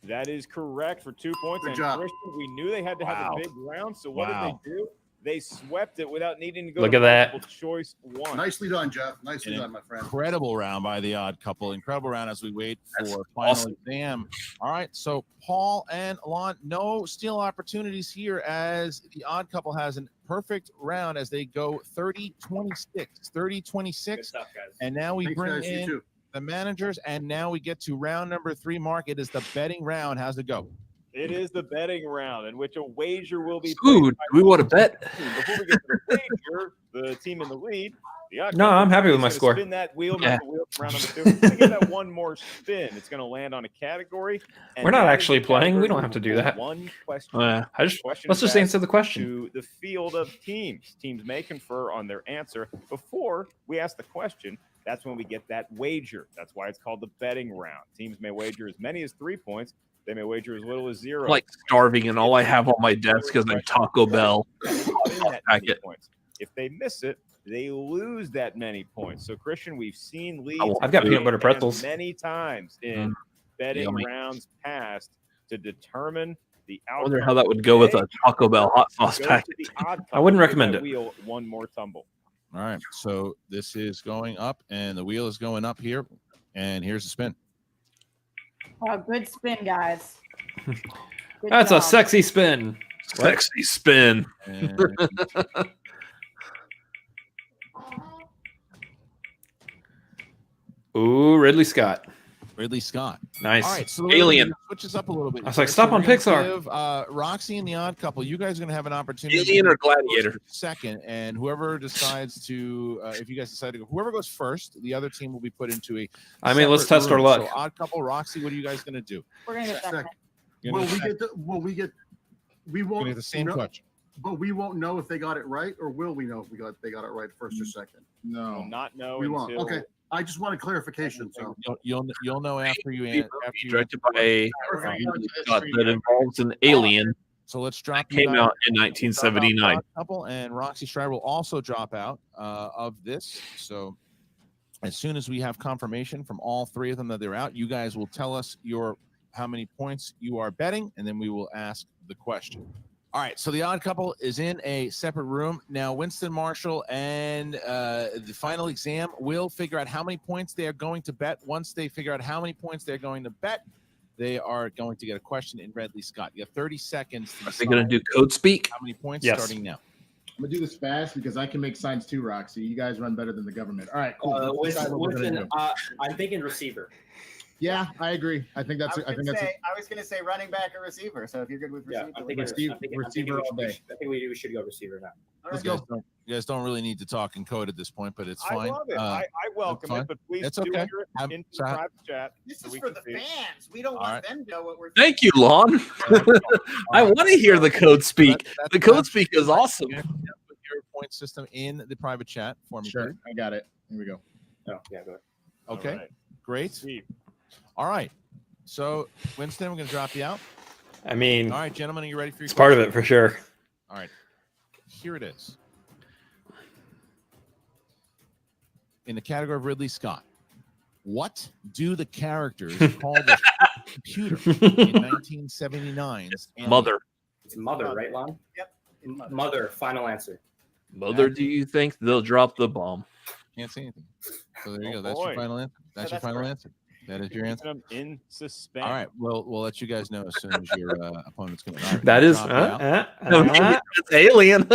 S5: That is correct for 2 points.
S7: Good
S5: And
S7: job.
S5: Christian, we knew they had to have
S4: Wow.
S5: a big round, so what
S4: Wow.
S5: did they do? They swept it without needing to go
S1: Look
S5: to
S1: at that.
S5: multiple choice 1.
S7: Nicely done, Jeff. Nicely
S4: And
S7: done, my friend.
S4: Incredible round by the Odd Couple. Incredible round as we wait
S2: That's
S4: for final
S2: awesome.
S4: exam. All right, so Paul and Lon, no steal opportunities here as the Odd Couple has a perfect round as they go 30-26. 30-26.
S9: Good stuff, guys.
S4: And now we
S7: Thanks,
S4: bring
S7: guys. You
S4: in
S7: too.
S4: the managers, and now we get to round number 3. Mark, it is the betting round. How's it go?
S5: It is the betting round in which a wager will be
S2: Ooh,
S5: placed
S2: do we want to bet?
S5: Before we get to the wager, the team in the lead. The Odd
S1: No,
S5: Couple
S1: I'm happy with
S5: is
S1: my
S5: gonna
S1: score.
S5: Spin that wheel,
S2: Yeah.
S5: the wheel for round number 2. It's gonna give that one more spin. It's going to land on a category. and
S1: We're not
S5: that is
S1: actually
S5: the
S1: playing. We
S5: category
S1: don't have to do
S5: for
S1: that.
S5: One question. Question
S1: Let's just
S5: back
S1: answer the question.
S5: to the field of teams. Teams may confer on their answer before we ask the question. That's when we get that wager. That's why it's called the betting round. Teams may wager as many as 3 points. They may wager as little as 0.
S2: I'm like starving, and all I have on my desk is a Taco Bell.
S5: Win that many
S2: Packet.
S5: points. If they miss it, they lose that many points. So, Christian, we've seen leads.
S1: I've got peanut butter
S5: and
S1: pretzels.
S5: many times in betting
S2: Yummy.
S5: rounds past to determine the
S2: I
S5: outcome.
S2: wonder how that would go with a Taco Bell hot sauce
S5: Go to
S2: packet.
S5: the Odd
S1: I wouldn't
S5: Couple,
S1: recommend
S5: give
S1: it.
S5: that Wheel one more tumble.
S4: All right, so this is going up, and the wheel is going up here, and here's the spin.
S11: Oh, good spin, guys. Good
S1: That's a
S11: job.
S1: sexy spin.
S2: Sexy spin.
S4: And
S1: Ooh, Ridley Scott.
S4: Ridley Scott.
S1: Nice.
S4: All right, so
S2: Alien.
S4: switches up a little bit.
S1: I was like,
S4: here.
S1: stop
S4: we're
S1: on
S4: gonna
S1: Pixar.
S4: Give, Roxy and the Odd Couple, you guys are going to have an opportunity.
S2: Alien or
S4: to go
S2: Gladiator?
S4: Second, and whoever decides to, if you guys decide to go, whoever goes first, the other team will be put into a.
S1: I mean, let's
S4: separate
S1: test our
S4: room.
S1: luck.
S4: So, Odd Couple, Roxy, what are you guys going to do?
S11: We're gonna get second.
S4: You're
S7: Will
S4: gonna
S7: we
S4: check-
S7: get the? Will we get? We
S4: you're gonna
S7: won't.
S4: get the same
S7: know,
S4: question.
S7: But we won't know if they got it right, or will we know if they got it right first or second?
S5: We'll
S12: No.
S5: not know
S7: We won't.
S5: until
S7: Okay. I just wanted clarification. So
S4: You'll know after you after you.
S2: Directed by
S8: We're gonna go to this
S2: Scott
S8: free
S2: that
S8: round.
S2: involves an alien.
S4: So let's drop. you
S2: Came
S4: guys-
S2: out in 1979.
S4: Odd Couple and Roxy Strider will also drop out of this. So as soon as we have confirmation from all 3 of them that they're out, you guys will tell us how many points you are betting, and then we will ask the question. All right, so the Odd Couple is in a separate room now. Winston Marshall and the final exam will figure out how many points they are going to bet. Once they figure out how many points they're going to bet, they are going to get a question in Ridley Scott. You have 30 seconds. To
S2: Are they going to do code speak?
S4: how many points
S1: Yes.
S4: starting now?
S12: I'm gonna do this fast because I can make signs too, Roxy. You guys run better than the government. All right, cool. Let's
S9: Winston,
S12: decide what we're gonna do.
S9: I'm thinking receiver.
S12: Yeah, I agree. I think that's. I think that's.
S13: I was gonna say running back or receiver. So if you're good with
S9: Yeah,
S13: receiver,
S9: I'm thinking
S12: Receiver-
S9: I'm thinking
S12: receiver all day.
S9: I think we should go receiver now.
S13: all
S4: Let's
S13: right.
S4: go. You guys don't really need to talk in code at this point, but it's
S5: I
S4: fine.
S5: love it. I welcome
S4: fine.
S5: it, but please
S4: It's
S5: do
S4: okay.
S5: enter it
S4: Have-
S5: into
S4: so
S5: the
S4: have-
S5: private chat.
S13: This
S5: so
S13: is
S5: we
S13: for
S5: can
S13: the
S5: see.
S13: fans. We don't
S4: All
S13: want
S4: right.
S13: them to know what we're.
S2: Thank you, Lon. I want to hear the code speak. The code speak is awesome.
S4: Put your point system in the private chat for me.
S12: Sure,
S4: please.
S12: I got it. Here we go.
S9: Oh, yeah, go ahead.
S4: Okay,
S5: All right.
S4: great.
S5: Steve,
S4: All right. So, Winston, we're going to drop you out.
S1: I mean,
S4: All right, gentlemen, are you ready for your
S1: it's part of
S4: question?
S1: it for sure.
S4: All right. Here it is. in the category of Ridley Scott, what do the characters call the computer in 1979's
S2: Mother.
S9: It's Mother, right, Lon?
S13: Yep.
S9: Mother. Final answer.
S2: Mother, do you think they'll drop the bomb?
S4: Can't say anything. So there you go.
S5: Oh,
S4: That's
S5: boy.
S4: your final answer. That's your final answer. That is your answer.
S5: I'm in suspense.
S4: All right. Well, we'll let you guys know as soon as your opponent's going to.
S1: That is
S2: It's Alien.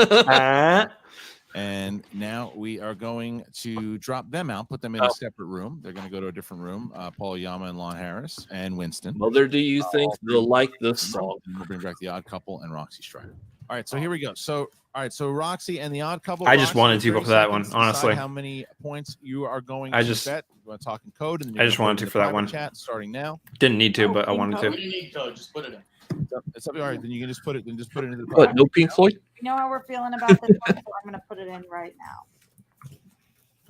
S4: And now we are going to drop them out, put them in a separate room. They're going to go to a different room. Paul Yama and Lon Harris and Winston.
S2: Mother, do you think they'll like this song?
S4: And we'll bring back the Odd Couple and Roxy Strider. All right, so here we go. So, all right, so Roxy and the Odd Couple.
S1: I just
S4: Roxy,
S1: wanted to go
S4: 30
S1: for that one,
S4: seconds to decide
S1: honestly.
S4: how many points you are going
S1: I
S4: to
S1: just-
S4: bet? You want to talk in code? And then
S1: I
S4: you're
S1: just
S4: gonna
S1: wanted
S4: put it
S1: to
S4: in
S1: for that
S4: the
S1: one.
S4: private Chat starting now.
S1: Didn't need to, but I wanted
S13: What do
S1: to.
S13: you need code? Just put it in.
S4: It's up. All right, then you can just put it. Then just put it into the.
S2: What?
S4: private.
S2: No Pink Floyd?
S11: You know how we're feeling about this one, so I'm going to put it in right now.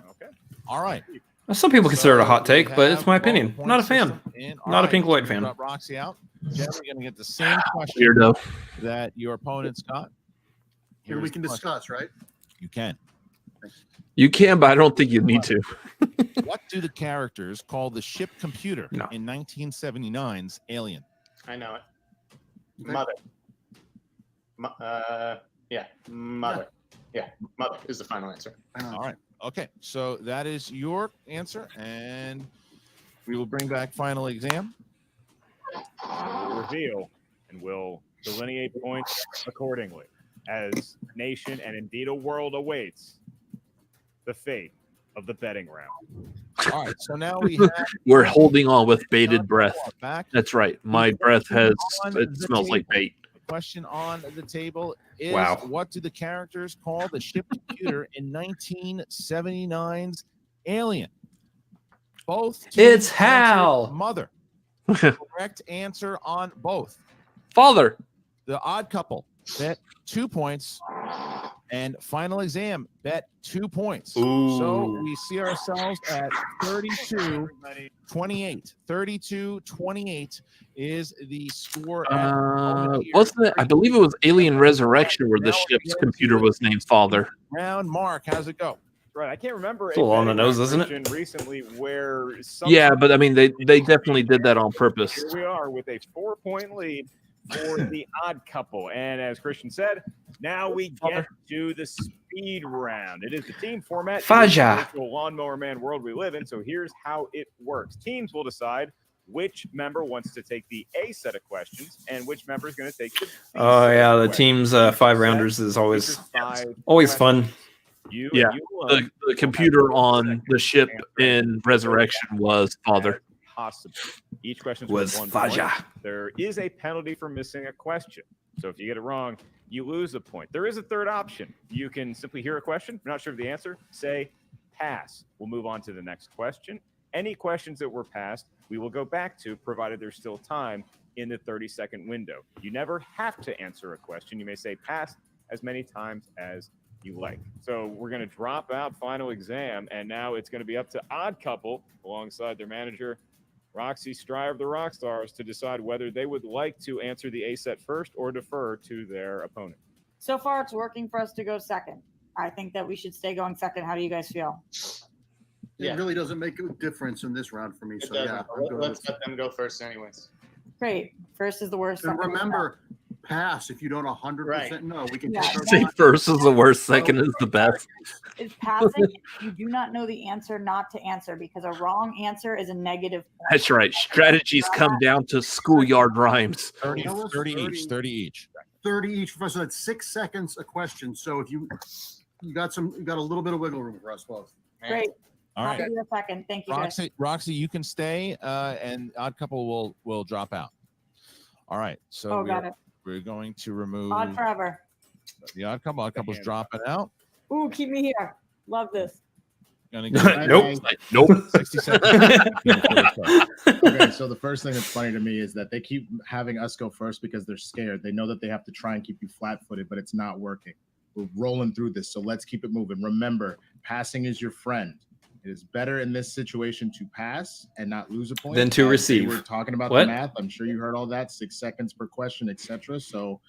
S5: Okay.
S4: All right.
S1: Some people consider it a hot
S4: So we
S1: take, but it's
S4: have
S1: my
S4: all the
S1: opinion.
S4: point
S1: Not a fan.
S4: system in. All
S1: Not a
S4: right,
S1: Pink Floyd
S4: we're
S1: fan.
S4: gonna drop Roxy out. Jeff, you're going to get the same question
S2: Weirdo.
S4: that your opponent's got.
S7: Here we
S4: Here's
S7: can
S4: the question.
S7: discuss, right?
S4: You can.
S2: You can, but I don't think you need to.
S4: What do the characters call the ship computer
S1: No.
S4: in 1979's Alien?
S13: I know it. Mother. Yeah, Mother. Yeah, Mother is the final answer.
S4: All right. Okay. So that is your answer, and we will bring back final exam.
S5: We'll reveal and we'll delineate points accordingly as nation and indeed a world awaits the fate of the betting round.
S4: All right. So now we have
S2: We're holding on with bated breath.
S4: back.
S2: That's right. My breath has, it smells like bait.
S4: The question on the table is:
S1: Wow.
S4: What do the characters call the ship computer in 1979's Alien? Both. teams
S1: It's
S4: answered
S1: Hal.
S4: Mother. Correct answer on both.
S2: Father.
S4: The Odd Couple bet 2 points, and final exam bet 2 points. So
S1: Ooh.
S4: we see ourselves at 32-28. 32-28 is the score. At the moment here.
S2: Wasn't it? I believe it was Alien Resurrection where the ship's computer was named Father.
S4: Round Mark, how's it go?
S5: Right. I can't remember
S1: It's a little on the
S5: betting
S1: nose, isn't it?
S5: prediction recently where some
S2: Yeah, but I mean, they definitely did that on purpose.
S5: Here we are with a 4-point lead for the Odd Couple. And as Christian said, now we get to the speed round. It is the team format. It is the
S1: Faja.
S5: virtual Lawnmower Man world we live in. So here's how it works. Teams will decide which member wants to take the A set of questions and which member is going to take the B
S1: Oh
S5: set
S1: yeah,
S5: of
S1: the
S5: questions.
S1: team's 5 rounders is always fun.
S5: You
S2: Yeah,
S5: and you alone
S2: the computer on the ship in Resurrection was Father.
S5: possible. Each question
S1: Was
S5: worth 1
S1: Faja.
S5: point. There is a penalty for missing a question. So if you get it wrong, you lose a point. There is a third option. You can simply hear a question. You're not sure of the answer. Say pass. We'll move on to the next question. Any questions that were passed, we will go back to, provided there's still time in the 30-second window. You never have to answer a question. You may say pass as many times as you like. So we're going to drop out final exam, and now it's going to be up to Odd Couple alongside their manager, Roxy Strider, the Rockstars, to decide whether they would like to answer the A set first or defer to their opponent.
S11: So far, it's working for us to go second. I think that we should stay going second. How do you guys feel?
S7: It really doesn't make a difference in this round for me.
S13: It
S7: So yeah,
S13: doesn't.
S7: I'm good
S13: Let's
S7: with-
S13: let them go first, anyways.
S11: Great. First is the worst.
S7: And
S11: second is
S7: remember, pass if you don't 100% know. We can
S11: Yeah.
S7: take our
S2: Say
S7: time.
S2: first is the worst, second is the best.
S11: It's passing. If you do not know the answer, not to answer, because a wrong answer is a negative point.
S2: That's right. Strategies come down to schoolyard rhymes.
S4: 30,
S7: You know what's
S4: 30 each. 30 each.
S7: 30 each, Professor. That's 6 seconds a question. So if you got a little bit of wiggle room for us both.
S11: Great.
S4: All
S11: Happy
S4: right.
S11: to be a second. Thank you, guys.
S4: Roxy, you can stay, and Odd Couple will drop out. All right. So
S11: Oh, got it.
S4: we're going to remove
S11: Odd forever.
S4: the Odd Couple. Odd Couple's dropping out.
S11: Ooh, keep me here. Love this.
S4: Gonna go
S1: Nope.
S2: Nope.
S4: 60 seconds.
S12: Okay, so the first thing that's funny to me is that they keep having us go first because they're scared. They know that they have to try and keep you flat-footed, but it's not working. We're rolling through this, so let's keep it moving. Remember, passing is your friend. It is better in this situation to pass and not lose a point
S1: Than to
S12: As
S1: receive.
S12: We're talking about
S1: What?
S12: the math. I'm sure you heard all that. 6 seconds per question, etc. So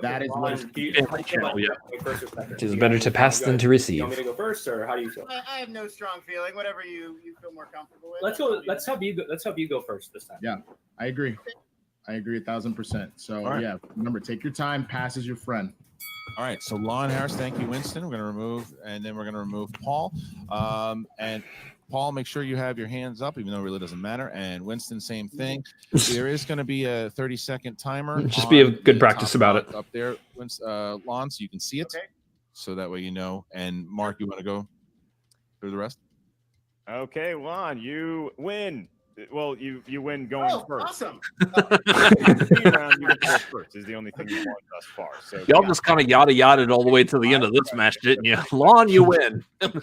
S12: That is what is.
S1: It is better to pass than to receive.
S9: You want me to go first, or how do you feel?
S3: I have no strong feeling. Whatever you feel more comfortable with.
S9: Let's go. Let's have you go. Let's have you go first this time.
S12: Yeah, I agree. I agree 1,000%. So
S4: right.
S12: yeah, remember, take your time. Pass is your friend.
S4: All right, so Lon, Harris, thank you, Winston. We're going to remove, and then we're going to remove Paul. And Paul, make sure you have your hands up, even though it really doesn't matter. And Winston, same thing. There is going to be a 30-second timer.
S1: Just be a good practice about it.
S4: Up there, Lon, so you can see it.
S3: Okay.
S4: So that way you know. And Mark, you want to go through the rest?
S5: Okay, Lon, you win. Well, you win going first.
S3: Awesome.
S5: Round, you go first is the only thing you won thus far. So
S2: Y'all just kind of yada all the way to the end of this match, didn't you? Lon, you win.
S1: But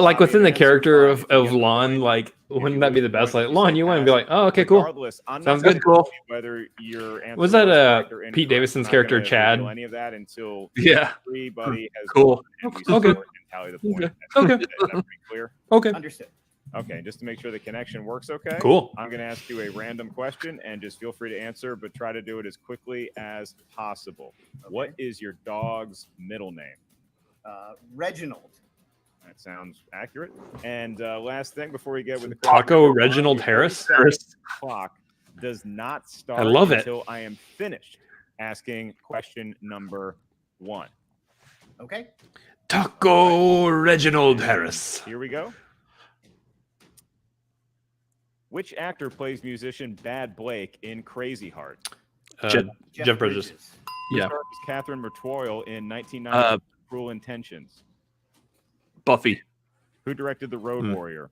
S1: like within the character of Lon, like wouldn't that be the best? Like Lon, you win, and be like, oh, okay, cool. Sounds good. Cool.
S5: Whether your answer
S1: was that Pete Davidson's character, Chad?
S5: Any of that until
S1: yeah.
S5: everybody has
S1: cool.
S5: Okay. Tally the point.
S1: Okay.
S5: Is that pretty clear?
S1: Okay.
S3: Understood.
S5: Okay, just to make sure the connection works okay.
S1: Cool.
S5: I'm going to ask you a random question and just feel free to answer, but try to do it as quickly as possible. Okay. What is your dog's middle name?
S3: Reginald.
S5: That sounds accurate. And last thing before we get with the
S1: Taco Reginald Harris.
S5: Clock does not start
S1: I love it.
S5: until I am finished asking question number 1.
S3: Okay.
S1: Taco Reginald Harris.
S5: Here we go. Which actor plays musician Bad Blake in Crazy Heart?
S1: Jeff Bridges.
S5: Yeah. Catherine Mertoil in 1990 Cruel Intentions.
S2: Buffy.
S5: Who directed The Road Warrior?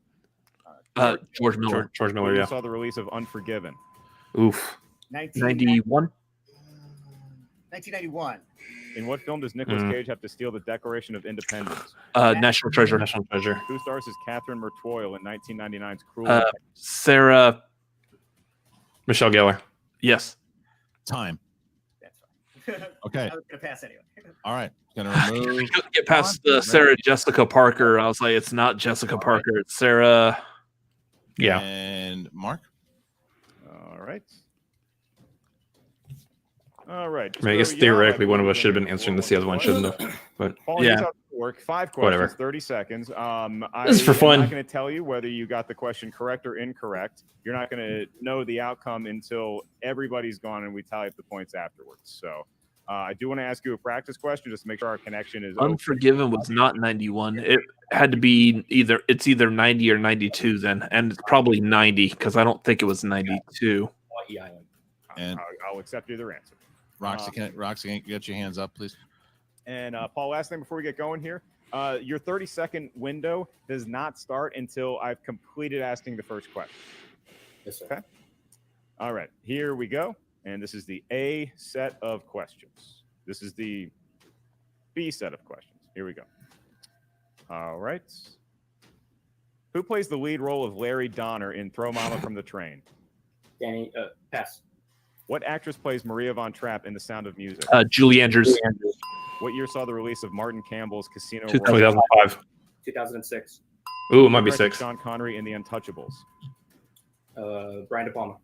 S2: George Miller.
S1: George Miller, yeah.
S5: Saw the release of Unforgiven.
S1: Oof.
S2: 91.
S3: 1991.
S5: In what film does Nicolas Cage have to steal the Declaration of Independence?
S2: National Treasure.
S1: National Treasure.
S5: Who stars as Catherine Mertoil in 1999's Cruel Intentions?
S2: Sarah.
S1: Michelle Gellar.
S2: Yes.
S4: Time.
S3: That's fine.
S4: Okay.
S3: I was going to pass anyway.
S4: All right. Gonna remove.
S2: Get past Sarah Jessica Parker. I was like, it's not Jessica Parker. It's Sarah.
S1: Yeah.
S4: And Mark.
S5: All right. All right.
S1: I mean, I guess theoretically one of us should have been answering this, the other one shouldn't have. But
S5: Paul,
S1: yeah.
S5: Work 5 questions,
S1: Whatever.
S5: 30 seconds.
S1: This is for fun.
S5: I'm not going to tell you whether you got the question correct or incorrect. You're not going to know the outcome until everybody's gone and we tally up the points afterwards. So I do want to ask you a practice question just to make sure our connection is
S2: Unforgiven was not 91. It had to be either 90 or 92 then, and it's probably 90 because I don't think it was 92.
S4: And
S5: I'll accept either answer.
S4: Roxy, get your hands up, please.
S5: And Paul, last thing before we get going here, your 30-second window does not start until I've completed asking the first question.
S9: Yes, sir.
S5: Okay. All right, here we go. And this is the A set of questions. This is the B set of questions. Here we go. All right. Who plays the lead role of Larry Donner in Throw Mama from the Train?
S9: Danny, pass.
S5: What actress plays Maria Von Trapp in The Sound of Music?
S2: Julie Andrews.
S5: What year saw the release of Martin Campbell's Casino?
S1: 2005.
S9: 2006.
S1: Ooh, it might be 6.
S5: Sean Connery in The Untouchables.
S9: Brian De Palma.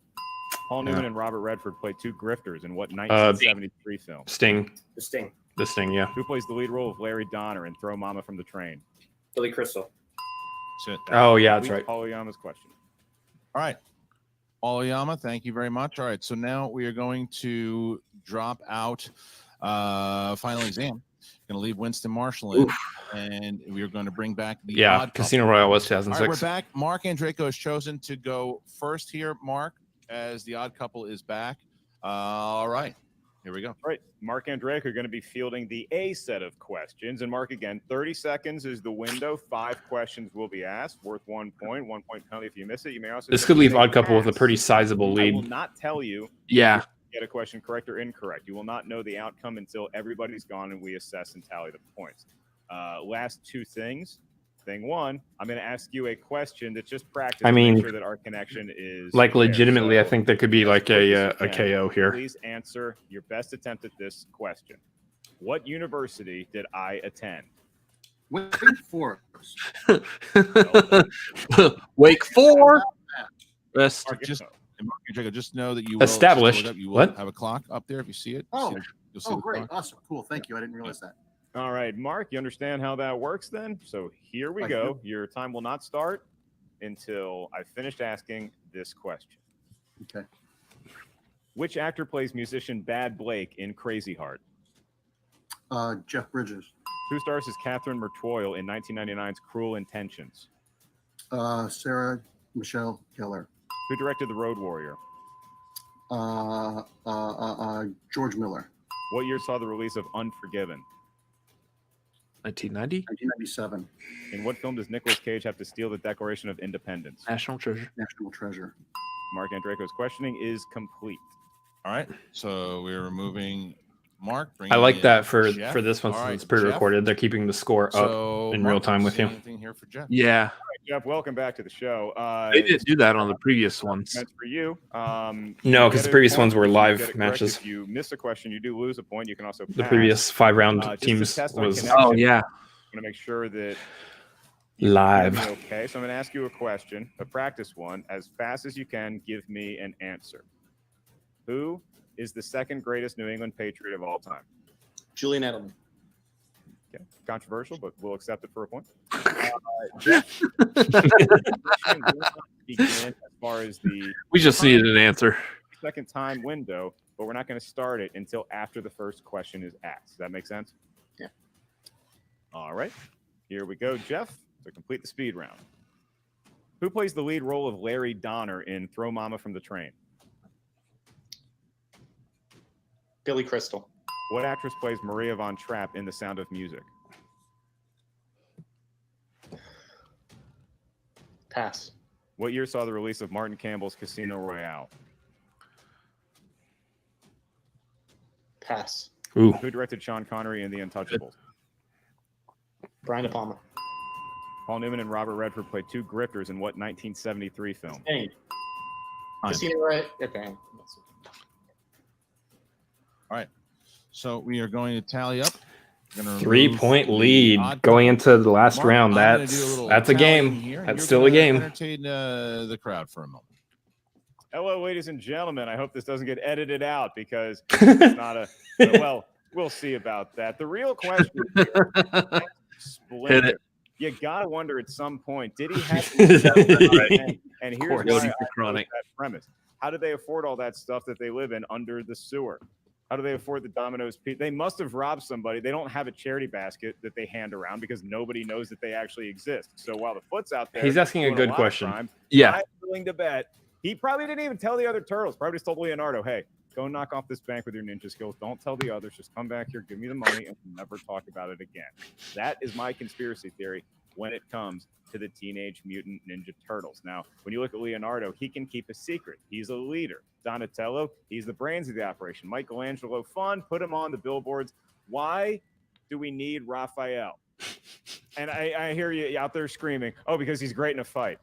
S5: Paul Newman and Robert Redford played 2 grifters in what 1973 film?
S1: Sting.
S9: The Sting.
S1: The Sting, yeah.
S5: Who plays the lead role of Larry Donner in Throw Mama from the Train?
S9: Billy Crystal.
S1: Oh, yeah, that's right.
S5: Paul Oyama's question.
S4: All right. Oyama, thank you very much. All right, so now we are going to drop out final exam. Going to leave Winston Marshall in, and we are going to bring back the odd
S1: Casino
S4: couple.
S1: Royale was
S4: All
S1: 2006.
S4: right, we're back. Mark Andreyko has chosen to go first here, Mark, as the odd couple is back. All right, here we go.
S5: All right, Mark and Drake are going to be fielding the A set of questions. And Mark, again, 30 seconds is the window. 5 questions will be asked, worth 1 point. 1 point penalty if you miss it. You may also.
S1: This could leave odd couple with a pretty sizable lead.
S5: I will not tell you.
S2: Yeah.
S5: Get a question correct or incorrect. You will not know the outcome until everybody's gone and we assess and tally the points. Last 2 things. Thing 1, I'm going to ask you a question that's just practice.
S1: I mean,
S5: to make sure that our connection is
S1: like
S5: fair.
S1: legitimately.
S5: So,
S1: I think there could be like a KO here.
S5: Please answer your best attempt at this question. What university did I attend?
S7: Wake Forest.
S2: Wake Forest.
S4: Just Draco, just know that you
S1: Established.
S4: You will
S1: What?
S4: have a clock up there if you see it.
S7: Oh,
S4: You'll see the
S7: great.
S4: clock.
S7: Awesome. Cool. Thank you. I didn't realize that.
S5: All right, Mark, you understand how that works then? So here we go. Your time will not start until I finished asking this question.
S7: Okay.
S5: Which actor plays musician Bad Blake in Crazy Heart?
S7: Jeff Bridges.
S5: Who stars as Catherine Mertoil in 1999's Cruel Intentions?
S7: Sarah Michelle Gellar.
S5: Who directed The Road Warrior?
S7: George Miller.
S5: What year saw the release of Unforgiven?
S2: 1990.
S7: 1997.
S5: In what film does Nicolas Cage have to steal the Declaration of Independence?
S2: National Treasure.
S7: National Treasure.
S5: Mark Andraco's questioning is complete.
S4: All right. So we're removing Mark.
S1: I like that for
S4: Jeff.
S1: this one
S4: All
S1: since
S4: right,
S1: it's pre-recorded. They're keeping the score up in real time with you.
S4: Anything here for Jeff?
S2: Yeah.
S5: All right, Jeff, welcome back to the show.
S2: They didn't do that on the previous ones.
S5: That's for you.
S1: No, because the previous ones were live matches.
S5: If you miss a question, you do lose a point. You can also
S1: The
S5: pass.
S1: previous 5-round
S5: Just to
S1: teams
S5: test on
S1: was
S5: connection,
S2: Oh, yeah.
S5: I'm going to make sure that
S1: live.
S5: okay, so I'm going to ask you a question, a practice one. As fast as you can, give me an answer. Who is the second greatest New England Patriot of all time?
S8: Julian Edelman.
S5: Okay, controversial, but we'll accept it for a point. Begin as far as the
S2: We just needed an answer.
S5: second time window, but we're not going to start it until after the first question is asked. Does that make sense?
S8: Yeah.
S5: All right. Here we go, Jeff, to complete the speed round. Who plays the lead role of Larry Donner in Throw Mama from the Train?
S8: Billy Crystal.
S5: What actress plays Maria von Trapp in The Sound of Music?
S8: Pass.
S5: What year saw the release of Martin Campbell's Casino Royale?
S8: Pass.
S1: Ooh.
S5: Who directed Sean Connery in The Untouchables?
S8: Brian De Palma.
S5: Paul Newman and Robert Redford played two grifters in what 1973 film?
S8: Hey. Casino right. Okay.
S4: All right. So we are going to tally up.
S1: 3-point lead going into the last
S4: Mark,
S1: round.
S4: I'm gonna do
S1: That's a
S4: tallying
S1: game.
S4: here, and
S1: That's
S4: you're
S1: still a
S4: gonna
S1: game.
S4: Entertain the crowd for a moment.
S5: Hello, ladies and gentlemen. I hope this doesn't get edited out because it's not a. Well, we'll see about that. The real question here,
S2: Hit it.
S5: you gotta wonder at some point, did he have to and here's why I
S2: Chronic.
S5: that premise. How do they afford all that stuff that they live in under the sewer? How do they afford the Domino's pizza? They must have robbed somebody. They don't have a charity basket that they hand around because nobody knows that they actually exist. So while the foot's out there,
S1: He's asking a
S5: doing
S1: good
S5: lot of
S1: question.
S5: crimes,
S2: Yeah.
S5: I'm willing to bet he probably didn't even tell the other turtles. Probably just told Leonardo, hey, go knock off this bank with your ninja skills. Don't tell the others. Just come back here, give me the money, and we'll never talk about it again. That is my conspiracy theory when it comes to the Teenage Mutant Ninja Turtles. Now, when you look at Leonardo, he can keep a secret. He's a leader. Donatello, he's the brains of the operation. Michelangelo, fun, put him on the billboards. Why do we need Raphael? And I hear you out there screaming, oh, because he's great in a fight.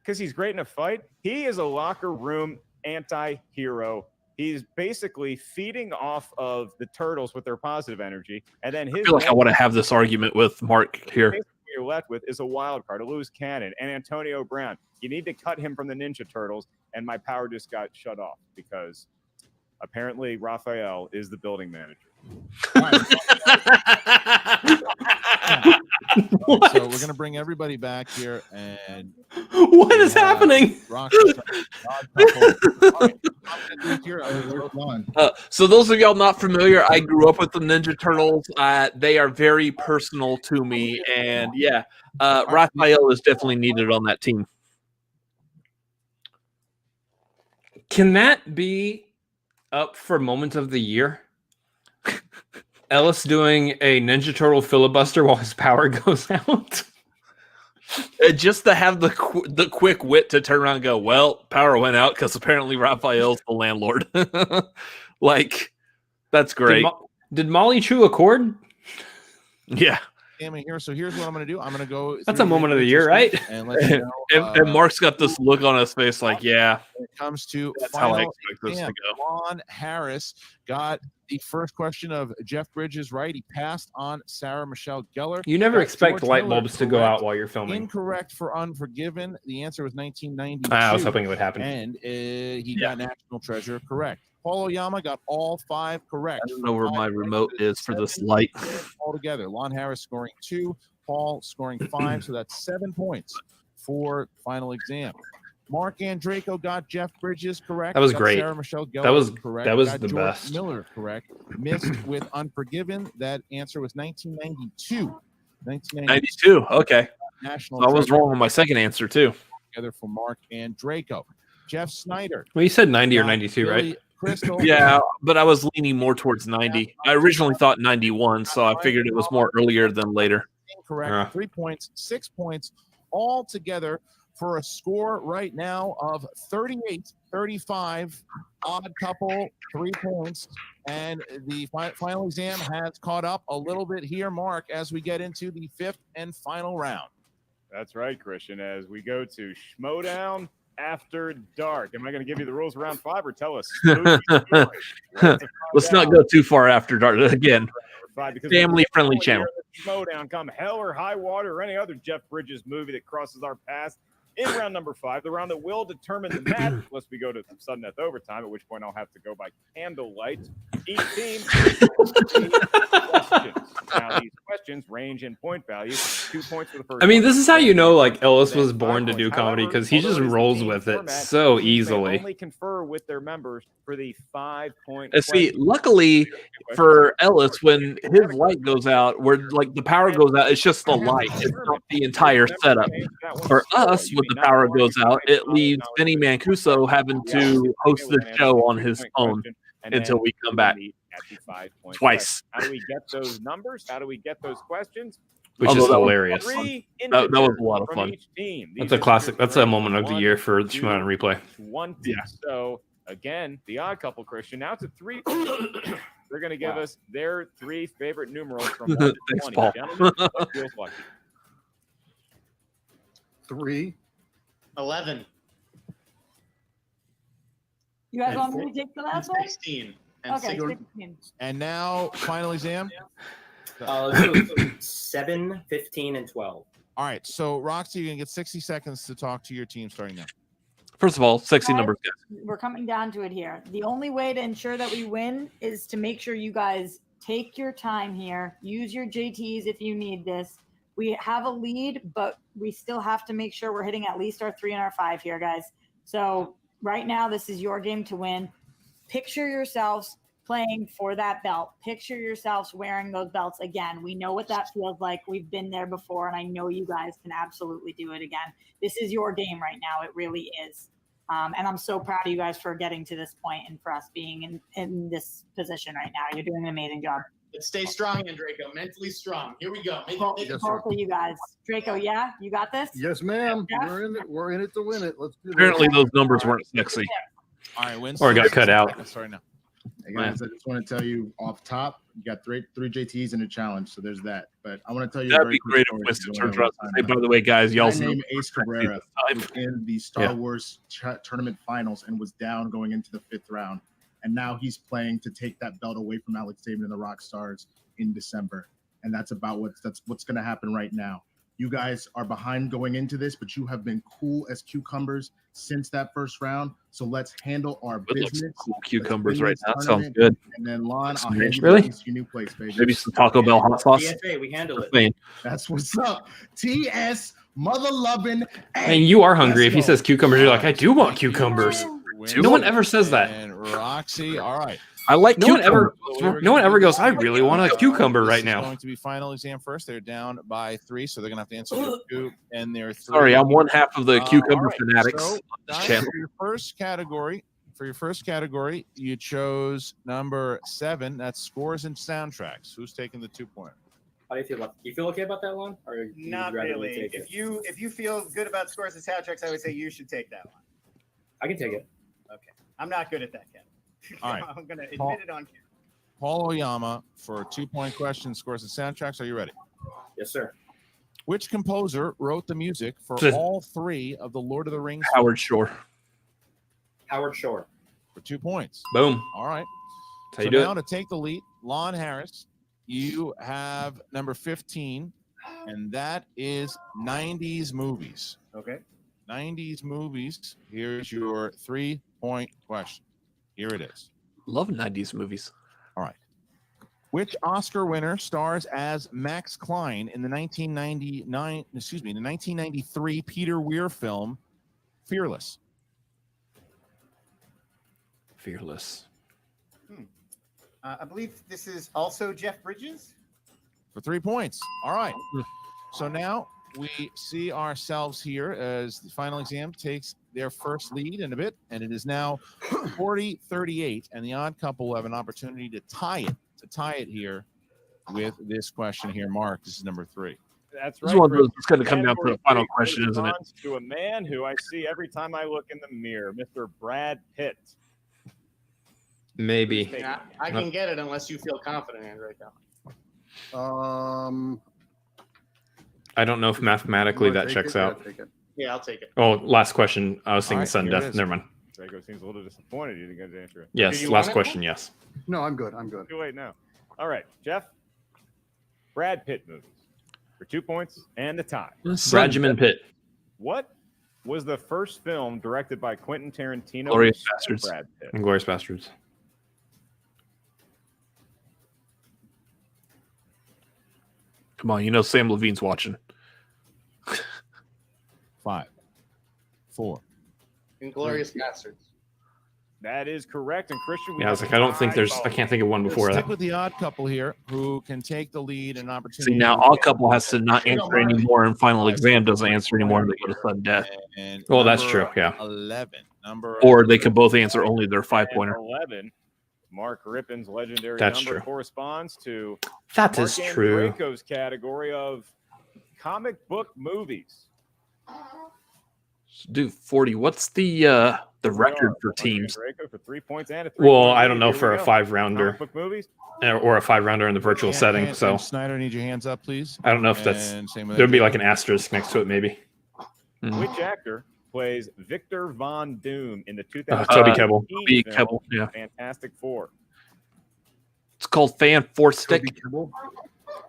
S5: Because he's great in a fight? He is a locker room anti-hero. He's basically feeding off of the turtles with their positive energy. And then
S2: I feel like I want to have this argument with Mark here.
S5: Basically what you're left with is a wild card, a loose cannon, and Antonio Brown. You need to cut him from the Ninja Turtles, and my power just got shut off because apparently Raphael is the building manager.
S4: So we're going to bring everybody back here, and
S1: what is happening?
S2: So those of y'all not familiar, I grew up with the Ninja Turtles. They are very personal to me, and yeah, Raphael is definitely needed on that team.
S1: Can that be up for moment of the year? Ellis doing a Ninja Turtle filibuster while his power goes out.
S2: Just to have the quick wit to turn around and go, well, power went out because apparently Raphael's the landlord. Like, that's great.
S1: Did Molly chew a cord?
S2: Yeah.
S4: Here, so here's what I'm going to do. I'm going to go.
S1: That's a moment of the year, right?
S4: And let you know,
S2: and Mark's got this look on his face like, yeah.
S4: When it comes to
S2: that's how I
S4: final
S2: expect this to
S4: exam,
S2: go.
S4: Lon Harris got the first question of Jeff Bridges right. He passed on Sarah Michelle Gellar.
S1: You never
S4: Got
S1: expect
S4: George
S1: light
S4: Miller
S1: bulbs to go
S4: correct.
S1: out while you're filming.
S4: Incorrect for Unforgiven. The answer was 1992.
S1: I was hoping it would happen.
S4: And he got National Treasure correct. Paul Oyama got all 5 correct.
S2: I don't know where my remote is for this light.
S4: Altogether, Lon Harris scoring 2, Paul scoring 5, so that's 7 points for final exam. Mark Andraco got Jeff Bridges correct.
S1: That was
S4: Got
S1: great.
S4: Sarah Michelle Gellar
S1: That was
S4: correct.
S1: that was
S4: Got
S1: the
S4: George
S1: best.
S4: Miller correct. Missed with Unforgiven. That answer was 1992.
S2: 92. Okay.
S4: National
S2: So I was
S4: Treasure
S2: wrong on my second answer too.
S4: together for Mark Andraco. Jeff Snyder.
S1: Well, you said 90 or
S4: got
S1: 92,
S4: Billy
S1: right?
S4: Crystal.
S2: Yeah, but I was leaning more towards 90. I originally thought 91, so I figured it was more earlier than later.
S4: Incorrect. 3 points, 6 points all together for a score right now of 38-35. Odd couple, 3 points. And the final exam has caught up a little bit here, Mark, as we get into the 5th and final round.
S5: That's right, Christian. As we go to Schmoedown After Dark. Am I going to give you the rules of round 5 or tell us?
S2: Let's not go too far after dark again. Family-friendly channel.
S5: Schmoedown, come hell or high water or any other Jeff Bridges movie that crosses our path. In round number 5, the round that will determine the match, unless we go to sudden death overtime, at which point I'll have to go by candlelight. Each team questions. Now, these questions range in point value. 2 points for the first.
S1: I mean, this is how you know like Ellis was born to do comedy because he just rolls with it so easily.
S5: Only confer with their members for the 5-point.
S2: See, luckily for Ellis, when his light goes out, where like the power goes out, it's just the light. It's not the entire setup. For us, when the power goes out, it leaves Vinny Mancuso having to host the show on his phone until we come back twice.
S5: How do we get those numbers? How do we get those questions?
S1: Which is hilarious.
S2: That was a lot of fun.
S1: That's a classic. That's a moment of the year for the Schmoedown replay.
S5: 20. Yeah. So again, the odd couple, Christian. Now it's a 3. They're going to give us their 3 favorite numerals from 1 to 20.
S2: Paul.
S5: Gentlemen, what feels lucky?
S13: 3.
S8: 11.
S11: You guys want me to take the last one?
S8: 16.
S11: Okay, 16.
S4: And now, final exam.
S9: 7, 15, and 12.
S4: All right, so Roxy, you're going to get 60 seconds to talk to your team starting now.
S2: First of all, sexy numbers, guys.
S11: We're coming down to it here. The only way to ensure that we win is to make sure you guys take your time here. Use your JTs if you need this. We have a lead, but we still have to make sure we're hitting at least our 3 and our 5 here, guys. So right now, this is your game to win. Picture yourselves playing for that belt. Picture yourselves wearing those belts again. We know what that feels like. We've been there before, and I know you guys can absolutely do it again. This is your game right now. It really is. And I'm so proud of you guys for getting to this point and for us being in this position right now. You're doing an amazing job.
S8: Let's stay strong, Draco. Mentally strong. Here we go.
S11: Both of you guys. Draco, yeah? You got this?
S7: Yes, ma'am.
S11: Jeff?
S7: We're in it to win it. Let's do this.
S2: Apparently, those numbers weren't sexy.
S4: All right, Winston.
S1: Or it got cut out.
S4: Sorry, no.
S12: Hey guys, I just want to tell you off top, you got three JTs in a challenge, so there's that. But I want to tell you,
S2: That'd be great if Winston turns around and say, by the way, guys, y'all
S12: my name Ace Cabrera was in the Star Wars tournament finals and was down going into the 5th round, and now he's playing to take that belt away from Alex Damon and the Rock Stars in December, and that's what's going to happen right now. You guys are behind going into this, but you have been cool as cucumbers since that first round. So let's handle our business.
S2: Cool cucumbers right now. Sounds good.
S12: And then Lon, I'll hand you
S2: really?
S12: your new place, baby.
S2: Maybe some Taco Bell hot sauce.
S9: TSA, we handle it.
S12: That's what's up. TS, mother loving.
S1: And you are hungry. If he says cucumbers, you're like, I do want cucumbers. No one ever says that.
S4: And Roxy, all right.
S2: I like
S1: no one ever goes, I really want a cucumber right now.
S4: Going to be final exam first. They're down by 3, so they're going to have to answer their 2 and their 3.
S2: Sorry, I'm one half of the cucumber fanatics.
S4: So, for your first category, you chose number 7. That's scores and soundtracks. Who's taking the 2-pointer?
S9: How do you feel about? You feel okay about that one? Or
S8: not really. If you feel good about scores and soundtracks, I would say you should take that one.
S9: I can take it.
S8: Okay, I'm not good at that, Ken.
S4: All right.
S8: I'm going to admit it on camera.
S4: Paul Oyama for a 2-point question, scores and soundtracks. Are you ready?
S9: Yes, sir.
S4: Which composer wrote the music for all 3 of the Lord of the Rings?
S2: Howard Shore.
S9: Howard Shore.
S4: For 2 points.
S1: Boom.
S4: All right.
S1: how
S4: So
S1: you do
S4: now
S1: it.
S4: to take the lead, Lon Harris, you have number 15, and that is 90s movies.
S13: Okay.
S4: 90s movies. Here's your 3-point question. Here it is.
S2: Love 90s movies.
S4: All right. Which Oscar winner stars as Max Klein in the 1993 Peter Weir film Fearless?
S1: Fearless.
S13: I believe this is also Jeff Bridges.
S4: For 3 points. All right. So now we see ourselves here as the final exam takes their first lead in a bit, and it is now 40-38, and the odd couple will have an opportunity to tie it here with this question here. Mark, this is number 3.
S5: That's
S2: This
S5: right.
S2: one
S5: Chris.
S2: is going to come down to the final
S5: Category
S2: question, isn't it?
S5: responds to a man who I see every time I look in the mirror, Mr. Brad Pitt.
S1: Maybe.
S13: Yeah, I can get it unless you feel confident, Andrew.
S1: I don't know if mathematically that checks out.
S13: Yeah, I'll take it.
S1: Oh, last question. I was thinking
S4: right,
S1: sudden
S4: here it
S1: death.
S4: is.
S1: Never mind.
S5: Draco seems a little disappointed you didn't get to answer it.
S1: Yes,
S13: you
S1: last
S13: want it?
S1: question. Yes.
S7: No, I'm good. I'm good.
S5: Too late now. All right, Jeff. Brad Pitt movies for 2 points and the tie.
S1: Bradjamin Pitt.
S5: What was the first film directed by Quentin Tarantino?
S2: Glorious
S5: with
S2: Bastards.
S5: Brad Pitt?
S1: Inglourious Bastards.
S2: Come on, you know Sam Levine's watching.
S4: 5, 4.
S13: Inglorious Bastards.
S5: That is correct. And Christian, we
S1: Yeah, I was
S5: have
S1: like, I don't think
S5: tie
S1: there's.
S5: ball.
S1: I can't think of one before
S4: Stick
S1: that.
S4: with the odd couple here, who can take the lead and opportunity.
S2: See, now Odd Couple has to not answer anymore, and Final Exam doesn't answer anymore, and they go to sudden death.
S4: And
S1: Well, that's
S4: number
S1: true, yeah.
S4: 11.
S2: Or they can both answer only their 5-pointer.
S5: And 11. Mark Rippon's legendary
S1: That's
S5: number
S1: true.
S5: corresponds to
S1: That
S5: Mark
S1: is true.
S5: Draco's category of comic book movies.
S2: Dude, 40. What's the record for
S5: Mark
S2: teams?
S5: Draco for 3 points and a 3
S1: Well,
S5: point
S1: I don't
S5: lead.
S1: know
S5: Here
S1: for
S5: we
S1: a
S5: go.
S1: 5-rounder
S5: Comic book movies.
S1: or a 5-rounder in the virtual setting.
S4: And
S1: So
S4: Snyder, need your hands up, please.
S1: I don't know if that's.
S4: And same with
S1: There'd be
S4: Adrian.
S1: like an asterisk next to it, maybe.
S5: Which actor plays Victor Von Doom in the
S1: Toby
S5: 2018
S1: Kebbell.
S2: Toby
S5: film
S2: Kebbell, yeah.
S5: Fantastic Four?
S2: It's called Fan Force Stick.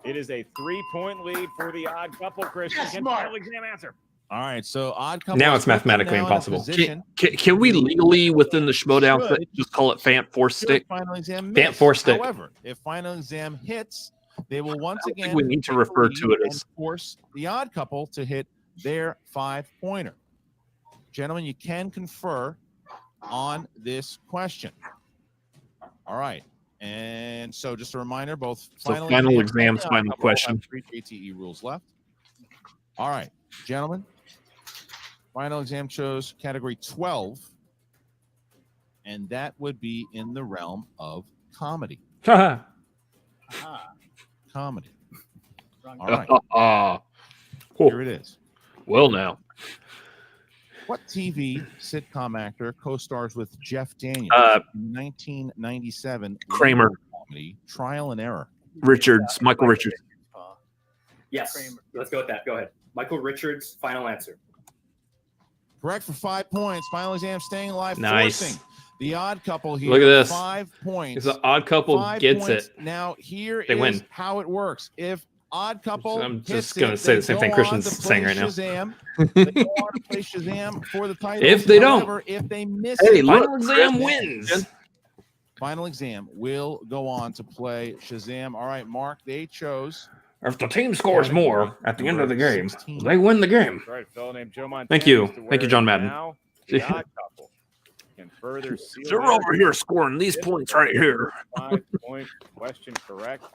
S5: It is a 3-point lead for the odd couple, Christian.
S13: Yes,
S5: Can
S13: Mark.
S5: final exam answer?
S4: All right, so odd couple.
S1: Now
S4: is
S1: it's mathematically
S4: now in a
S1: impossible.
S4: position
S2: Can we legally, within the Schmoedown,
S4: Should.
S2: just call it Fan Force
S4: to
S2: Stick?
S4: Final exam
S1: Can't
S4: miss.
S1: force stick.
S4: However, if final exam hits, they will once
S2: I don't think
S4: again
S2: we need to
S4: take the
S2: refer
S4: lead
S2: to it
S4: and
S2: as-
S4: force the odd couple to hit their 5-pointer. Gentlemen, you can confer on this question. All right. And so just a reminder, both
S2: So
S4: final
S2: final
S4: exam
S2: exam's
S4: and the odd
S2: final
S4: couple have
S2: question.
S4: 3 JTE rules left. All right, gentlemen. Final exam chose category 12, and that would be in the realm of comedy. Comedy. All right, here it is.
S2: Well, now.
S4: What TV sitcom actor co-stars with Jeff Daniels in 1997
S2: Kramer.
S4: legal comedy Trial and Error?
S2: Richards, Michael Richards.
S9: Yes. Let's go with that. Go ahead. Michael Richards, final answer.
S4: Correct for 5 points. Final exam staying alive.
S1: Nice.
S4: Forcing the odd couple here.
S1: Look at this.
S4: 5 points.
S1: If the odd couple
S4: 5
S1: gets
S4: points.
S1: it,
S4: Now here
S1: they
S4: is
S1: win.
S4: how it works. If odd couple,
S1: I'm
S4: hits
S1: just gonna
S4: it,
S1: say
S4: they
S1: the same
S4: go
S1: thing
S4: on
S1: Christian's
S4: to
S1: saying
S4: play
S1: right now.
S4: Shazam. They go on to play Shazam for the title.
S1: If they don't.
S4: However, if they miss
S2: Hey,
S4: it,
S2: look,
S1: Final exam wins.
S4: final exam will go on to play Shazam. All right, Mark, they chose.
S1: If the team scores more at the end of the game,
S4: 16.
S1: they win the game.
S5: That's right. A fellow named Joe Montana.
S1: Thank you.
S5: used to
S1: Thank you,
S5: wear
S1: John
S5: it.
S1: Madden.
S5: Now, the odd couple can further seal
S2: They're
S5: their
S2: over here scoring these points right here.
S5: 5-point question correct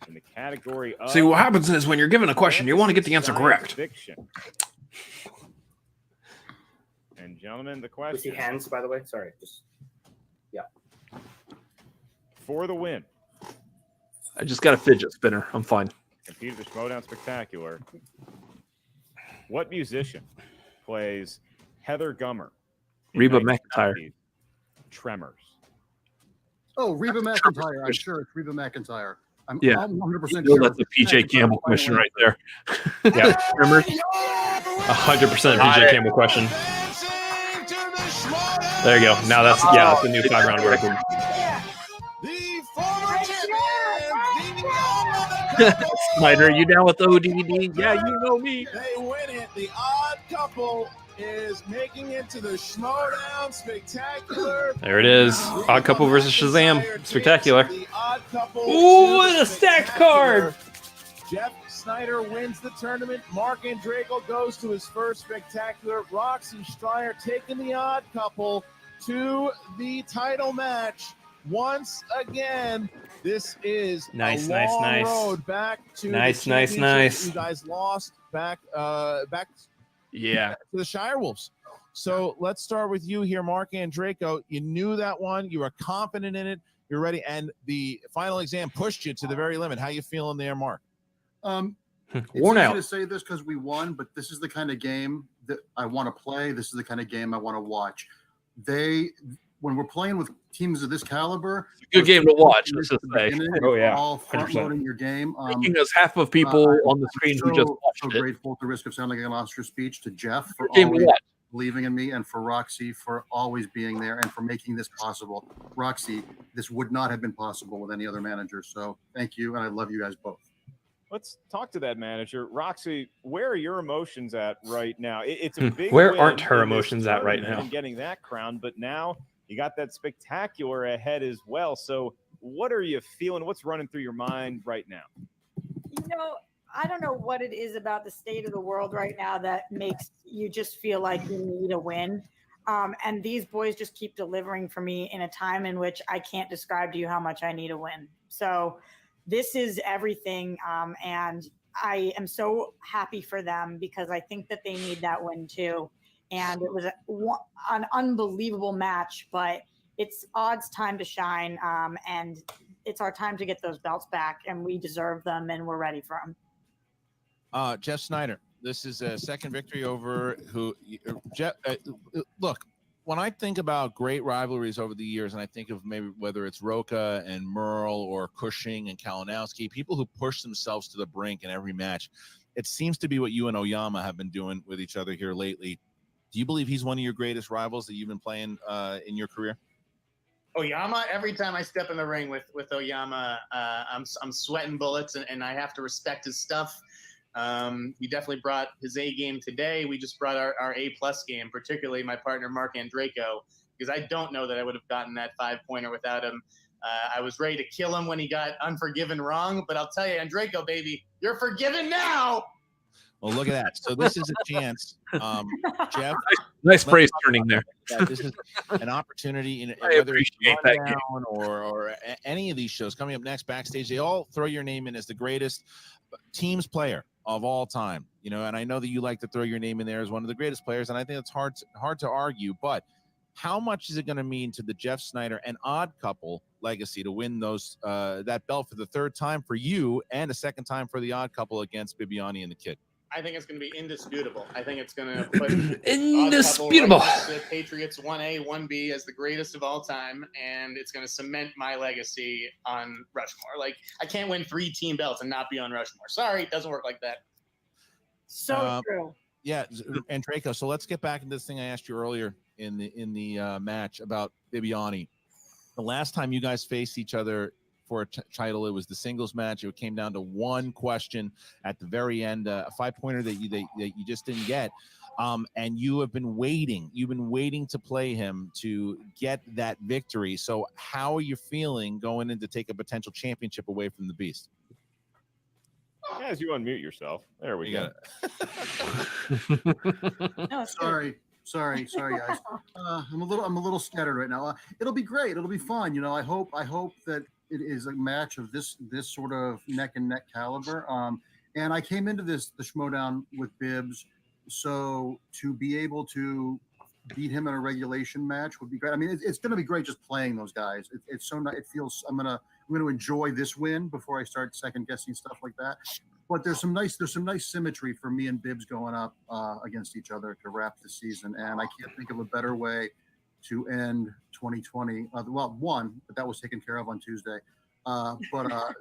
S5: in the category of
S1: See, what happens is when you're given a question, you want to get the answer
S5: science
S1: correct.
S5: Fiction. And gentlemen, the
S9: We see
S5: question
S9: hands, by the way. Sorry. Just
S5: for the win.
S2: I just got a fidget spinner. I'm fine.
S5: Compete at the Schmoedown Spectacular. What musician plays Heather Gummer? in
S2: Reba
S5: 1990's Tremors.
S7: Oh, Reba McEntire. I'm sure it's Reba McEntire. I'm
S2: Yeah.
S7: 100%
S2: You'll
S7: sure.
S2: let the PJ Campbell question right there.
S1: Yeah,
S2: Remember?
S1: 100% PJ Campbell question. There you go. Now that's a new 5-round record.
S4: The
S2: Snyder, you down with ODD? Yeah, you know me.
S4: They win it. The Odd Couple is making it to the Schmoedown Spectacular.
S1: There it is. Odd Couple versus Shazam. Spectacular.
S4: The Odd Couple.
S1: Ooh, what a stacked card.
S4: Jeff Snyder wins the tournament. Marc and Draco goes to his first spectacular. Roxy Stryer taking the Odd Couple to the title match once again. This is a long road back to the championship. You guys lost back
S2: Yeah,
S4: to the Shire Wolves. So let's start with you here, Marc and Draco. You knew that one. You were confident in it. You're ready. And the final exam pushed you to the very limit. How you feeling there, Marc?
S7: It's
S1: Worn
S7: easy
S1: out
S7: to say this because we won, but this is the kind of game that I want to play. This is the kind of game I want to watch. When we're playing with teams of this caliber,
S2: good game to watch. Let's just say.
S1: Oh yeah,
S7: all front loading your game.
S2: Making us half of people on the screen who just watched
S7: so
S2: it.
S7: grateful at the risk of sounding like an Oscar speech to Jeff for
S2: Good game to
S7: always
S2: watch.
S7: believing in me, and for Roxy for always being there and for making this possible. Roxy, this would not have been possible with any other manager. So thank you, and I love you guys both.
S5: Let's talk to that manager. Roxy, where are your emotions at right now? It's a big
S1: Where
S5: win
S1: aren't her
S5: in this
S1: emotions at right
S5: tournament
S1: now?
S5: and getting that crown, but now you got that spectacular ahead as well. So what are you feeling? What's running through your mind right now?
S11: I don't know what it is about the state of the world right now that makes you just feel like you need a win. And these boys just keep delivering for me in a time in which I can't describe to you how much I need a win. So this is everything. And I am so happy for them because I think that they need that win too. And it was an unbelievable match, but it's Odd's time to shine. And it's our time to get those belts back, and we deserve them, and we're ready for them.
S4: Jeff Snyder, this is a second victory over Jeff. Look, when I think about great rivalries over the years, and I think of maybe whether it's Roca and Merle or Cushing and Kalinowski, people who push themselves to the brink in every match, it seems to be what you and Oyama have been doing with each other here lately. Do you believe he's one of your greatest rivals that you've been playing in your career?
S8: Oyama, every time I step in the ring with Oyama, I'm sweating bullets, and I have to respect his stuff. He definitely brought his A game today. We just brought our A+ game, particularly my partner Marc and Draco, because I don't know that I would have gotten that 5-pointer without him. I was ready to kill him when he got Unforgiven wrong, but I'll tell you, and Draco, baby, you're forgiven now.
S4: Well, look at that. So this is a chance, Jeff.
S2: Nice phrase turning there.
S4: This is an opportunity, in
S2: I
S4: whether it's
S2: appreciate that game.
S4: Rundown or any of these shows coming up next backstage. They all throw your name in as the greatest teams player of all time. And I know that you like to throw your name in there as one of the greatest players, and I think it's hard to argue. But how much is it going to mean to the Jeff Snyder and Odd Couple legacy to win that belt for the third time for you and a second time for the Odd Couple against Bibiani and the Kid?
S8: I think it's going to be indisputable. I think it's going to put
S1: indisputable
S8: the Patriots 1A, 1B as the greatest of all time, and it's going to cement my legacy on Rushmore. Like, I can't win 3 team belts and not be on Rushmore. Sorry, it doesn't work like that.
S11: So true.
S4: Yeah, and Draco. So let's get back into this thing I asked you earlier in the match about Bibiani. The last time you guys faced each other for a title, it was the singles match. It came down to one question at the very end, a 5-pointer that you just didn't get. And you have been waiting. You've been waiting to play him to get that victory. So how are you feeling going in to take a potential championship away from the Beast?
S5: As you unmute yourself. There we go.
S7: Sorry, guys. I'm a little scattered right now. It'll be great. It'll be fun. I hope that it is a match of this sort of neck and neck caliber. And I came into the Schmoedown with Bibbs, so to be able to beat him in a regulation match would be great. I mean, it's going to be great just playing those guys. It's so nice. It feels I'm going to enjoy this win before I start second guessing stuff like that. But there's some nice symmetry for me and Bibbs going up against each other to wrap the season, and I can't think of a better way to end 2020. But that was taken care of on Tuesday. But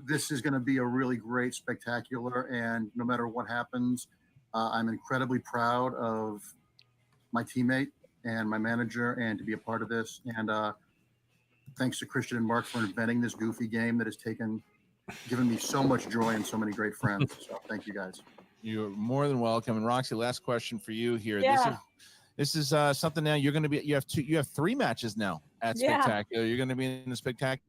S7: this is going to be a really great spectacular, and no matter what happens, I'm incredibly proud of my teammate and my manager, and to be a part of this. And thanks to Christian and Marc for inventing this goofy game that has taken given me so much joy and so many great friends. So thank you guys.
S4: You're more than welcome. And Roxy, last question for you here.
S11: Yeah.
S4: This is something now you're going to be. You have 3 matches now at Spectacular. You're going to be in the Spectacular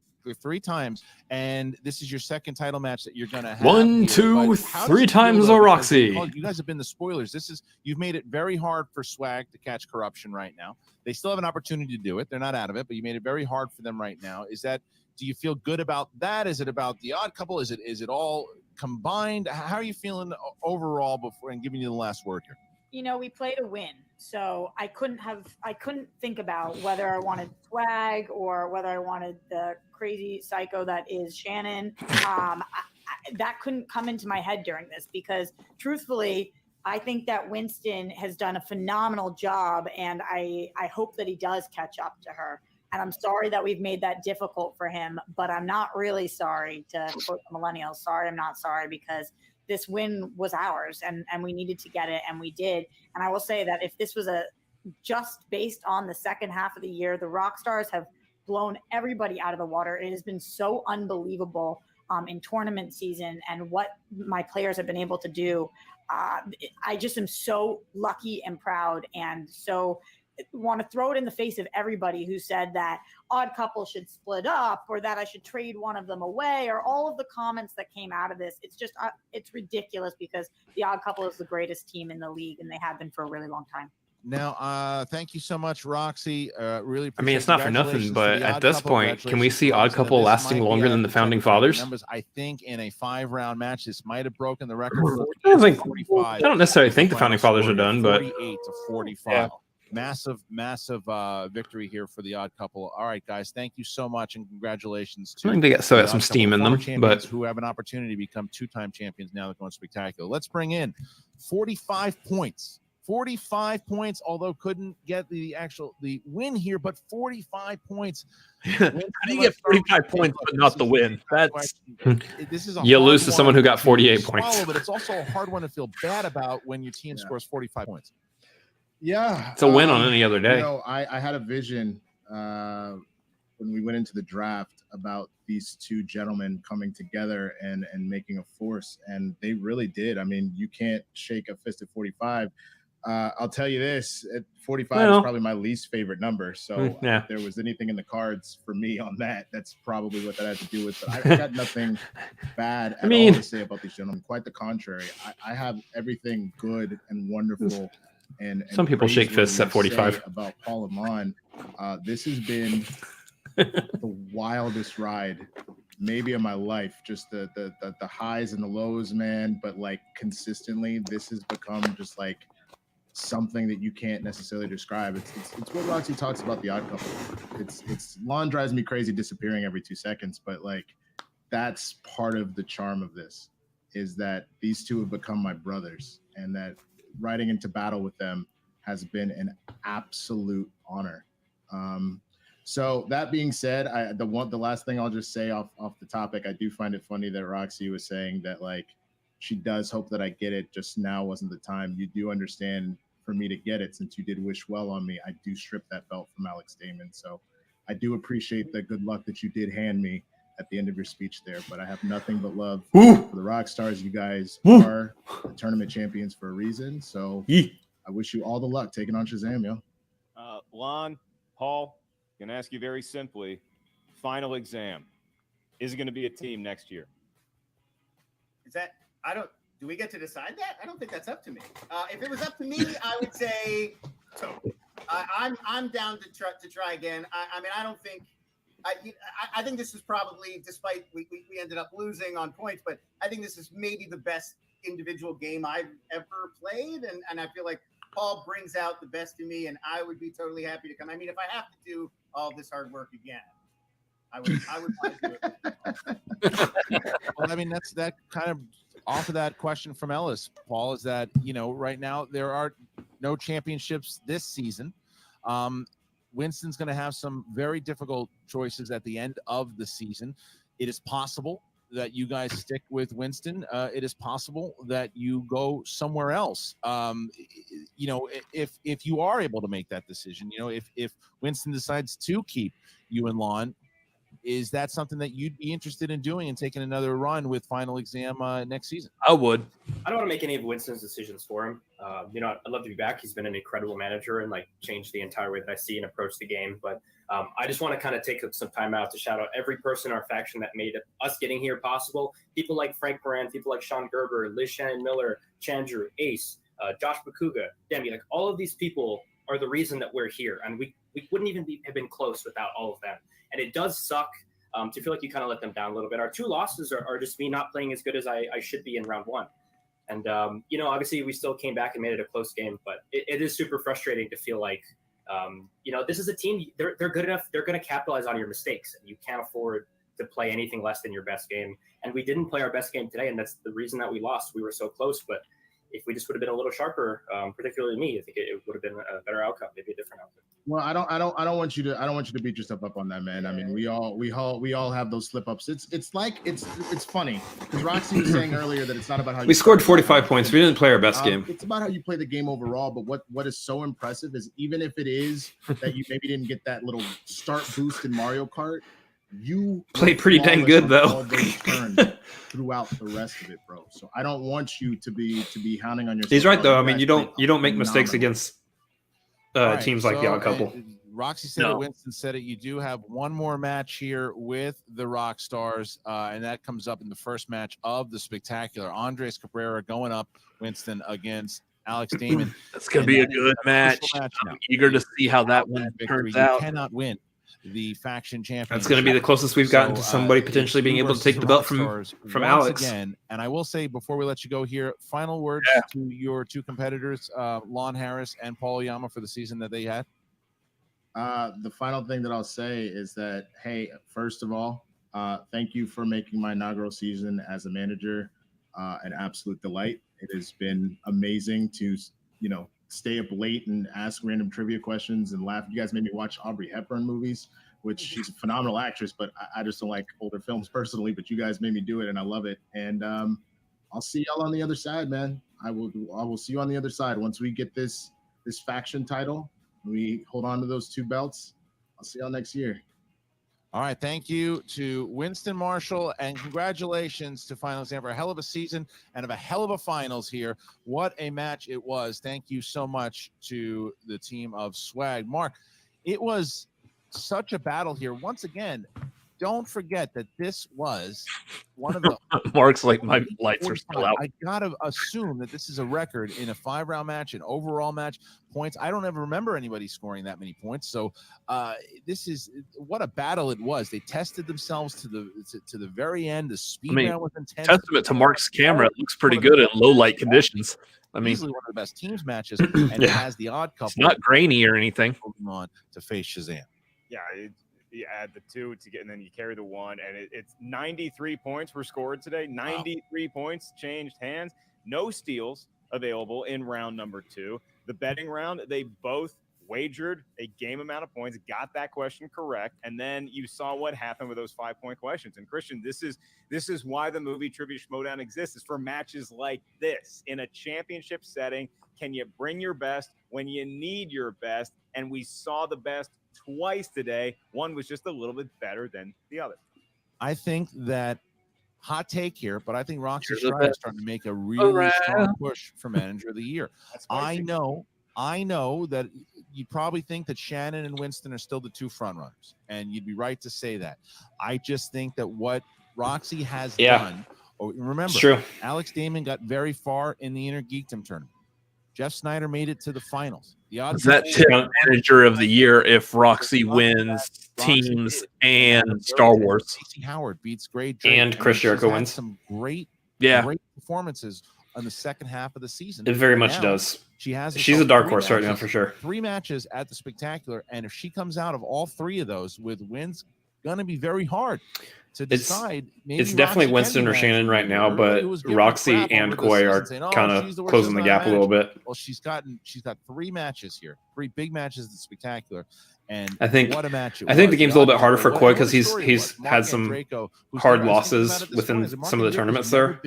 S4: 3 times, and this is your second title match that you're going to have.
S1: 1, 2, 3 times a Roxy.
S4: You guys have been the spoilers. You've made it very hard for Swag to catch corruption right now. They still have an opportunity to do it. They're not out of it, but you made it very hard for them right now. Do you feel good about that? Is it about the Odd Couple? Is it all combined? How are you feeling overall before and giving you the last word here?
S11: We played a win, so I couldn't think about whether I wanted Swag or whether I wanted the crazy psycho that is Shannon. That couldn't come into my head during this because, truthfully, I think that Winston has done a phenomenal job, and I hope that he does catch up to her. And I'm sorry that we've made that difficult for him, but I'm not really sorry, to quote the millennials. Sorry, I'm not sorry, because this win was ours and we needed to get it, and we did. And I will say that if this was just based on the second half of the year, the Rockstars have blown everybody out of the water. It has been so unbelievable in tournament season and what my players have been able to do. I just am so lucky and proud, and so want to throw it in the face of everybody who said that Odd Couple should split up or that I should trade one of them away, or all of the comments that came out of this. It's just it's ridiculous, because the Odd Couple is the greatest team in the league, and they have been for a really long time.
S4: Now, thank you so much, Roxy. Really,
S1: I mean, it's not for nothing, but at this point, can we see Odd Couple lasting longer than the Founding Fathers?
S4: Numbers, I think in a 5-round match, this might have broken the record.
S1: I don't necessarily think the Founding Fathers are done, but
S4: 48 to 45. Yeah. Massive victory here for the Odd Couple. All right, guys, thank you so much, and congratulations to
S1: I think they got some steam in them, but
S4: who have an opportunity to become 2-time champions now. They're going Spectacular. Let's bring in 45 points. 45 points, although couldn't get the win here, but 45 points.
S2: How do you get 45 points but not the win?
S4: This is
S1: you lose to someone who got 48 points.
S4: But it's also a hard one to feel bad about when your team scores 45 points.
S12: Yeah,
S1: it's a win on any other day.
S12: I had a vision when we went into the draft about these two gentlemen coming together and making a force, and they really did. I mean, you can't shake a fist at 45. I'll tell you this: at 45 is probably my least favorite number. So if there was anything in the cards for me on that, that's probably what that had to do with. But I got nothing bad at all to say about these gentlemen. Quite the contrary. I have everything good and wonderful. And
S1: some people shake fists at 45.
S12: About Paul and Lon, this has been the wildest ride maybe of my life. Just the highs and the lows, man. But like consistently, this has become just like something that you can't necessarily describe. It's what Roxy talks about the Odd Couple. It's Lon drives me crazy disappearing every 2 seconds, but like that's part of the charm of this, is that these two have become my brothers, and that riding into battle with them has been an absolute honor. So that being said, the last thing I'll just say off the topic, I do find it funny that Roxy was saying that like she does hope that I get it, just now wasn't the time. You do understand, for me to get it, since you did wish well on me, I do strip that belt from Alex Damon. So I do appreciate the good luck that you did hand me at the end of your speech there, but I have nothing but love for the Rockstars. You guys are the tournament champions for a reason. So I wish you all the luck taking on Shazam, yo.
S5: Lon, Paul, can I ask you very simply, final exam, is it going to be a team next year?
S13: Do we get to decide that? I don't think that's up to me. If it was up to me, I would say so. I'm down to try again. I mean, I don't think. I think this is probably, despite we ended up losing on points, but I think this is maybe the best individual game I've ever played, and I feel like Paul brings out the best in me, and I would be totally happy to come. I mean, if I have to do all this hard work again, I would want to do it.
S4: Well, I mean, that kind of off of that question from Ellis, Paul, is that, right now there are no championships this season. Winston's going to have some very difficult choices at the end of the season. It is possible that you guys stick with Winston. It is possible that you go somewhere else. If you are able to make that decision, if Winston decides to keep you and Lon, Is that something that you'd be interested in doing and taking another run with Final Exam next season?
S2: I would.
S9: I don't want to make any of Winston's decisions for him. I'd love to be back. He's been an incredible manager and changed the entire way that I see and approach the game. But I just want to kind of take some time out to shout out every person in our faction that made us getting here possible. People like Frank Moran, people like Sean Gerber, Liz Shannon Miller, Chandru, Ace, Josh Bakuga, Demi. All of these people are the reason that we're here, and we wouldn't even have been close without all of them. And it does suck to feel like you kind of let them down a little bit. Our 2 losses are just me not playing as good as I should be in round 1. And, obviously we still came back and made it a close game, but it is super frustrating to feel like, this is a team, they're good enough. They're going to capitalize on your mistakes, and you can't afford to play anything less than your best game. And we didn't play our best game today, and that's the reason that we lost. We were so close, but if we just would have been a little sharper, particularly me, I think it would have been a better outcome, maybe a different outcome.
S12: Well, I don't want you to beat yourself up on that, man. I mean, we all have those slip ups. It's funny because Roxy was saying earlier that it's not about how
S1: we scored 45 points. We didn't play our best game.
S12: It's about how you play the game overall. But what is so impressive is even if it is that you maybe didn't get that little start boost in Mario Kart, you
S1: played pretty dang good though
S12: throughout the rest of it, bro. So I don't want you to be hounding on yourself.
S1: He's right though. I mean, you don't make mistakes against teams like the Odd Couple.
S4: Roxy said it, Winston said it. You do have one more match here with the Rock Stars, and that comes up in the first match of the Spectacular. Andres Cabrera going up, Winston, against Alex Damon.
S2: That's going to be a good match. I'm eager to see how that one turns out.
S4: You cannot win the faction championship.
S1: That's going to be the closest we've gotten to somebody potentially being able to take the belt from Alex.
S4: Again, and I will say before we let you go here, final words to your 2 competitors, Lon Harris and Paul Oyama, for the season that they had.
S12: The final thing that I'll say is that, hey, first of all, thank you for making my inaugural season as a manager an absolute delight. It has been amazing to, stay up late and ask random trivia questions and laugh. You guys made me watch Audrey Hepburn movies, which she's a phenomenal actress, but I just don't like older films personally, but you guys made me do it and I love it. And I'll see y'all on the other side, man. I will see you on the other side. Once we get this faction title, we hold on to those 2 belts. I'll see y'all next year.
S4: All right, thank you to Winston Marshall, and congratulations to Final Exam for a hell of a season and of a hell of a finals here. What a match it was. Thank you so much to the team of Swag. Mark, it was such a battle here. Once again, don't forget that this was one of the
S2: Mark's like, my lights are still out.
S4: I gotta assume that this is a record in a 5-round match, an overall match, points. I don't ever remember anybody scoring that many points. So this is what a battle it was. They tested themselves to the very end. The speed round was intense.
S2: Testament to Mark's camera. It looks pretty good in low light conditions. I mean,
S4: easily one of the best teams matches, and it has the Odd Couple.
S2: It's not grainy or anything.
S4: On to face Shazam.
S5: Yeah, you add the 2 to get, and then you carry the 1, and it's 93 points were scored today. 93 points changed hands. No steals available in round number 2. The betting round, they both wagered a game amount of points, got that question correct, and then you saw what happened with those 5-point questions. And Christian, this is why the movie Trivia Schmoedown exists, is for matches like this in a championship setting. Can you bring your best when you need your best? And we saw the best twice today. One was just a little bit better than the other.
S4: I think that hot take here, but I think Roxy Strider is starting to make a really strong push for Manager of the Year. I know that you probably think that Shannon and Winston are still the 2 front runners, and you'd be right to say that. I just think that what Roxy has done. Remember, Alex Damon got very far in the Inner Geekdom tournament. Jeff Snyder made it to the finals.
S2: That Manager of the Year if Roxy wins teams and Star Wars.
S4: Stacey Howard beats Grade
S1: and Chris Jericho wins.
S4: Some great performances on the second half of the season.
S1: It very much does. She's a dark horse right now for sure.
S4: 3 matches at the Spectacular, and if she comes out of all 3 of those with wins, gonna be very hard to decide.
S1: It's definitely Winston or Shannon right now, but Roxy and Koi are kind of closing the gap a little bit.
S4: Well, she's got 3 matches here, 3 big matches at the Spectacular, and
S1: I think
S4: what a match!
S1: I think the game's a little bit harder for Koi because he's had some hard losses within some of the tournaments there.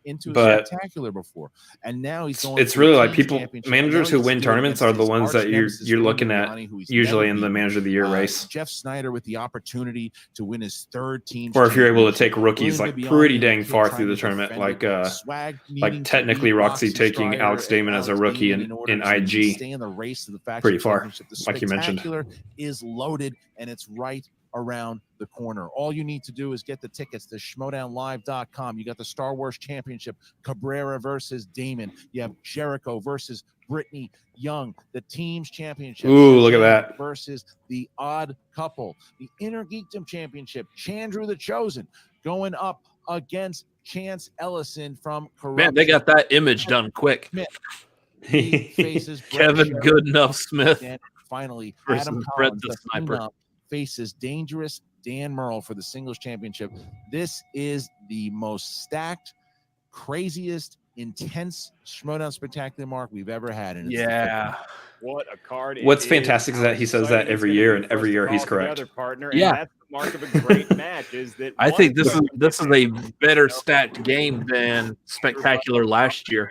S4: into a
S1: But
S4: spectacular before, and now he's going.
S1: It's
S4: to
S1: really
S4: a
S1: like
S4: team
S1: people,
S4: championship.
S1: managers
S4: I know
S1: who
S4: he's
S1: win
S4: still
S1: tournaments
S4: against
S1: are the
S4: his
S1: ones that
S4: arch
S1: you're
S4: nemesis,
S1: looking at
S4: Ronnie, who he's
S1: usually
S4: never
S1: in the
S4: beaten.
S1: manager of the year race.
S4: Jeff Snyder with the opportunity to win his third team,
S1: Or if you're able to take
S4: championship.
S1: rookies
S4: William
S1: like
S4: Bibiani,
S1: pretty
S4: the
S1: dang
S4: kid
S1: far
S4: trying
S1: through the
S4: to
S1: tournament,
S4: defend it, Swag needing to
S1: technically
S4: beat
S1: Roxy taking
S4: Strider
S1: Alex
S4: and
S1: Damon as a
S4: Alex
S1: rookie
S4: Damon
S1: in
S4: order to
S1: IG.
S4: stay in the race to the faction
S1: Pretty far,
S4: championship. The
S1: like you mentioned.
S4: spectacular is loaded, and it's right around the corner. All you need to do is get the tickets to schmoedownlive.com. You got the Star Wars Championship, Cabrera versus Damon. You have Jericho versus Brittany Young, the team's championship.
S1: Ooh, look at
S4: Shazam
S1: that.
S4: versus the Odd Couple, the Inner Geekdom Championship. Chandru the Chosen going up against Chance Ellison from Corruption.
S2: Man, they got that image done quick.
S4: He faces Brett
S2: Kevin
S4: Sherrick.
S2: Goodenough Smith.
S4: And finally,
S2: versus
S4: Adam
S2: Brett
S4: Collins,
S2: the
S4: the
S2: Sniper.
S4: Phenom, faces Dangerous Dan Merle for the singles championship. This is the most stacked, craziest, intense Schmoedown Spectacular Mark we've ever had. And it's
S5: What a card.
S1: What's
S5: it
S1: fantastic is that he says that every year, and every year he's correct.
S5: Partner,
S2: Yeah.
S5: and that's the mark of a great match. Is that
S2: I think this is a better stacked game than Spectacular last year.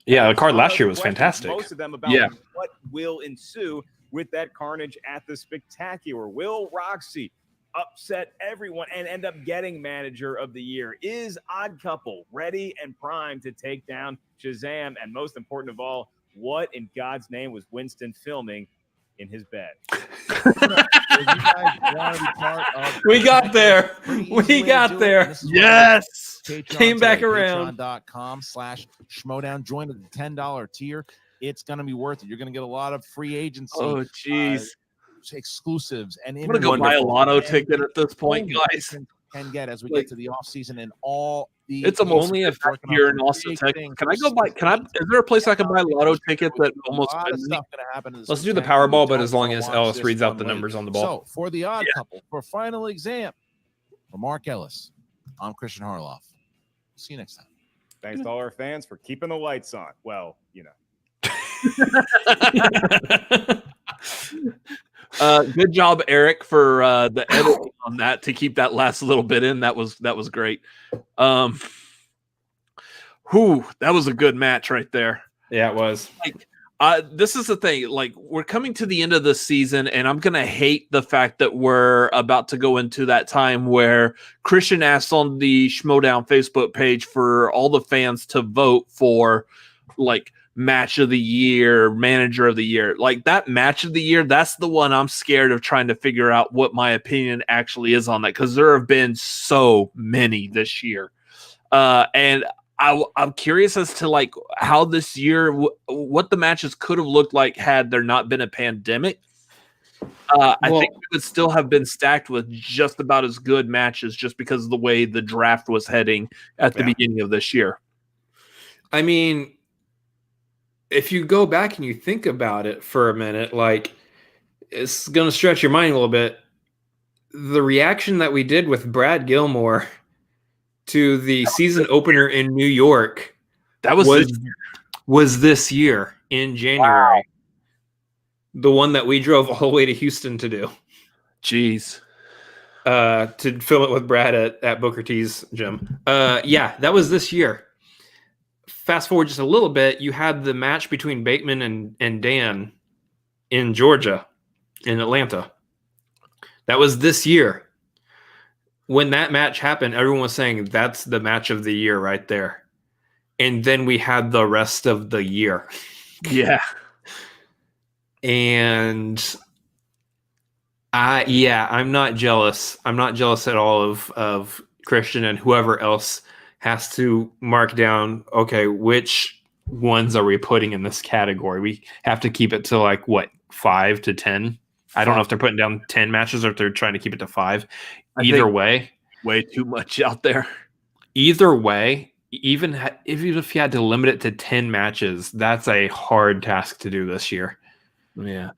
S1: Yeah, the card last year was fantastic.
S5: Most of them about what will ensue with that carnage at the Spectacular. Will Roxy upset everyone and end up getting manager of the year? Is Odd Couple ready and primed to take down Shazam? And most important of all, what in God's name was Winston filming in his bed?
S1: We got there. We got there.
S2: Yes.
S1: Came back around.
S4: Patreon.com/Schmoedown. Join at the $10 tier. It's going to be worth it. You're going to get a lot of free agency.
S2: Oh, jeez.
S4: Exclusives and
S2: I'm going to go buy a lotto ticket at this point, guys.
S4: Can get as we get to the off season and all the
S2: It's almost
S1: only if
S2: here in Austin, Texas. Can I go buy? Is there a place I can buy a lotto ticket that almost?
S1: Let's do the Powerball, but as long as Ellis reads out the numbers on the ball.
S4: So for the Odd Couple, for final exam, for Mark Ellis, I'm Christian Harloff. See you next time.
S5: Thanks to all our fans for keeping the lights on. Well, you know.
S2: Good job, Eric, for the editing on that to keep that last little bit in. That was great. That was a good match right there.
S1: Yeah, it was.
S2: This is the thing. Like, we're coming to the end of the season, and I'm gonna hate the fact that we're about to go into that time where Christian asked on the Schmoedown Facebook page for all the fans to vote for, like, match of the year, manager of the year. Like, that match of the year, that's the one I'm scared of trying to figure out what my opinion actually is on that, because there have been so many this year. And I'm curious as to, like, how this year, what the matches could have looked like had there not been a pandemic. I think we would still have been stacked with just about as good matches just because of the way the draft was heading at the beginning of this year.
S1: I mean, if you go back and you think about it for a minute, like, it's going to stretch your mind a little bit. The reaction that we did with Brad Gilmore to the season opener in New York was this year in January. Wow. The one that we drove all the way to Houston to do.
S2: Jeez.
S1: To film it with Brad at Booker T's gym. Yeah, that was this year. Fast forward just a little bit, you had the match between Bateman and Dan in Georgia, in Atlanta. That was this year. When that match happened, everyone was saying that's the match of the year right there. And then we had the rest of the year.
S2: Yeah.
S1: And I'm not jealous. I'm not jealous at all of Christian and whoever else has to mark down, okay, which ones are we putting in this category? We have to keep it to, like, what, 5 to 10? I don't know if they're putting down 10 matches or if they're trying to keep it to 5. Either way.
S2: Way too much out there.
S1: Either way, even if you had to limit it to 10 matches, that's a hard task to do this year.
S2: Yeah.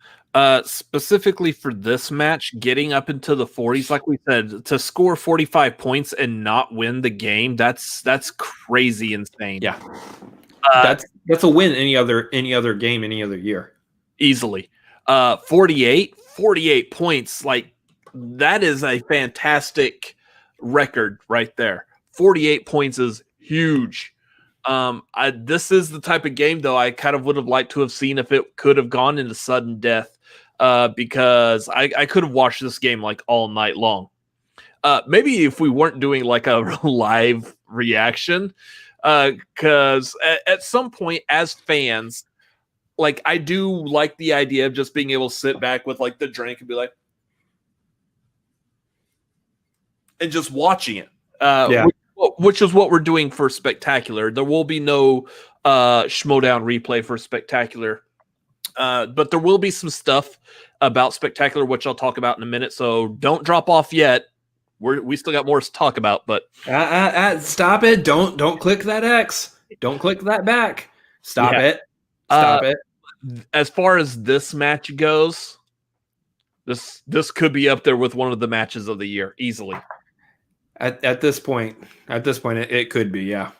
S2: Specifically for this match, getting up into the 40s, like we said, to score 45 points and not win the game, that's crazy insane.
S1: Yeah. That's a win any other game, any other year.
S2: Easily. 48 points, like, that is a fantastic record right there. 48 points is huge. This is the type of game, though, I kind of would have liked to have seen if it could have gone into sudden death, because I could have watched this game like all night long. Maybe if we weren't doing like a live reaction, because at some point as fans, like I do like the idea of just being able to sit back with like the drink and be like, and just watching it. Which is what we're doing for Spectacular. There will be no Schmoedown replay for Spectacular, but there will be some stuff about Spectacular, which I'll talk about in a minute. So don't drop off yet. We still got more to talk about, but
S1: stop it! Don't click that X. Don't click that back. Stop it. Stop it.
S2: As far as this match goes, this could be up there with one of the matches of the year easily.
S1: At this point, it could be, yeah.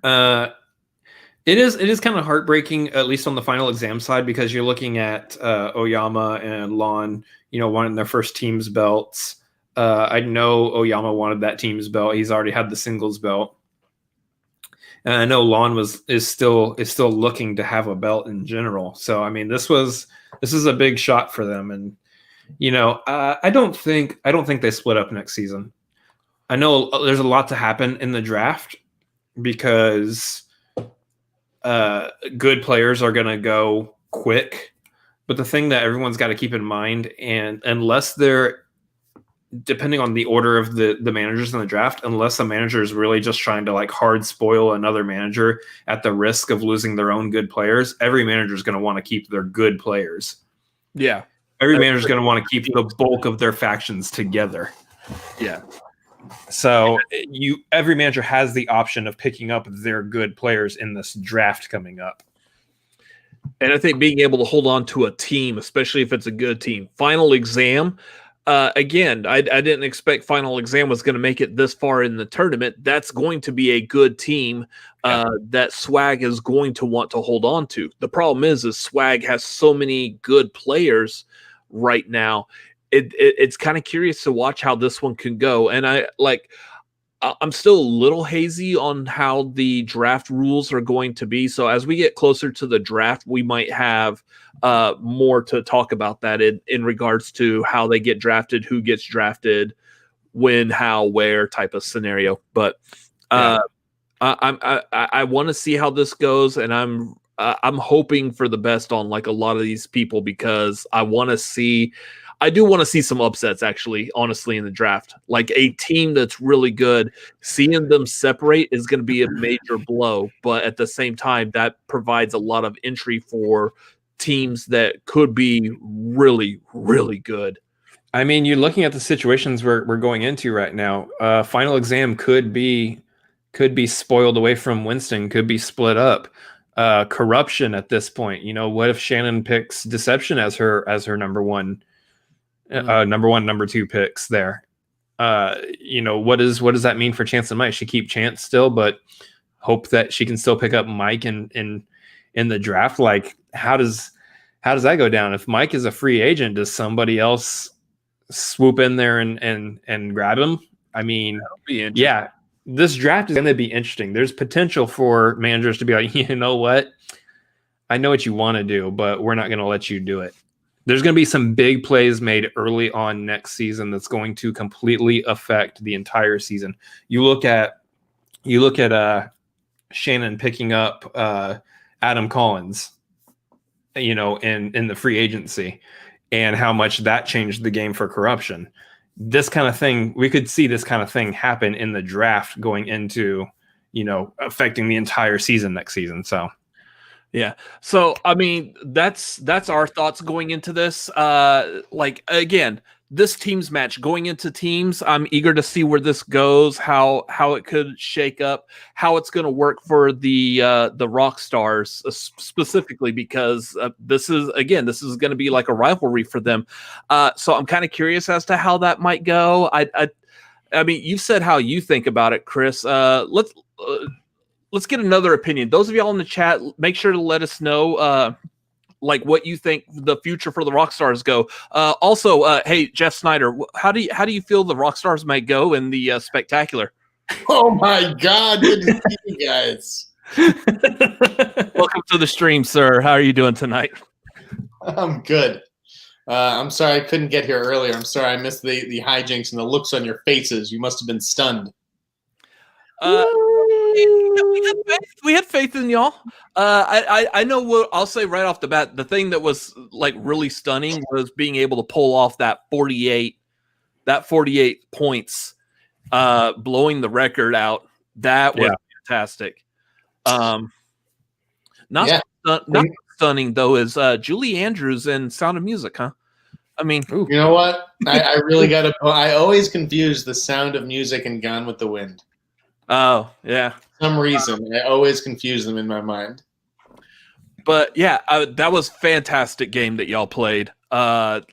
S1: It is kind of heartbreaking, at least on the final exam side, because you're looking at Oyama and Lon, wanting their first team's belts. I know Oyama wanted that team's belt. He's already had the singles belt, and I know Lon is still looking to have a belt in general. So I mean, this is a big shot for them, and I don't think they split up next season. I know there's a lot to happen in the draft because good players are going to go quick. But the thing that everyone's got to keep in mind, and unless they're, depending on the order of the managers in the draft, unless a manager is really just trying to like hard spoil another manager at the risk of losing their own good players, every manager is going to want to keep their good players.
S2: Yeah.
S1: Every manager is going to want to keep the bulk of their factions together.
S2: Yeah.
S1: So every manager has the option of picking up their good players in this draft coming up.
S2: And I think being able to hold on to a team, especially if it's a good team. Final exam, again, I didn't expect Final exam was going to make it this far in the tournament. That's going to be a good team that Swag is going to want to hold on to. The problem is Swag has so many good players right now. It's kind of curious to watch how this one can go. And I'm still a little hazy on how the draft rules are going to be. So as we get closer to the draft, we might have more to talk about that in regards to how they get drafted, who gets drafted, when, how, where type of scenario. But I want to see how this goes, and I'm hoping for the best on like a lot of these people, because I do want to see some upsets, actually, honestly, in the draft. Like a team that's really good, seeing them separate is going to be a major blow. But at the same time, that provides a lot of entry for teams that could be really, really good.
S1: I mean, you're looking at the situations we're going into right now. Final exam could be spoiled away from Winston, could be split up. Corruption at this point. What if Shannon picks Deception as her number one? Number two picks there. What does that mean for Chance and Mike? She keep Chance still, but hope that she can still pick up Mike in the draft. Like, how does that go down? If Mike is a free agent, does somebody else swoop in there and grab him? I mean, yeah, this draft is going to be interesting. There's potential for managers to be like, you know what? I know what you want to do, but we're not going to let you do it. There's going to be some big plays made early on next season that's going to completely affect the entire season. You look at Shannon picking up Adam Collins, in the free agency, and how much that changed the game for Corruption. This kind of thing, we could see this kind of thing happen in the draft going into, affecting the entire season next season. So.
S2: Yeah. So, I mean, that's our thoughts going into this. Again, this teams match going into teams, I'm eager to see where this goes, how it could shake up, how it's going to work for the Rock Stars specifically, because this is going to be like a rivalry for them. So I'm kind of curious as to how that might go. I mean, you've said how you think about it, Chris. Let's get another opinion. Those of y'all in the chat, make sure to let us know what you think the future for the Rockstars go. Also, hey, Jeff Snyder, how do you feel the Rockstars might go in the Spectacular?
S14: Oh my God! Good to see you guys.
S2: Welcome to the stream, sir. How are you doing tonight?
S14: I'm good. I'm sorry I couldn't get here earlier. I'm sorry I missed the hijinks and the looks on your faces. You must have been stunned.
S2: We had faith in y'all. I know what I'll say right off the bat. The thing that was like really stunning was being able to pull off that 48 points, blowing the record out. That was fantastic. Not stunning though is Julie Andrews in Sound of Music, huh? I mean,
S14: you know what? I really got to. I always confuse the Sound of Music and Gone with the Wind.
S2: Oh yeah.
S14: For some reason, I always confuse them in my mind.
S2: But yeah, that was fantastic game that y'all played. And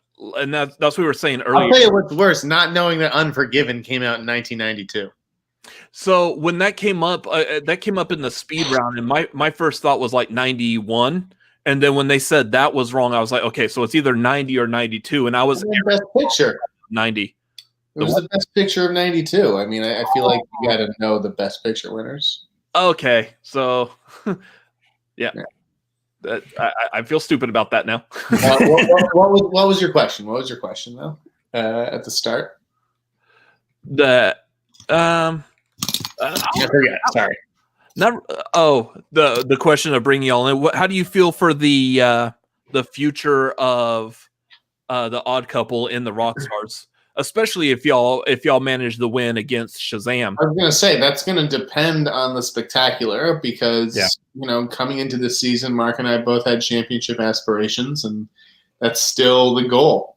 S2: that's what we were saying earlier.
S14: I'll tell you what's worse: not knowing that Unforgiven came out in 1992.
S2: So when that came up in the speed round, and my first thought was like 91, and then when they said that was wrong, I was like, okay, so it's either 90 or 92, and I was
S14: best picture
S2: 90.
S14: It was the best picture of 92. I mean, I feel like you got to know the best picture winners.
S2: Okay, so yeah. I feel stupid about that now.
S14: What was your question? What was your question though? At the start.
S2: I
S14: forget. Sorry.
S2: The question of bringing y'all in. How do you feel for the future of the Odd Couple in the Rockstars, especially if y'all manage the win against Shazam?
S14: I was going to say that's going to depend on the Spectacular because coming into this season, Mark and I both had championship aspirations, and that's still the goal.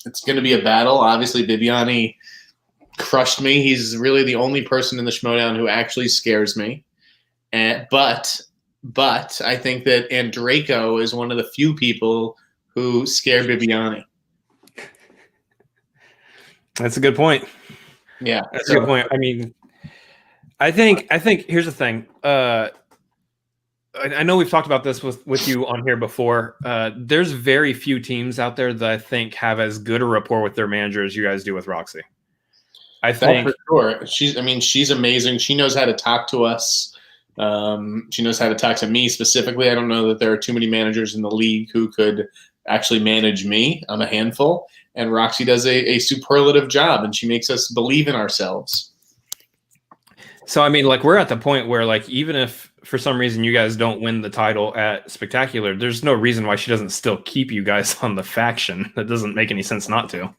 S14: It's going to be a battle. Obviously, Bibiani crushed me. He's really the only person in the Schmoedown who actually scares me. But I think that Andraco is one of the few people who scare Bibiani.
S1: That's a good point.
S14: Yeah,
S1: that's a good point. I mean, I think here's the thing. I know we've talked about this with you on here before. There's very few teams out there that I think have as good a rapport with their manager as you guys do with Roxy. I think
S14: for sure. She's amazing. She knows how to talk to us. She knows how to talk to me specifically. I don't know that there are too many managers in the league who could actually manage me. I'm a handful. And Roxy does a superlative job, and she makes us believe in ourselves.
S1: So, I mean, like, we're at the point where, like, even if for some reason you guys don't win the title at Spectacular, there's no reason why she doesn't still keep you guys on the faction. That doesn't make any sense not to.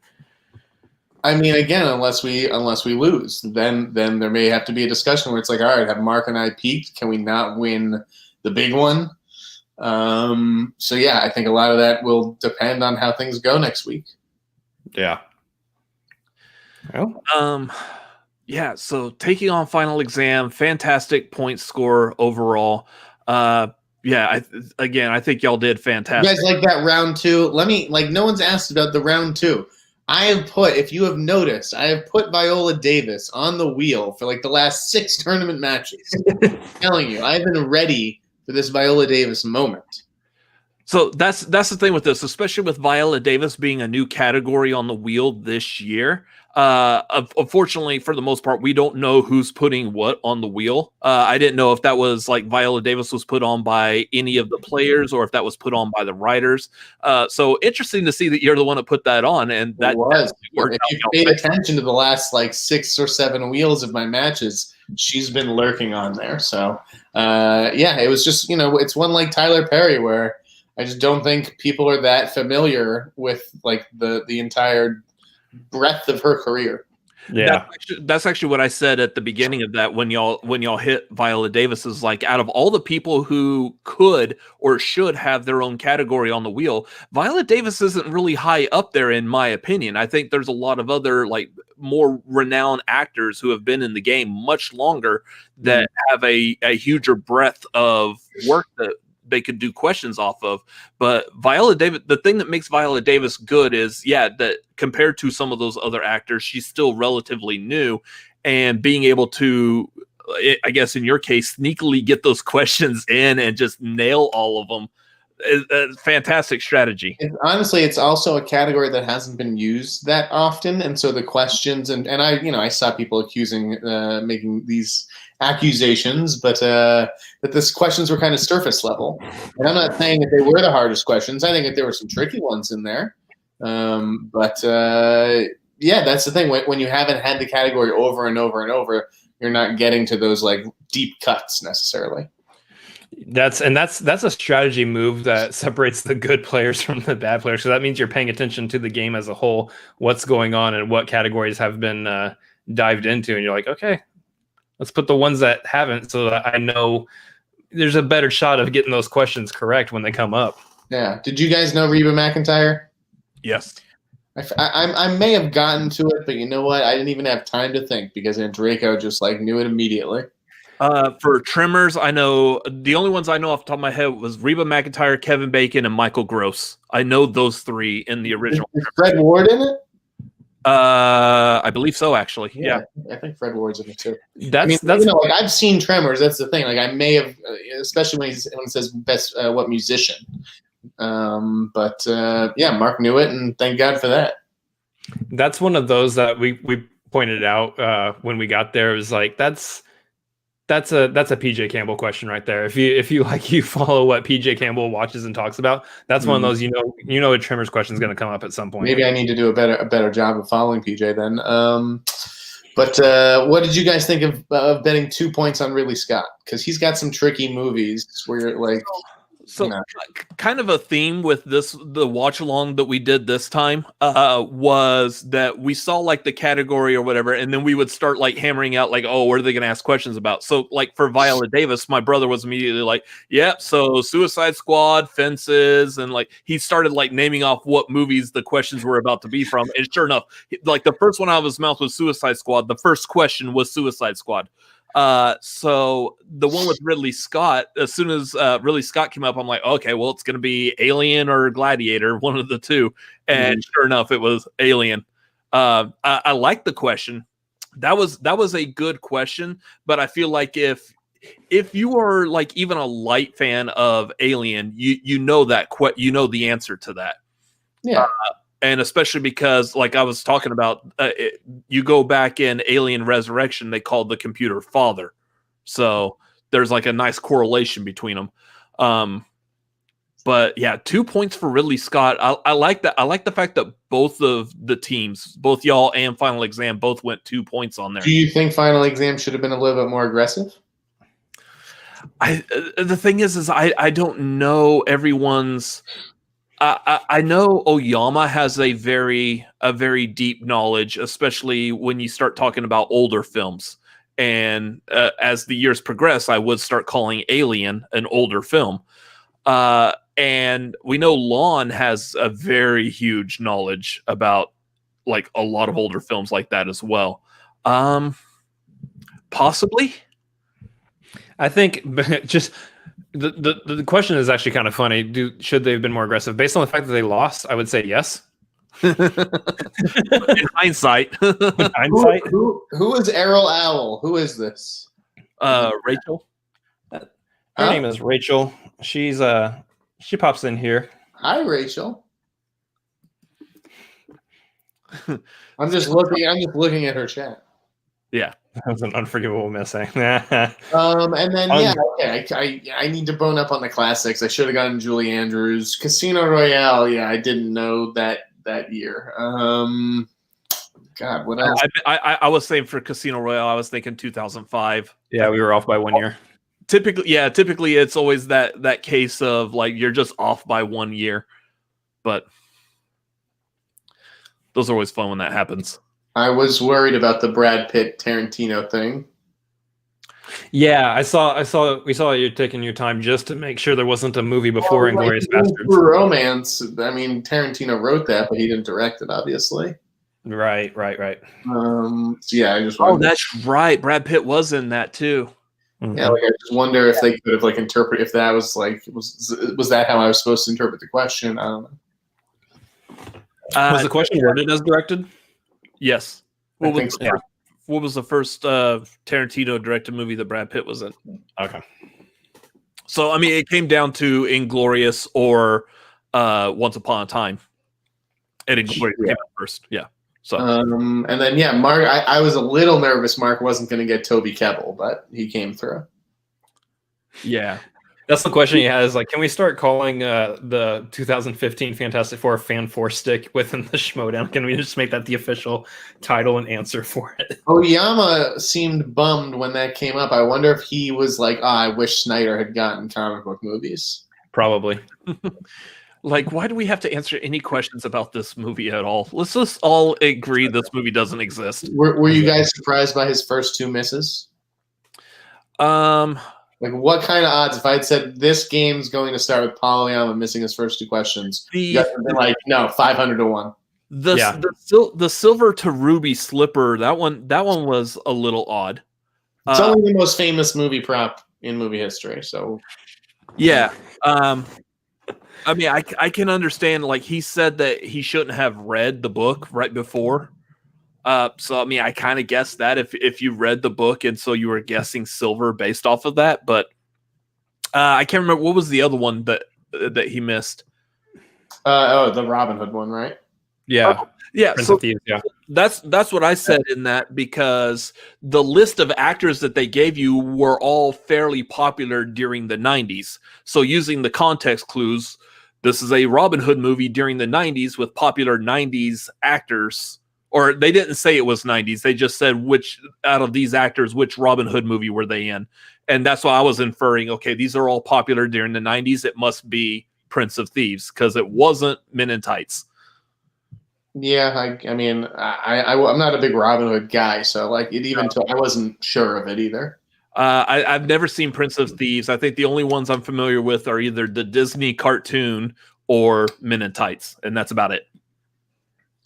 S14: I mean, again, unless we lose, then there may have to be a discussion where it's like, all right, have Mark and I peaked? Can we not win the big one? So, yeah, I think a lot of that will depend on how things go next week.
S1: Yeah.
S2: Well, yeah. So taking on Final Exam, fantastic point score overall. I think y'all did fantastic.
S14: You guys like that round two? No one's asked about the round two. I have put, if you have noticed, I have put Viola Davis on the wheel for like the last 6 tournament matches. I'm telling you, I've been ready for this Viola Davis moment.
S2: So that's the thing with this, especially with Viola Davis being a new category on the wheel this year. Unfortunately, for the most part, we don't know who's putting what on the wheel. I didn't know if that was like Viola Davis was put on by any of the players or if that was put on by the writers. So interesting to see that you're the one that put that on. And that
S14: was. If you paid attention to the last like 6 or 7 wheels of my matches, she's been lurking on there. So it was just, it's one like Tyler Perry where I just don't think people are that familiar with like the entire breadth of her career.
S1: Yeah,
S2: that's actually what I said at the beginning of that when y'all hit Viola Davis is like, out of all the people who could or should have their own category on the wheel, Viola Davis isn't really high up there in my opinion. I think there's a lot of other like more renowned actors who have been in the game much longer that have a huger breadth of work that they could do questions off of. But Viola Davis, the thing that makes Viola Davis good is, that compared to some of those other actors, she's still relatively new, and being able to, I guess in your case, sneakily get those questions in and just nail all of them. fantastic strategy.
S14: Honestly, it's also a category that hasn't been used that often, and so the questions and I saw people making these accusations, but that these questions were kind of surface level. And I'm not saying that they were the hardest questions. I think that there were some tricky ones in there, but that's the thing. When you haven't had the category over and over and over, you're not getting to those like deep cuts necessarily.
S1: That's a strategy move that separates the good players from the bad players. So that means you're paying attention to the game as a whole, what's going on and what categories have been dived into. And you're like, okay, let's put the ones that haven't so that I know there's a better shot of getting those questions correct when they come up.
S14: Yeah. Did you guys know Reba McEntire?
S2: Yes.
S14: I may have gotten to it, but you know what? I didn't even have time to think because Draco just like knew it immediately.
S2: For trimmers, I know the only ones I know off the top of my head was Reba McEntire, Kevin Bacon, and Michael Gross. I know those three in the original.
S14: Is Fred Ward in it?
S2: I believe so, actually. Yeah.
S14: I think Fred Ward's in it too.
S1: That's
S14: I've seen Tremors. That's the thing. Like I may have, especially when it says best what musician. But Mark knew it, and thank God for that.
S1: That's one of those that we pointed out when we got there. It was like that's a PJ Campbell question right there. If you follow what PJ Campbell watches and talks about, that's one of those a Tremors question is going to come up at some point.
S14: Maybe I need to do a better job of following PJ then. But what did you guys think of betting 2 points on Ridley Scott? Because he's got some tricky movies where you're like.
S2: So kind of a theme with the watch along that we did this time was that we saw like the category or whatever, and then we would start like hammering out like, oh, what are they going to ask questions about? So like for Viola Davis, my brother was immediately like, yep, so Suicide Squad, Fences, and like he started like naming off what movies the questions were about to be from. And sure enough, like the first one out of his mouth was Suicide Squad. The first question was Suicide Squad. So the one with Ridley Scott, as soon as Ridley Scott came up, I'm like, okay, well, it's going to be Alien or Gladiator, one of the two. And sure enough, it was Alien. I like the question. That was a good question, but I feel like if you are like even a light fan of Alien, you know the answer to that.
S14: Yeah.
S2: And especially because, like I was talking about, you go back in Alien Resurrection, they called the computer father. So there's like a nice correlation between them. But yeah, 2 points for Ridley Scott. I like that. I like the fact that both of the teams, both y'all and Final Exam, both went 2 points on there.
S14: Do you think Final Exam should have been a little bit more aggressive?
S2: The thing is I don't know everyone's. I know Oyama has a very deep knowledge, especially when you start talking about older films. And as the years progress, I would start calling Alien an older film. And we know Lon has a very huge knowledge about like a lot of older films like that as well. Possibly.
S1: I think just the question is actually kind of funny. Should they have been more aggressive? Based on the fact that they lost, I would say yes.
S2: In hindsight.
S14: Who is Errolowl? Who is this?
S2: Rachel.
S1: Her name is Rachel. She's she pops in here.
S14: Hi, Rachel. I'm just looking at her chat.
S2: Yeah.
S1: That was an unforgivable missing.
S14: And then I need to bone up on the classics. I should have gotten Julie Andrews. Casino Royale, I didn't know that year. God, what else?
S2: I was saying for Casino Royale, I was thinking 2005.
S1: Yeah, we were off by 1 year.
S2: Typically it's always that case of like you're just off by 1 year. But those are always fun when that happens.
S14: I was worried about the Brad Pitt Tarantino thing.
S1: Yeah, we saw you taking your time just to make sure there wasn't a movie before Inglourious Basterds.
S14: Romance. I mean, Tarantino wrote that, but he didn't direct it, obviously.
S1: Right.
S14: So yeah, I just.
S2: That's right. Brad Pitt was in that too.
S1: Mm-hmm.
S14: Yeah, like I just wonder if they could have like interpreted if that was like was that how I was supposed to interpret the question? I don't know.
S1: Was the question worded as directed?
S2: Yes.
S14: What
S2: was the first Tarantino directed movie that Brad Pitt was in?
S1: Okay.
S2: So I mean, it came down to Inglorious or Once Upon a Time, and Inglorious came out first. Yeah. So
S14: and then Mark. I was a little nervous. Mark wasn't going to get Toby Kebbell, but he came through.
S1: Yeah. That's the question he has. Like, can we start calling the 2015 Fantastic Four Fan Four Stick within the Schmoedown? Can we just make that the official title and answer for it?
S14: Oyama seemed bummed when that came up. I wonder if he was like, I wish Snyder had gotten comic book movies.
S1: Probably.
S2: Like, why do we have to answer any questions about this movie at all? Let's just all agree this movie doesn't exist.
S14: Were you guys surprised by his first two misses? Like, what kind of odds? If I had said this game's going to start with Paul Oyama missing his first two questions, you guys would have been like, no, 500 to 1.
S2: The silver to ruby slipper, that one was a little odd.
S14: It's only the most famous movie prop in movie history. So,
S2: yeah. I mean, I can understand. Like, he said that he shouldn't have read the book right before. So I mean, I kind of guessed that if you read the book and so you were guessing silver based off of that, but I can't remember what was the other one that he missed.
S14: The Robin Hood one, right?
S1: Yeah,
S2: yeah.
S1: Prince
S2: So
S1: of Thieves, yeah.
S2: That's what I said in that, because the list of actors that they gave you were all fairly popular during the 90s. So using the context clues, this is a Robin Hood movie during the 90s with popular 90s actors. Or they didn't say it was 90s. They just said which out of these actors, which Robin Hood movie were they in? And that's why I was inferring, okay, these are all popular during the 90s. It must be Prince of Thieves, because it wasn't Men in Tights.
S14: Yeah, I mean, I'm not a big Robin Hood guy, so like it even I wasn't sure of it either.
S2: I've never seen Prince of Thieves. I think the only ones I'm familiar with are either the Disney cartoon or Men in Tights, and that's about it.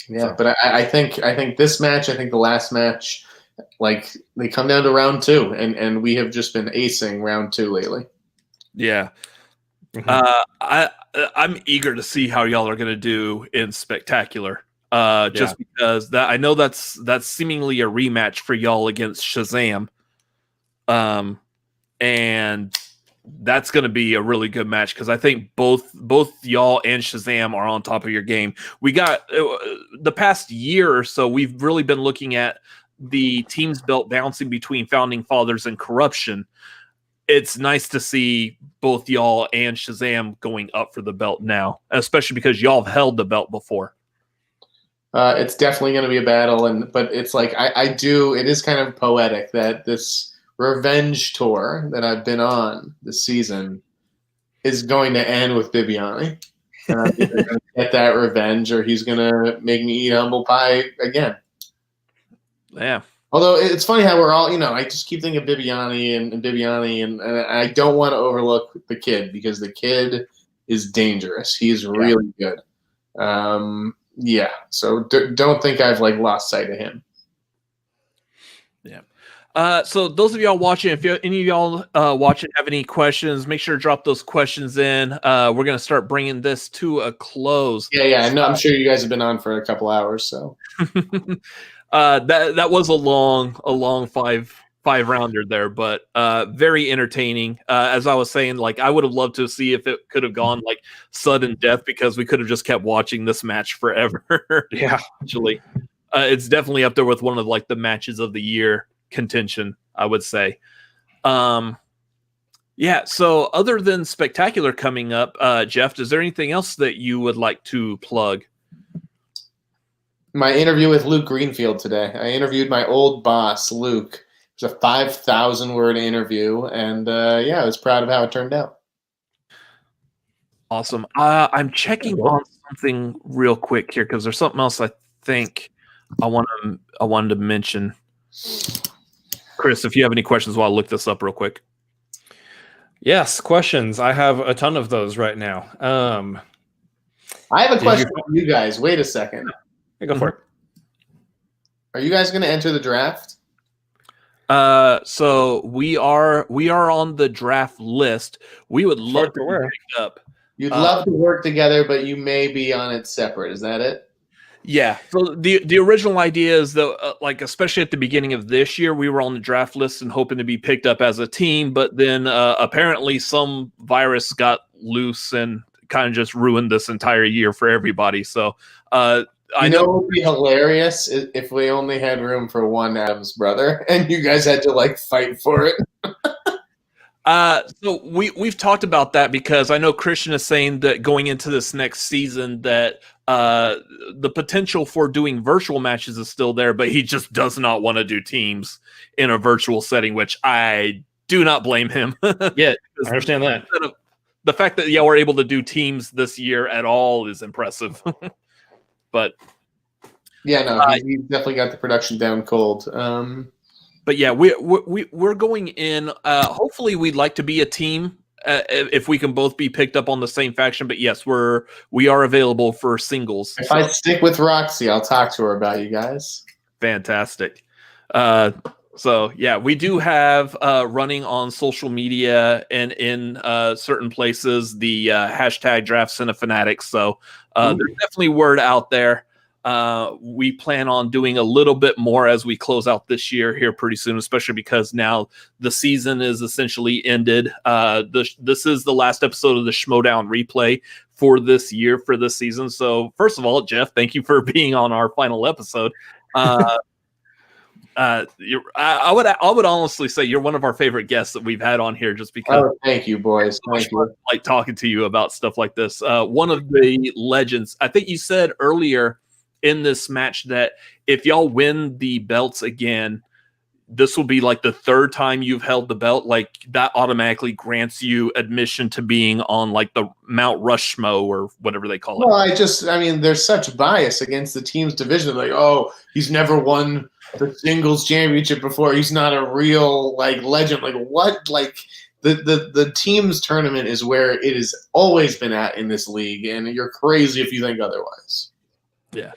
S14: Yeah, but I think this match, I think the last match, like they come down to round 2, and we have just been acing round 2 lately.
S2: Yeah. I'm eager to see how y'all are going to do in Spectacular. Just because that I know that's seemingly a rematch for y'all against Shazam. And that's going to be a really good match, because I think both y'all and Shazam are on top of your game. We got the past year or so, we've really been looking at the team's belt bouncing between Founding Fathers and Corruption. It's nice to see both y'all and Shazam going up for the belt now, especially because y'all have held the belt before.
S14: It's definitely going to be a battle, but it's like it is kind of poetic that this revenge tour that I've been on this season is going to end with Bibiani. And I'm either going to get that revenge, or he's going to make me eat humble pie again.
S2: Yeah.
S14: Although it's funny how we're all, I just keep thinking of Bibiani and Bibiani, and I don't want to overlook the kid, because the kid is dangerous. He's really good. So don't think I've lost sight of him.
S2: Yeah. So those of y'all watching, if any of y'all watching have any questions, make sure to drop those questions in. We're going to start bringing this to a close.
S14: Yeah. I know. I'm sure you guys have been on for a couple hours, so.
S2: That was a long five rounder there, but very entertaining. As I was saying, I would have loved to see if it could have gone sudden death, because we could have just kept watching this match forever.
S1: Yeah,
S2: actually, it's definitely up there with one of the matches of the year contention, I would say. So other than Spectacular coming up, Jeff, is there anything else that you would like to plug?
S14: My interview with Luke Greenfield today. I interviewed my old boss, Luke. It was a 5,000-word interview, and I was proud of how it turned out.
S2: Awesome. I'm checking on something real quick here, because there's something else I think I wanted to mention. Chris, if you have any questions while I look this up real quick.
S1: Yes, questions. I have a ton of those right now.
S14: I have a question for you guys. Wait a second.
S1: Go for it.
S2: Are
S14: you guys going to enter the draft?
S2: So we are on the draft list. We would love to pick up.
S14: You'd love to work together, but you may be on it separate. Is that it?
S2: Yeah. So the original idea is that, like, especially at the beginning of this year, we were on the draft list and hoping to be picked up as a team, but then apparently some virus got loose and kind of just ruined this entire year for everybody. So I know
S14: it would be hilarious if we only had room for one Adams brother and you guys had to like fight for it.
S2: So we've talked about that because I know Christian is saying that going into this next season that the potential for doing virtual matches is still there, but he just does not want to do teams in a virtual setting, which I do not blame him.
S1: Yeah, I understand that.
S2: The fact that we're able to do teams this year at all is impressive. But
S14: yeah, no, he definitely got the production down cold.
S2: But yeah, we're going in. Hopefully, we'd like to be a team if we can both be picked up on the same faction. But yes, we are available for singles.
S14: If I stick with Roxy, I'll talk to her about you guys.
S2: Fantastic. So yeah, we do have running on social media and in certain places the hashtag Draft Cinefanatics. So there's definitely word out there. We plan on doing a little bit more as we close out this year here pretty soon, especially because now the season is essentially ended. This is the last episode of the Schmoedown replay for this year, for this season. So first of all, Jeff, thank you for being on our final episode. I would honestly say you're one of our favorite guests that we've had on here, just because.
S14: Oh, thank you, boys. Thank you.
S2: Like talking to you about stuff like this. One of the legends. I think you said earlier in this match that if y'all win the belts again, this will be like the third time you've held the belt. Like that automatically grants you admission to being on like the Mount Rushmore or whatever they call it.
S14: Well, I mean, there's such bias against the team's division. Like, oh, he's never won the singles championship before. He's not a real like legend. Like what? Like the team's tournament is where it has always been at in this league, and you're crazy if you think otherwise.
S2: Yeah.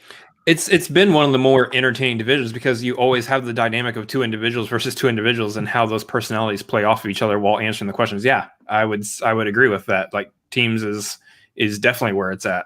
S1: It's been one of the more entertaining divisions because you always have the dynamic of two individuals versus two individuals and how those personalities play off of each other while answering the questions. Yeah, I would agree with that. Like teams is definitely where it's at.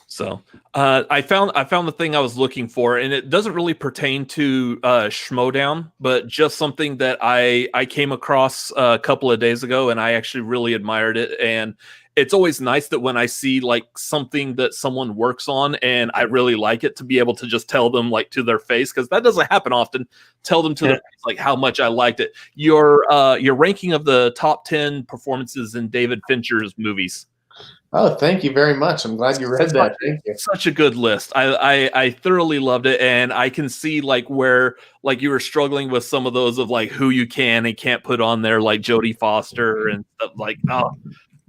S2: So I found the thing I was looking for, and it doesn't really pertain to Schmoedown, but just something that I came across a couple of days ago, and I actually really admired it. And it's always nice that when I see like something that someone works on and I really like it, to be able to just tell them like to their face, because that doesn't happen often. Tell them to their face like how much I liked it. Your ranking of the top 10 performances in David Fincher's movies.
S14: Oh, thank you very much. I'm glad you read that. Thank you.
S2: Such a good list. I thoroughly loved it, and I can see like where like you were struggling with some of those of like who you can and can't put on there, like Jodie Foster and stuff. Like, oh,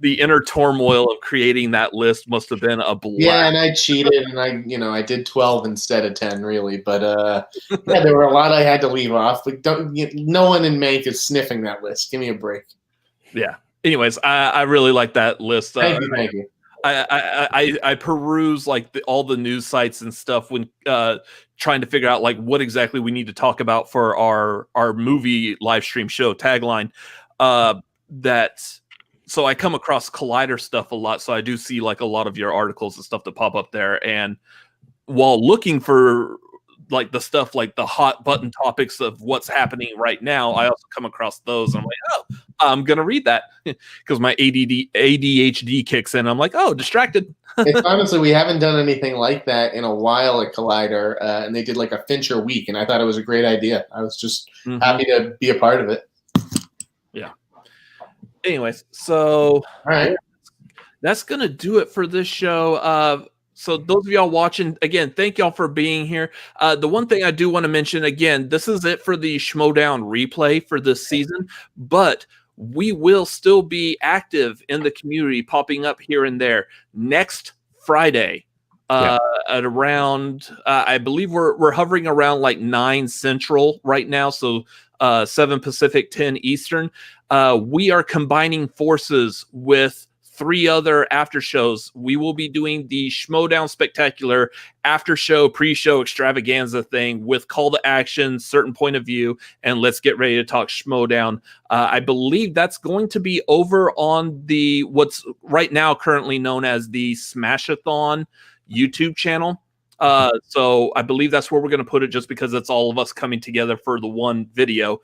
S2: the inner turmoil of creating that list must have been a blast.
S14: Yeah, and I cheated, and I did 12 instead of 10, really. But yeah, there were a lot I had to leave off. But no one in Make is sniffing that list. Give me a break.
S2: Yeah. Anyways, I really like that list.
S14: Thank you.
S2: I peruse like all the news sites and stuff when trying to figure out like what exactly we need to talk about for our movie live stream show tagline. So I come across Collider stuff a lot. So I do see like a lot of your articles and stuff that pop up there. And while looking for like the stuff, like the hot button topics of what's happening right now, I also come across those. And I'm like, oh, I'm going to read that because my ADHD kicks in. I'm like, oh, distracted.
S14: It's honestly, we haven't done anything like that in a while at Collider. And they did like a Fincher week. And I thought it was a great idea. I was just happy to be a part of it.
S2: Yeah. Anyways, so
S14: all right,
S2: that's going to do it for this show. So those of y'all watching, again, thank y'all for being here. The one thing I do want to mention, again, this is it for the Schmoedown replay for this season, but we will still be active in the community, popping up here and there. Next Friday, at around, I believe we're hovering around like 9 Central right now, so 7 Pacific, 10 Eastern. We are combining forces with 3 other after shows. We will be doing the Schmoedown Spectacular after show, pre-show extravaganza thing with call to action, certain point of view, and let's get ready to talk Schmoedown. I believe that's going to be over on the what's right now currently known as the Smash-a-thon YouTube channel. So I believe that's where we're going to put it, just because it's all of us coming together for the one video.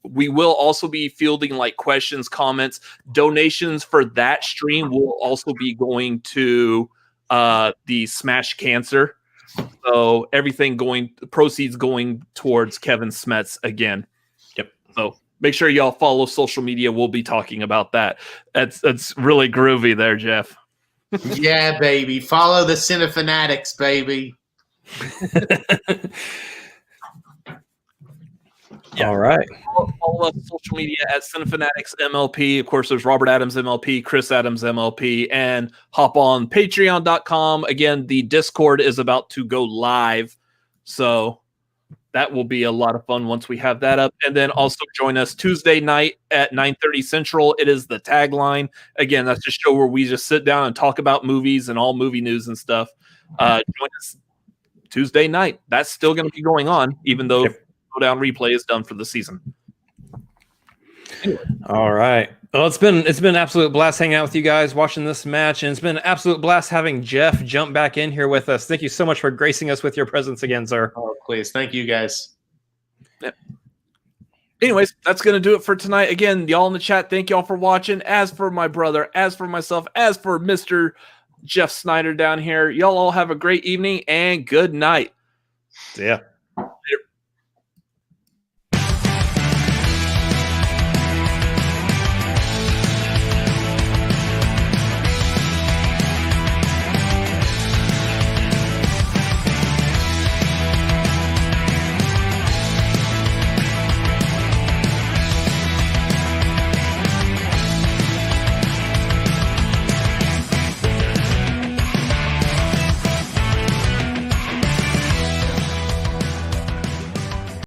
S2: We will also be fielding like questions, comments, donations for that stream will also be going to the Smash Cancer. So everything proceeds going towards Kevin Smets again.
S1: Yep.
S2: So make sure y'all follow social media. We'll be talking about that. That's really groovy there, Jeff.
S14: Yeah, baby. Follow the Cinefanatics, baby.
S2: Yeah.
S1: All right.
S2: Follow us on social media at Cinefanatics MLP. Of course, there's Robert Adams MLP, Chris Adams MLP, and hop on patreon.com. Again, the Discord is about to go live, so that will be a lot of fun once we have that up. And then also join us Tuesday night at 9:30 Central. It is the Tagline. Again, that's a show where we just sit down and talk about movies and all movie news and stuff. Join us Tuesday night. That's still going to be going on, even though Schmoedown replay is done for the season. Anyway.
S1: All right. Well, it's been an absolute blast hanging out with you guys, watching this match, and it's been an absolute blast having Jeff jump back in here with us. Thank you so much for gracing us with your presence again, sir.
S14: Oh, please. Thank you, guys.
S2: Yep. Anyways, that's going to do it for tonight. Again, y'all in the chat, thank y'all for watching. As for my brother, as for myself, as for Mr. Jeff Snyder down here, y'all all have a great evening and good night.
S1: See ya.